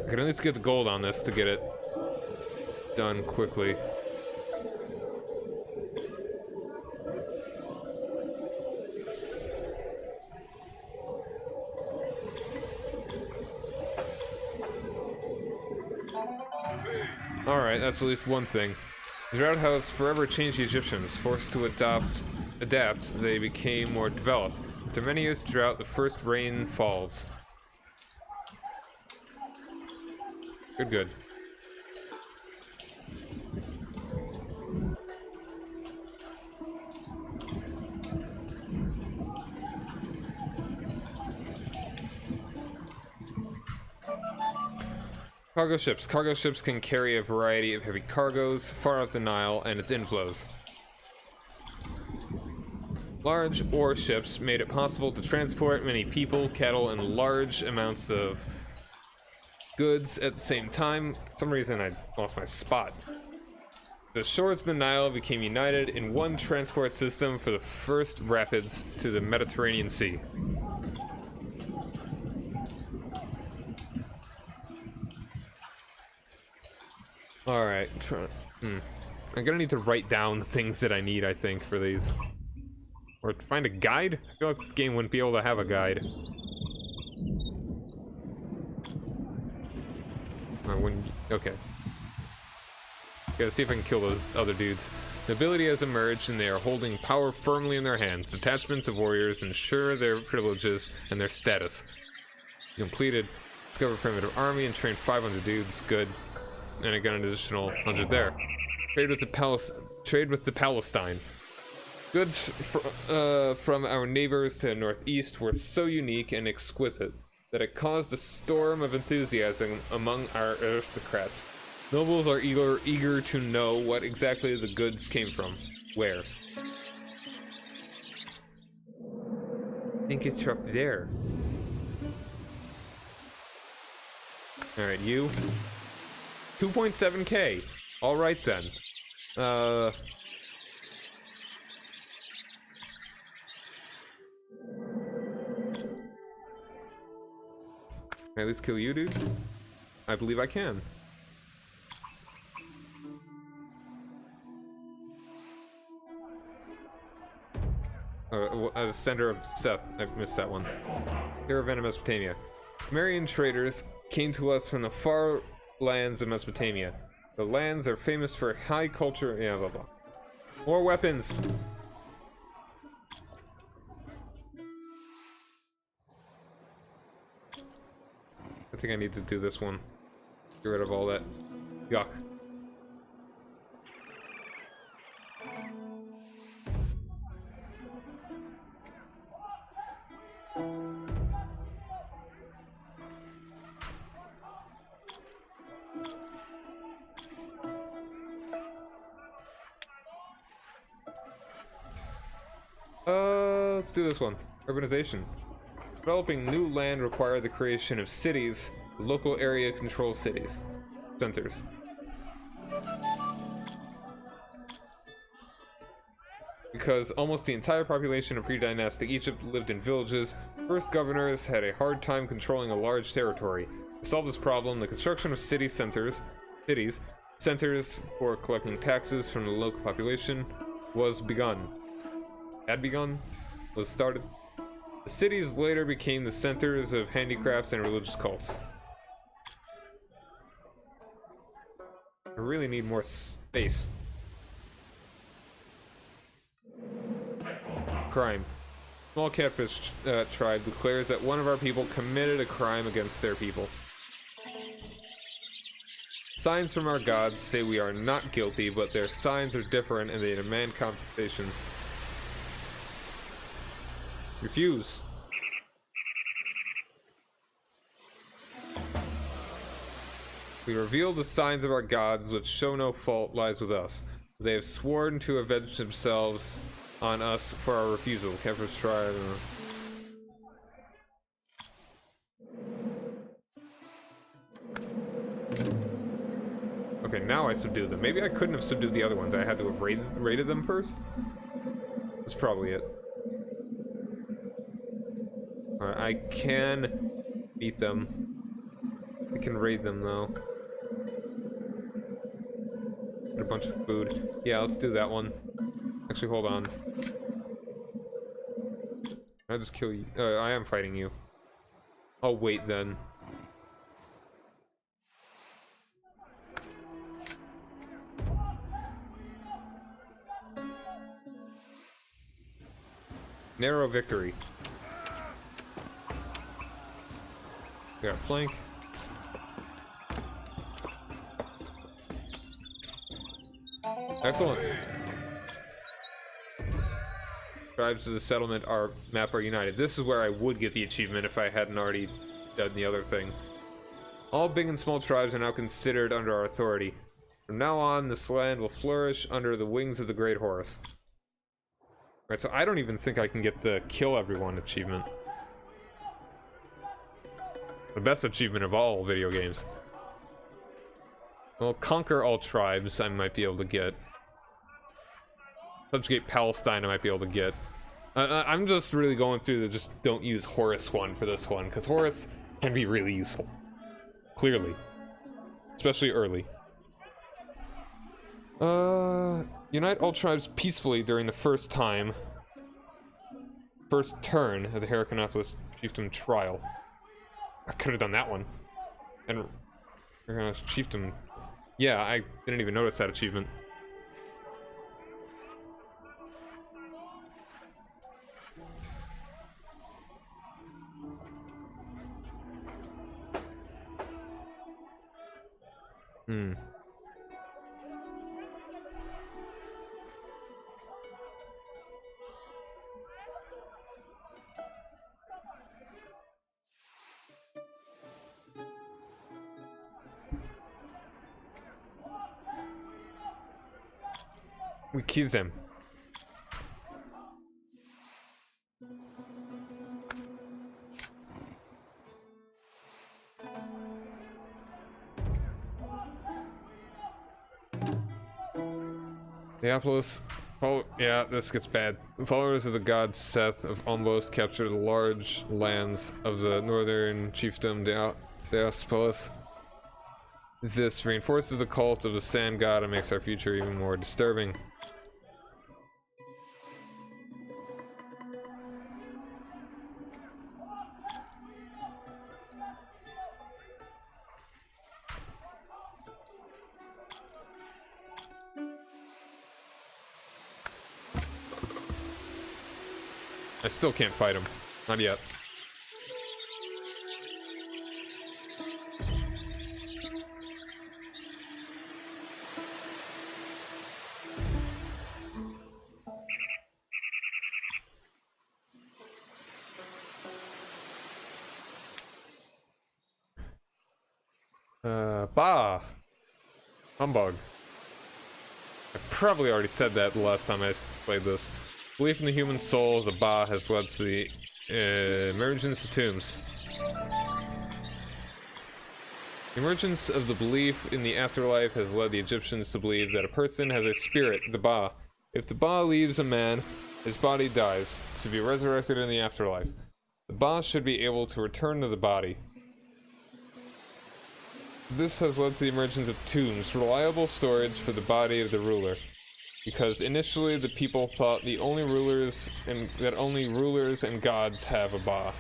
I can at least get the gold on this to get it done quickly. Alright, that's at least one thing. The drought has forever changed the Egyptians. Forced to adapt, they became more developed. After many years of drought, the first rain falls. Good. Cargo ships. Cargo ships can carry a variety of heavy cargoes far up the Nile and its inflows. Large ore ships made it possible to transport many people, cattle, and large amounts of goods at the same time. For some reason I lost my spot. The shores of the Nile became united in one transport system for the first rapids to the Mediterranean Sea. Alright, I'm gonna need to write down the things that I need, I think, for these. Or find a guide? I feel like this game wouldn't be able to have a guide. Okay. Gotta see if I can kill those other dudes. Nobility has emerged and they are holding power firmly in their hands. Detachments of warriors ensure their privileges and their status. Completed. Discover primitive army and train 500 dudes. Good. And I got an additional 100 there. Trade with the Palestine. Goods from our neighbors to the northeast were so unique and exquisite. that it caused a storm of enthusiasm among our aristocrats. Nobles are eager to know what exactly the goods came from. Where? I think it's up there. Alright, you. 2.7k. Alright then. Can I at least kill you dudes? I believe I can. Center of Seth. I missed that one. Caravan of Mesopotamia. Sumerian traders came to us from the far lands of Mesopotamia. The lands are famous for high culture. Yeah, blah blah. More weapons. I think I need to do this one. Get rid of all that. Yuck. Let's do this one. Urbanization. Developing new land required the creation of cities. The local area controls cities. Centers. Because almost the entire population of pre-dynastic Egypt lived in villages, first governors had a hard time controlling a large territory. To solve this problem, the construction of cities centers for collecting taxes from the local population, was started. The cities later became the centers of handicrafts and religious cults. I really need more space. Crime. Small catfish tribe declares that one of our people committed a crime against their people. Signs from our gods say we are not guilty, but their signs are different and they demand compensation. Refuse. We reveal the signs of our gods, which show no fault lies with us. They have sworn to avenge themselves on us for our refusal. Catfish tribe. Okay, now I subdued them. Maybe I couldn't have subdued the other ones. I had to have raided them first. That's probably it. Alright, I can beat them. I can raid them though. Get a bunch of food. Yeah, let's do that one. Actually, hold on. I'll just kill you. I am fighting you. I'll wait then. Narrow victory. We got a flank. Excellent. Tribes of the settlement map are united. This is where I would get the achievement if I hadn't already done the other thing. All big and small tribes are now considered under our authority. From now on, this land will flourish under the wings of the Great Horus. Right, so I don't even think I can get the kill everyone achievement. The best achievement of all video games. Well, conquer all tribes I might be able to get. Subjugate Palestine I might be able to get. I'm just really going through the just don't use Horus one for this one, because Horus can be really useful. Clearly. Especially early. Unite all tribes peacefully during the first turn of the Heracleopolis chiefdom trial. I could have done that one. And chiefdom. Yeah, I didn't even notice that achievement. We kiss him. Neapolis. Oh, yeah, this gets bad. The followers of the god Seth of Ombos captured the large lands of the northern chiefdom Deopolis. This reinforces the cult of the sand god and makes our future even more disturbing. I still can't fight him. Not yet. Bah! Humbug. I probably already said that the last time I played this. Belief in the human soul of the Ba has led to the emergence of tombs. The emergence of the belief in the afterlife has led the Egyptians to believe that a person has a spirit, the Ba. If the Ba leaves a man, his body dies, to be resurrected in the afterlife. The Ba should be able to return to the body. This has led to the emergence of tombs, reliable storage for the body of the ruler. Because initially the people thought that only rulers and gods have a Ba.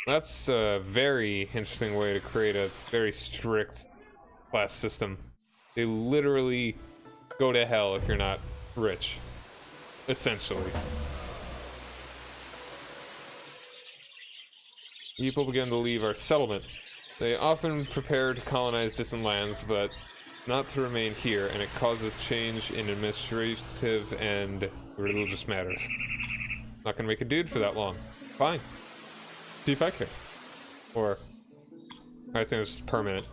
That's a very interesting way to create a very strict class system. They literally go to hell if you're not rich. Essentially. People began to leave our settlement. They often prepare to colonize distant lands, but not to remain here, and it causes change in administrative and religious matters. It's not gonna make a dude for that long. Fine. See if I care. Or I think it's permanent.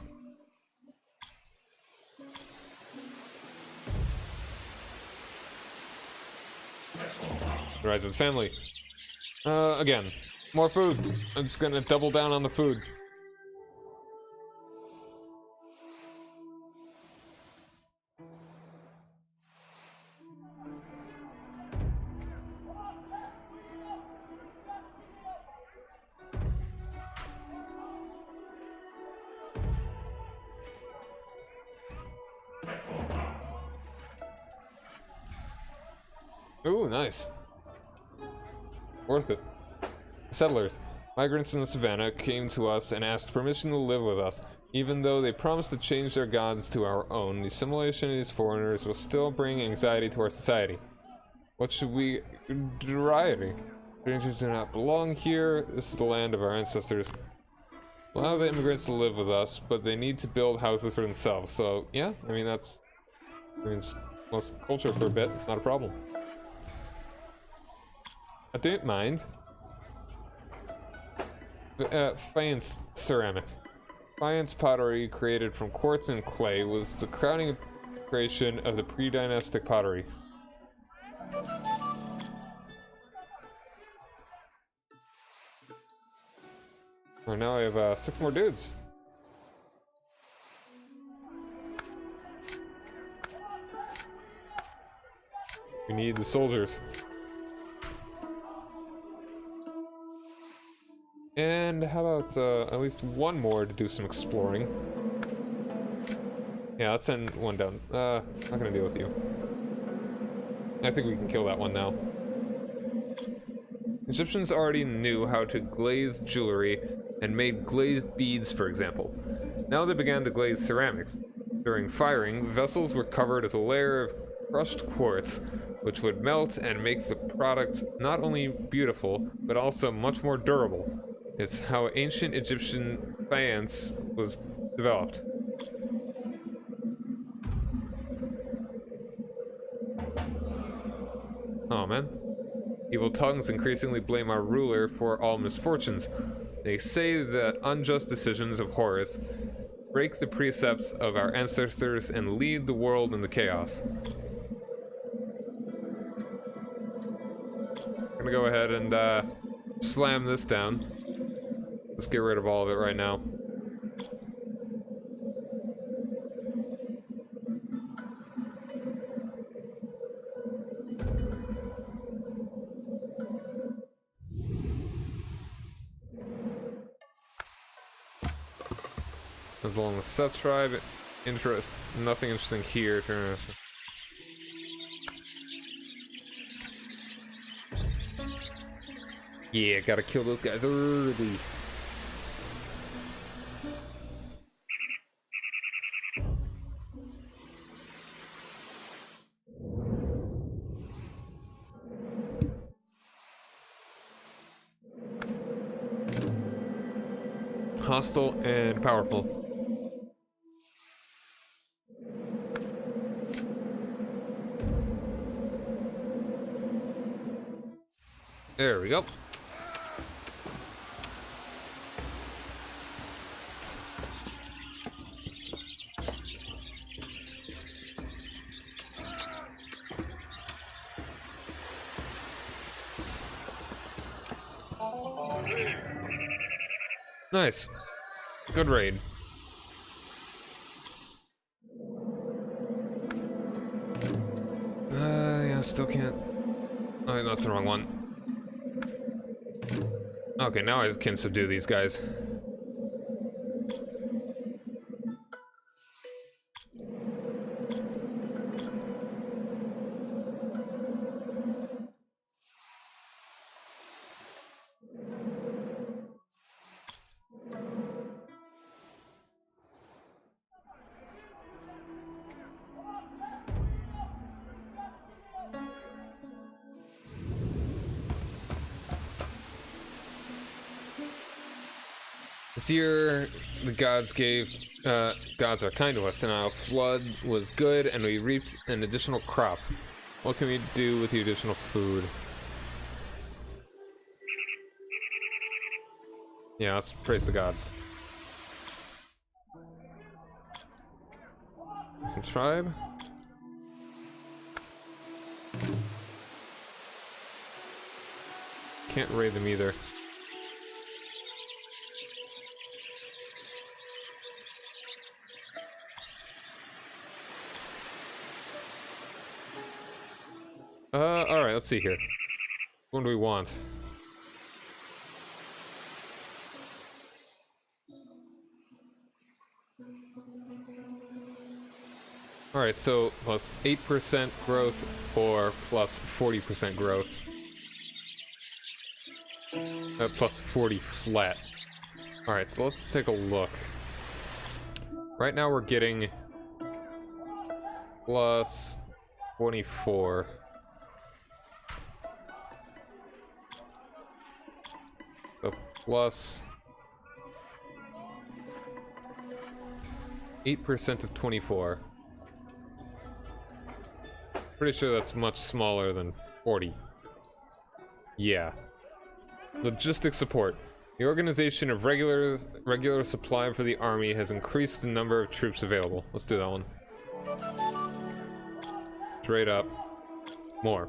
The rise of the family. Again. More food. I'm just gonna double down on the food. Ooh, nice. Worth it. Settlers. Migrants from the savannah came to us and asked permission to live with us. Even though they promised to change their gods to our own, the assimilation of these foreigners will still bring anxiety to our society. What should we do? Strangers do not belong here. This is the land of our ancestors. Allow the immigrants to live with us, but they need to build houses for themselves. So, yeah, I mean, just less culture for a bit. It's not a problem. I don't mind. Faience ceramics. Faience pottery created from quartz and clay was the crowning creation of the Predynastic pottery. Oh, now I have 6 more dudes. We need the soldiers. And how about at least one more to do some exploring? Yeah, let's send one down. Not gonna deal with you. I think we can kill that one now. Egyptians already knew how to glaze jewelry and made glazed beads, for example. Now they began to glaze ceramics. During firing, vessels were covered with a layer of crushed quartz, which would melt and make the product not only beautiful, but also much more durable. It's how ancient Egyptian faience was developed. Oh man. Evil tongues increasingly blame our ruler for all misfortunes. They say that unjust decisions of Horus break the precepts of our ancestors, and lead the world into chaos. I'm gonna go ahead and slam this down. Let's get rid of all of it right now. As long as Seth tribe, nothing interesting here. Yeah, gotta kill those guys early. Hostile and powerful. There we go. Nice. Good raid. Yeah, still can't. Oh, no, that's the wrong one. Okay, now I can subdue these guys. This year, the gods are kind to us, and our flood was good, and we reaped an additional crop. What can we do with the additional food? Yeah, let's praise the gods. And tribe? Can't raid them either. Alright, let's see here. What do we want? Alright, so plus 8% growth or plus 40% growth. Plus 40 flat. Alright, so let's take a look. Right now we're getting plus 24. So plus 8% of 24. Pretty sure that's much smaller than 40. Yeah. Logistic support. The organization of regular supply for the army has increased the number of troops available. Let's do that one. Straight up. More.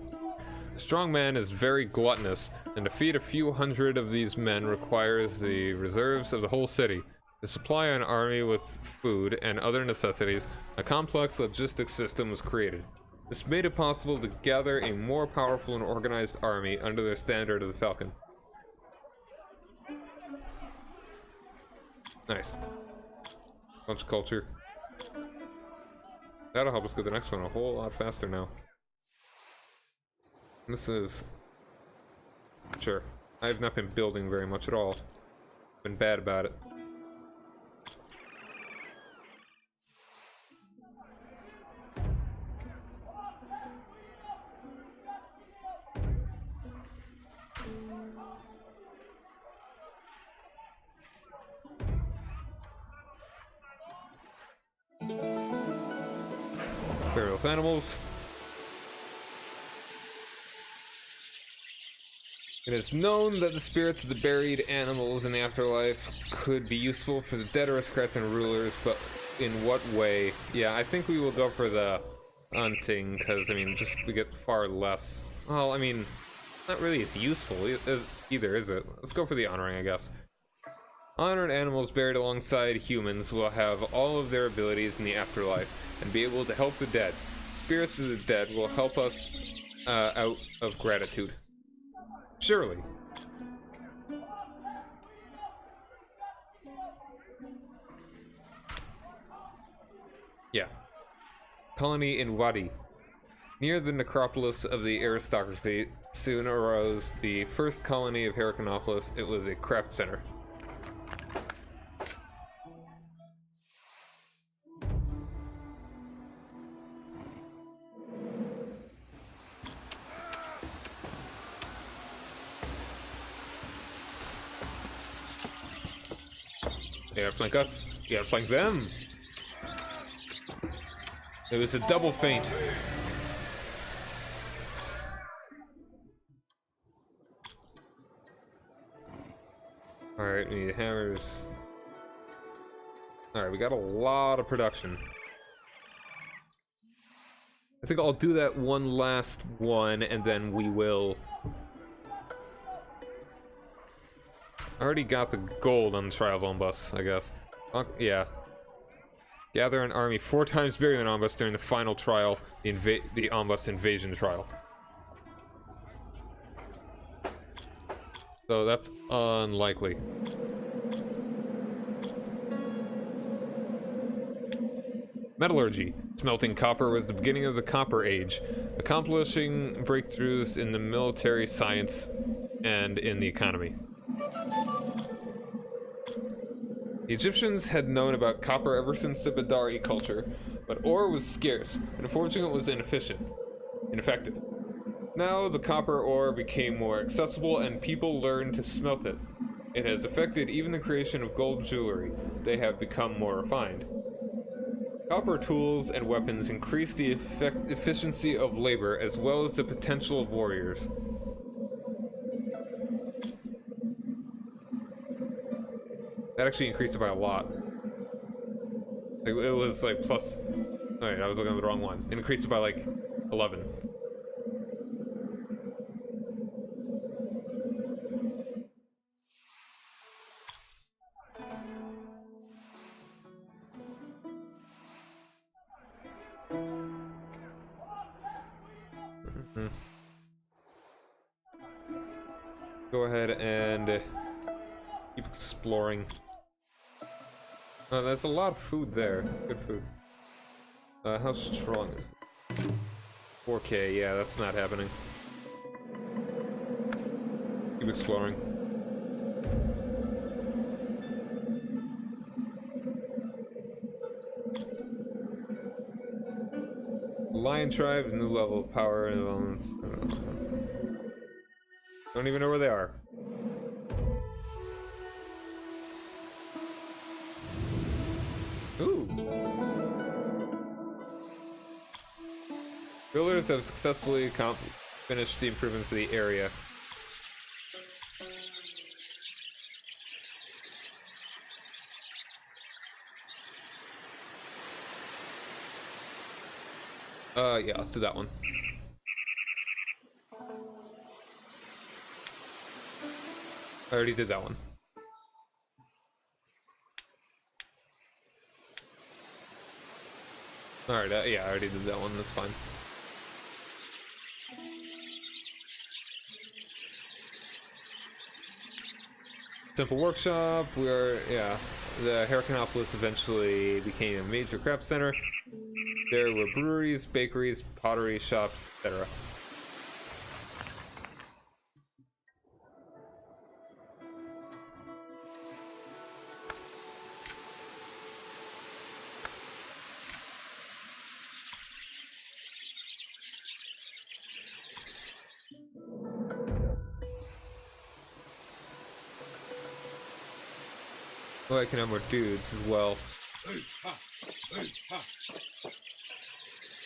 A strong man is very gluttonous, and to feed a few hundred of these men requires the reserves of the whole city. To supply an army with food and other necessities, a complex logistics system was created. This made it possible to gather a more powerful and organized army under the standard of the Falcon. Nice. Bunch of culture. That'll help us get the next one a whole lot faster now. This is... Sure. I have not been building very much at all. Been bad about it. Burial animals. It is known that the spirits of the buried animals in the afterlife could be useful for the dead aristocrats and rulers, but in what way? Yeah, I think we will go for the hunting, because, I mean, just we get far less. Well, I mean, not really as useful either, is it? Let's go for the honoring, I guess. Honored animals buried alongside humans will have all of their abilities in the afterlife and be able to help the dead. Spirits of the dead will help us out of gratitude. Surely. Yeah. Colony in Wadi. Near the necropolis of the aristocracy, soon arose the first colony of Heracanopolis. It was a craft center. You gotta flank us. You gotta flank them. It was a double feint. Alright, we need hammers. Alright, we got a lot of production. I think I'll do that one last one, and then we will... I already got the gold on the Trial of Ombus, I guess. Yeah. Gather an army 4 times bigger than Ombus during the final trial, the Ombus invasion trial. So that's unlikely. Metallurgy. Smelting copper was the beginning of the Copper Age, accomplishing breakthroughs in the military science and in the economy. The Egyptians had known about copper ever since the Badari culture, but ore was scarce, and unfortunately it was ineffective. Now the copper ore became more accessible and people learned to smelt it. It has affected even the creation of gold jewelry. They have become more refined. Copper tools and weapons increase the efficiency of labor as well as the potential of warriors. That actually increased it by a lot. Like, it was like plus... Alright, I was looking at the wrong one. It increased it by like 11. Go ahead and keep exploring. Oh, there's a lot of food there. It's good food. How strong is it? 4K, yeah, that's not happening. Keep exploring. Lion tribe, new level of power and developments. Don't even know where they are. Ooh. Builders have successfully finished the improvements to the area. Yeah, let's do that one. I already did that one. Alright, yeah, I already did that one, that's fine. Simple workshop, yeah, the Heracanopolis eventually became a major craft center. There were breweries, bakeries, pottery shops, etc. Oh, I can have more dudes as well.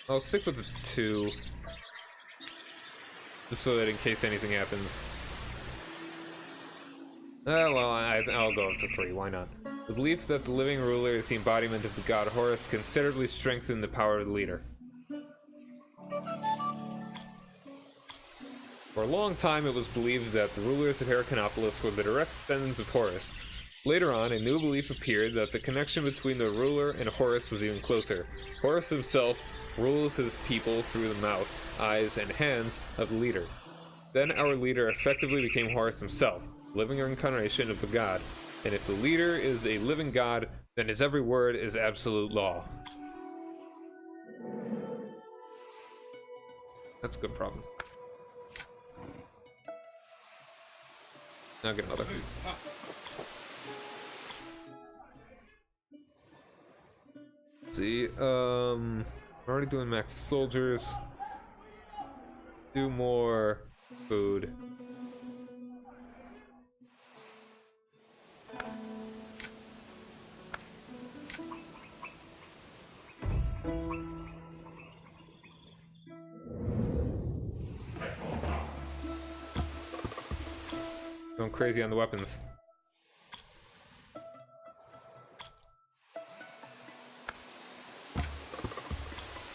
I'll stick with the 2. Just so that in case anything happens. Well, I'll go up to 3, why not? The belief that the living ruler is the embodiment of the god Horus considerably strengthened the power of the leader. For a long time, it was believed that the rulers of Heracleopolis were the direct descendants of Horus. Later on, a new belief appeared that the connection between the ruler and Horus was even closer. Horus himself rules his people through the mouth, eyes, and hands of the leader. Then our leader effectively became Horus himself, living incarnation of the god. And if the leader is a living god, then his every word is absolute law. That's a good problem. I'll get another. Let's see, we're already doing max soldiers. Do more food. Going crazy on the weapons.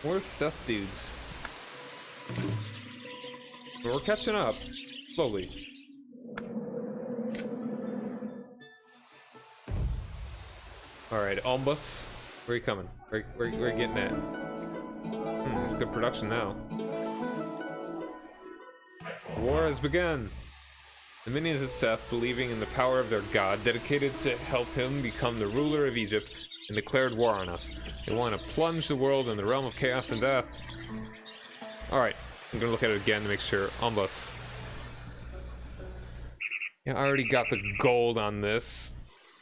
More Seth dudes. We're catching up. Slowly. Alright, Almbus. Where are you coming? Where are you getting at? It's good production now. War has begun. The minions of Seth, believing in the power of their god, dedicated to help him become the ruler of Egypt, and declared war on us. They want to plunge the world in the realm of chaos and death. Alright, I'm gonna look at it again to make sure. Almbus. Yeah, I already got the gold on this,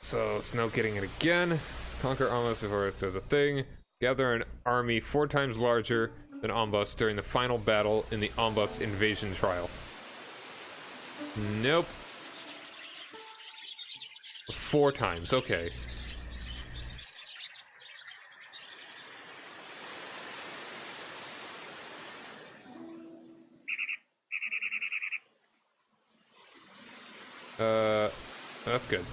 so it's no getting it again. Conquer Almbus before it does a thing. Gather an army 4 times larger than Almbus during the final battle in the Almbus invasion trial. Nope. 4 times, okay. That's good.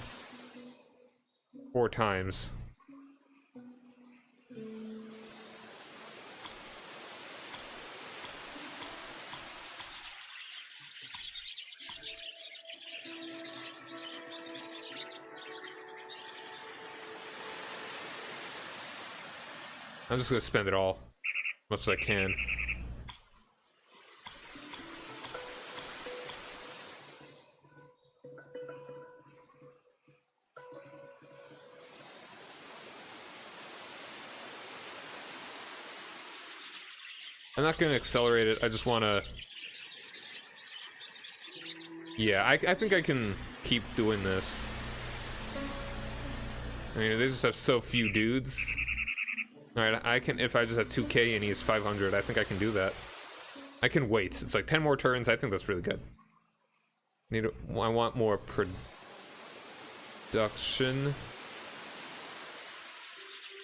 4 times. I'm just gonna spend it all, as much as I can. I'm not gonna accelerate it, I just wanna... Yeah, I think I can keep doing this. I mean, they just have so few dudes. Alright, I can, if I just have 2k and he's 500, I think I can do that. I can wait. It's like 10 more turns, I think that's really good. I want more production.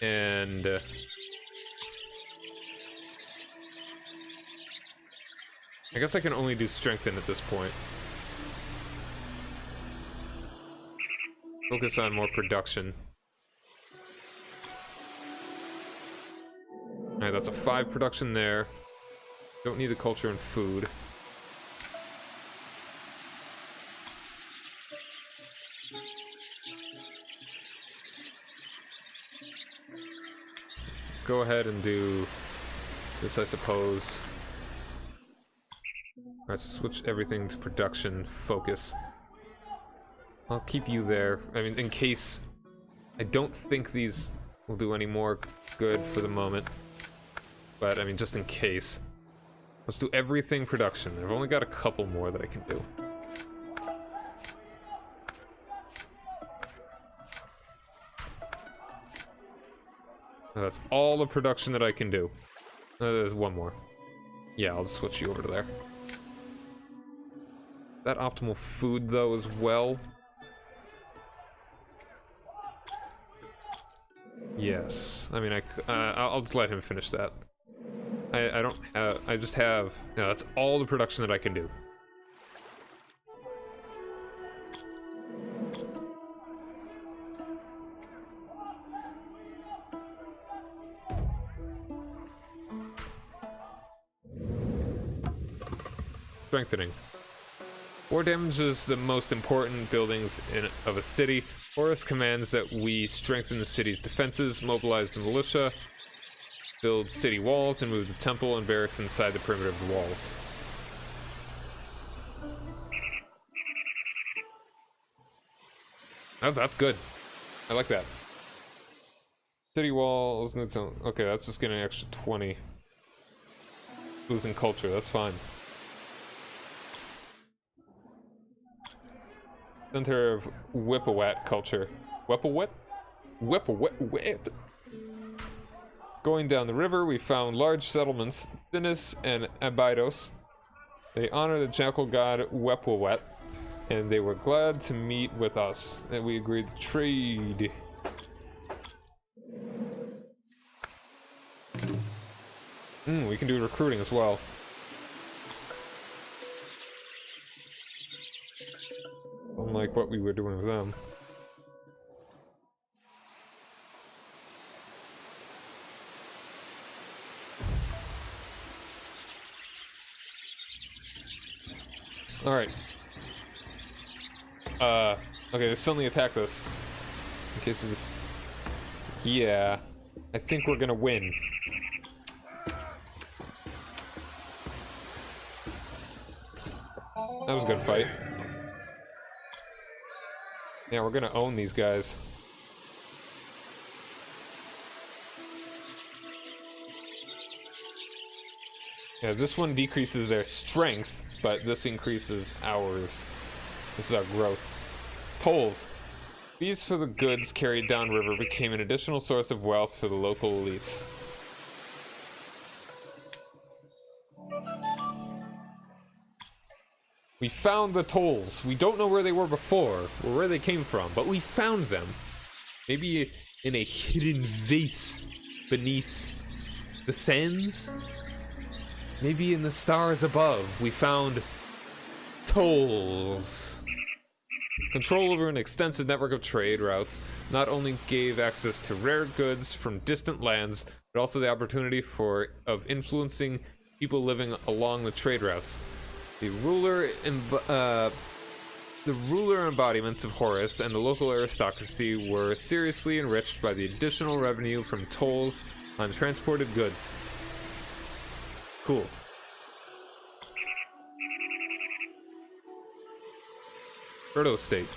And... I guess I can only do strengthen at this point. Focus on more production. Alright, that's a 5 production there. Don't need the culture and food. Go ahead and do this, I suppose. Alright, switch everything to production focus. I'll keep you there. I mean, in case... I don't think these will do any more good for the moment. But, I mean, just in case. Let's do everything production. I've only got a couple more that I can do. That's all the production that I can do. There's one more. Yeah, I'll switch you over to there. That optimal food, though, as well. Yes. I mean, I'll just let him finish that. I don't have... I just have... No, that's all the production that I can do. strengthening. War damage is the most important buildings of a city. Horus commands that we strengthen the city's defenses, mobilize the militia, build city walls, and move the temple and barracks inside the perimeter of the walls. Oh, that's good. I like that. City walls, okay, that's just getting an extra 20. Losing culture, that's fine. Center of Whippawat culture. Whippawat? Whip. Going down the river, we found large settlements, Thinis and Abydos. They honor the jackal god Whippawat, and they were glad to meet with us, and we agreed to trade. We can do recruiting as well. Unlike what we were doing with them. Alright. Okay, they suddenly attacked us. In case of... Yeah. I think we're gonna win. That was a good fight. Yeah, we're gonna own these guys. Yeah, this one decreases their strength, but this increases ours. This is our growth. Tolls. Fees for the goods carried downriver became an additional source of wealth for the local elites. We found the tolls. We don't know where they were before, or where they came from, but we found them. Maybe in a hidden vase beneath the sands? Maybe in the stars above, we found tolls. Control over an extensive network of trade routes not only gave access to rare goods from distant lands, but also the opportunity of influencing people living along the trade routes. The ruler embodiments of Horus and the local aristocracy were seriously enriched by the additional revenue from tolls on transported goods. Cool. Proto-state.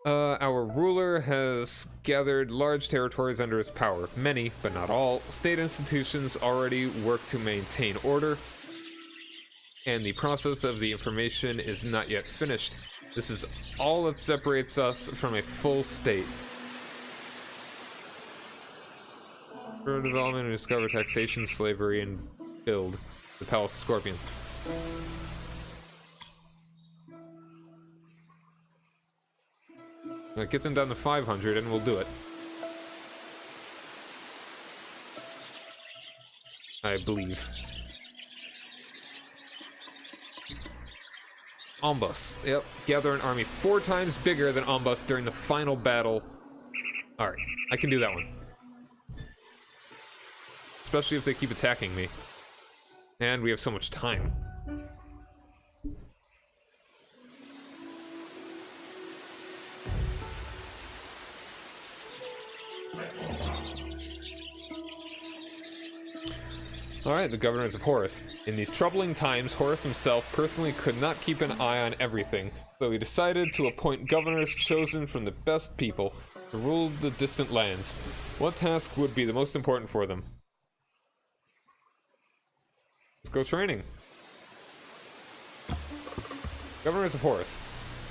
Our ruler has gathered large territories under his power. Many, but not all, state institutions already work to maintain order, and the process of the information is not yet finished. This is all that separates us from a full state. Further development and discover taxation, slavery, and build the Palace of Scorpion. Get them down to 500 and we'll do it. I believe. Ombus. Yep. Gather an army 4 times bigger than Ombus during the final battle. Alright. I can do that one. Especially if they keep attacking me. And we have so much time. Alright, the governors of Horus. In these troubling times, Horus himself personally could not keep an eye on everything, so he decided to appoint governors chosen from the best people to rule the distant lands. What task would be the most important for them? Let's go training. Governors of Horus.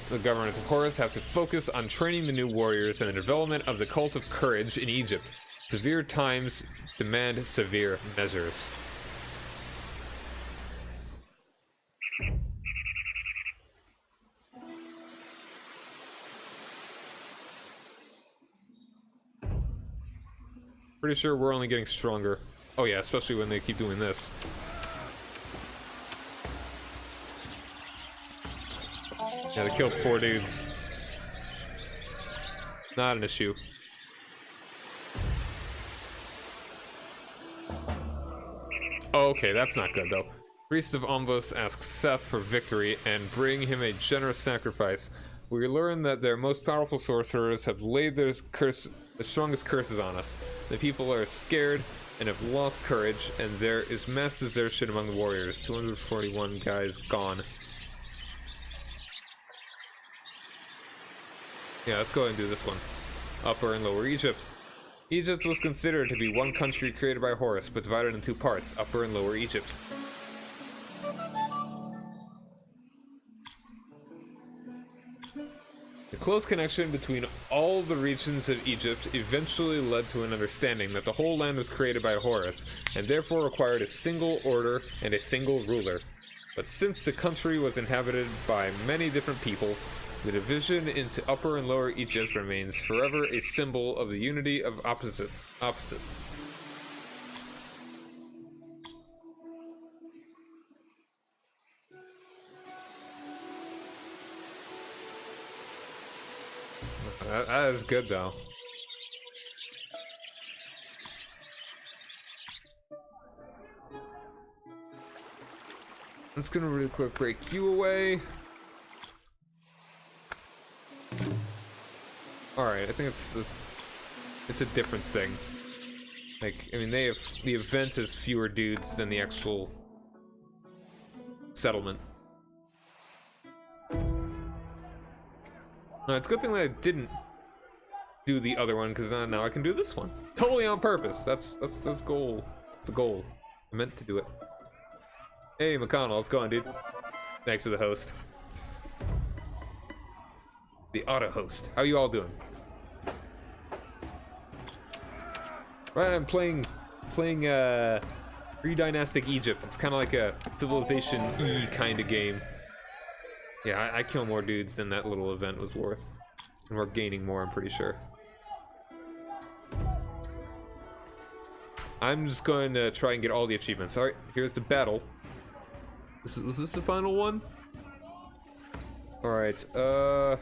The governors of Horus have to focus on training the new warriors and the development of the cult of courage in Egypt. Severe times demand severe measures. Pretty sure we're only getting stronger. Oh yeah, especially when they keep doing this. Yeah, they killed 4 dudes. Not an issue. Oh, okay, that's not good though. Priest of Ombos asks Seth for victory and bring him a generous sacrifice. We learn that their most powerful sorcerers have laid their strongest curses on us. The people are scared and have lost courage, and there is mass desertion among the warriors. 241 guys gone. Yeah, let's go ahead and do this one. Upper and Lower Egypt. Egypt was considered to be one country created by Horus, but divided in two parts, Upper and Lower Egypt. The close connection between all the regions of Egypt eventually led to an understanding that the whole land was created by Horus, and therefore required a single order and a single ruler. But since the country was inhabited by many different peoples, the division into Upper and Lower Egypt remains forever a symbol of the unity of opposites. That is good, though. I'm just gonna really quick break you away. Alright, I think it's a different thing. Like, I mean, the event has fewer dudes than the actual settlement. No, it's a good thing that I didn't do the other one, because now I can do this one. Totally on purpose. That's goal. That's the goal. I meant to do it. Hey, McConnell, what's going on, dude? Thanks for the host. The auto host. How you all doing? Right, I'm playing Predynastic Egypt. It's kind of like a Civilization E kind of game. Yeah, I kill more dudes than that little event was worth. And we're gaining more, I'm pretty sure. I'm just going to try and get all the achievements. Alright, here's the battle. Was this the final one? Alright, I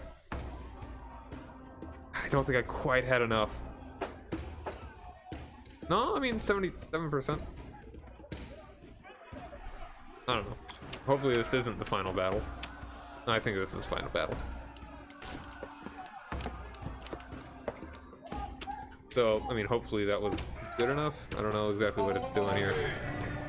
don't think I quite had enough. No, I mean 77%. I don't know. Hopefully this isn't the final battle. No, I think this is the final battle. So, I mean, hopefully that was good enough. I don't know exactly what it's doing here.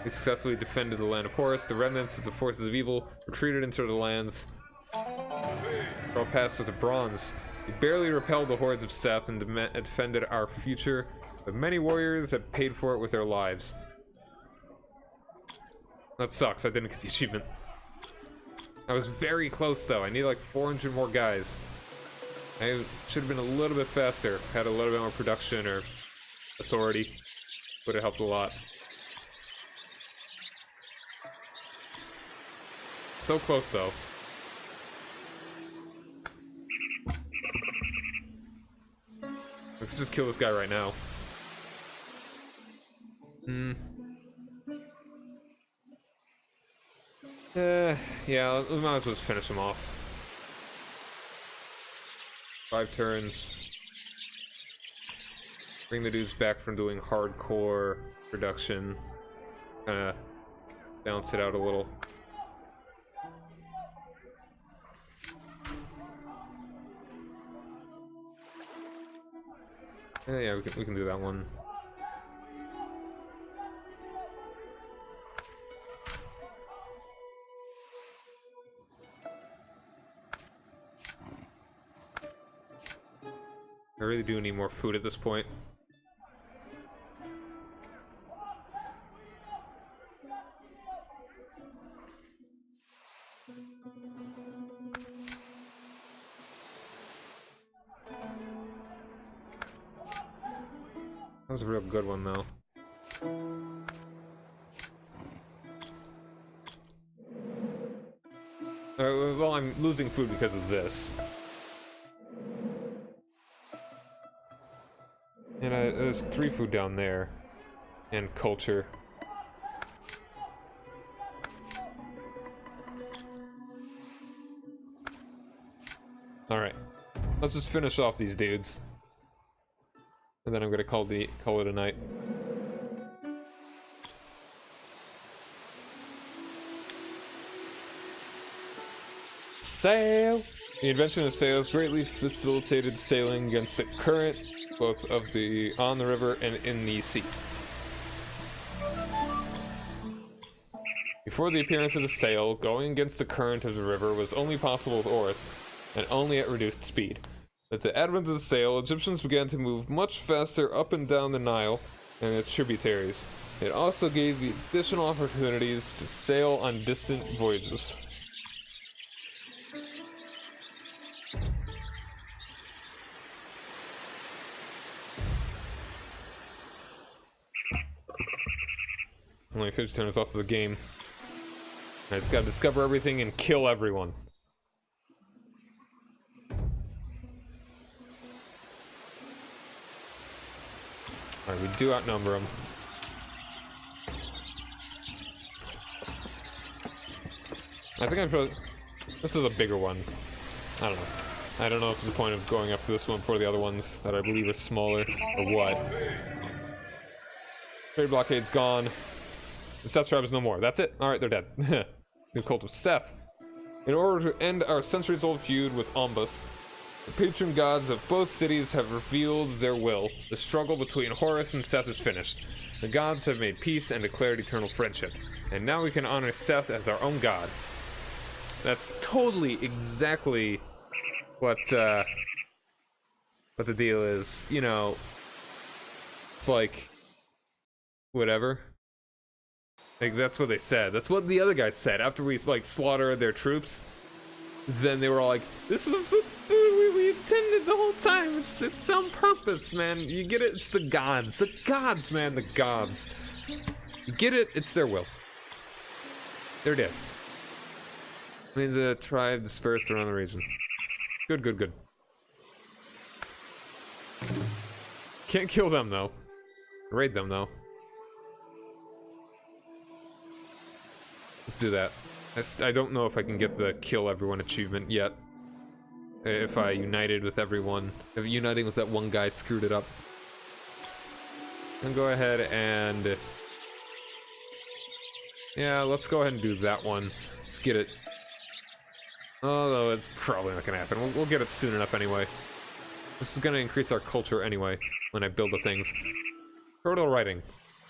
We successfully defended the land of Horus. The remnants of the forces of evil retreated into the lands. All passed with a bronze. We barely repelled the hordes of Seth and defended our future, but many warriors have paid for it with their lives. That sucks. I didn't get the achievement. I was very close, though. I need like 400 more guys. I should have been a little bit faster. Had a little bit more production or authority. Would have helped a lot. So close, though. We could just kill this guy right now. Yeah, we might as well just finish him off. 5 turns. Bring the dudes back from doing hardcore production. Kinda balance it out a little. Yeah, we can do that one. I really do need more food at this point. That was a real good one, though. Well, I'm losing food because of this. And there's 3 food down there. And culture. Alright. Let's just finish off these dudes. And then I'm gonna call it a night. sail. The invention of sails greatly facilitated sailing against the current, both on the river and in the sea. Before the appearance of the sail, going against the current of the river was only possible with oars, and only at reduced speed. With the advent of the sail, Egyptians began to move much faster up and down the Nile and its tributaries. It also gave the additional opportunities to sail on distant voyages. Only 50 minutes off of the game. I just gotta discover everything and kill everyone. Alright, we do outnumber them. I think I'm probably... This is a bigger one. I don't know. I don't know if there's a point of going up to this one before the other ones that I believe are smaller, or what. Trade blockade's gone. The Seth tribe is no more. That's it. Alright, they're dead. New cult of Seth. In order to end our centuries-old feud with Ombus, the patron gods of both cities have revealed their will. The struggle between Horus and Seth is finished. The gods have made peace and declared eternal friendship. And now we can honor Seth as our own god. That's totally exactly what the deal is. You know, it's like, whatever. Like, that's what they said. That's what the other guys said after we, like, slaughtered their troops. Then they were all like, this was, we intended the whole time. It's on purpose, man. You get it? It's the gods. The gods, man. The gods. You get it? It's their will. They're dead. Means a tribe dispersed around the region. Good, good, good. Can't kill them, though. Raid them, though. Let's do that. I don't know if I can get the kill everyone achievement yet. If I united with everyone. If uniting with that one guy screwed it up. Then go ahead and... Yeah, let's go ahead and do that one. Let's get it. Although it's probably not gonna happen. We'll get it soon enough anyway. This is gonna increase our culture anyway, when I build the things. Turtle writing.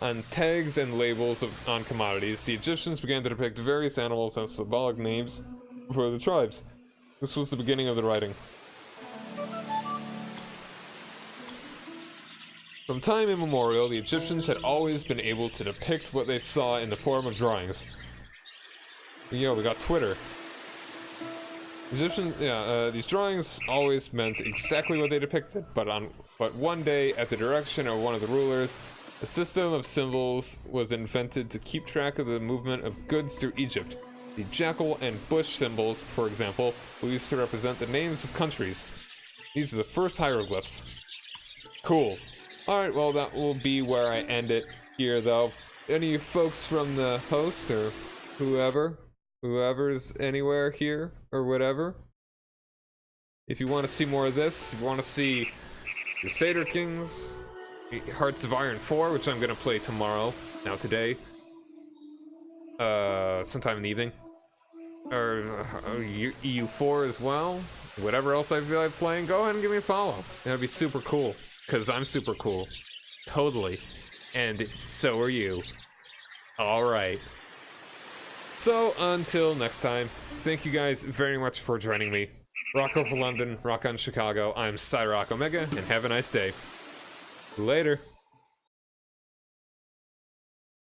On tags and labels on commodities, the Egyptians began to depict various animals as symbolic names for the tribes. This was the beginning of the writing. From time immemorial, the Egyptians had always been able to depict what they saw in the form of drawings. Yo, we got Twitter. These drawings always meant exactly what they depicted, but one day, at the direction of one of the rulers, a system of symbols was invented to keep track of the movement of goods through Egypt. The jackal and bush symbols, for example, were used to represent the names of countries. These are the first hieroglyphs. Cool. Alright, well that will be where I end it here, though. Any folks from the host, or whoever's anywhere here, or whatever, if you want to see more of this, if you want to see Crusader Kings, Hearts of Iron 4, which I'm gonna play tomorrow, today, sometime in the evening, or EU4 as well, whatever else I feel like playing, go ahead and give me a follow. That'd be super cool, because I'm super cool. Totally. And so are you. Alright. So, until next time, thank you guys very much for joining me. Rock over London, rock on Chicago. I'm Cyrock Omega, and have a nice day. Later.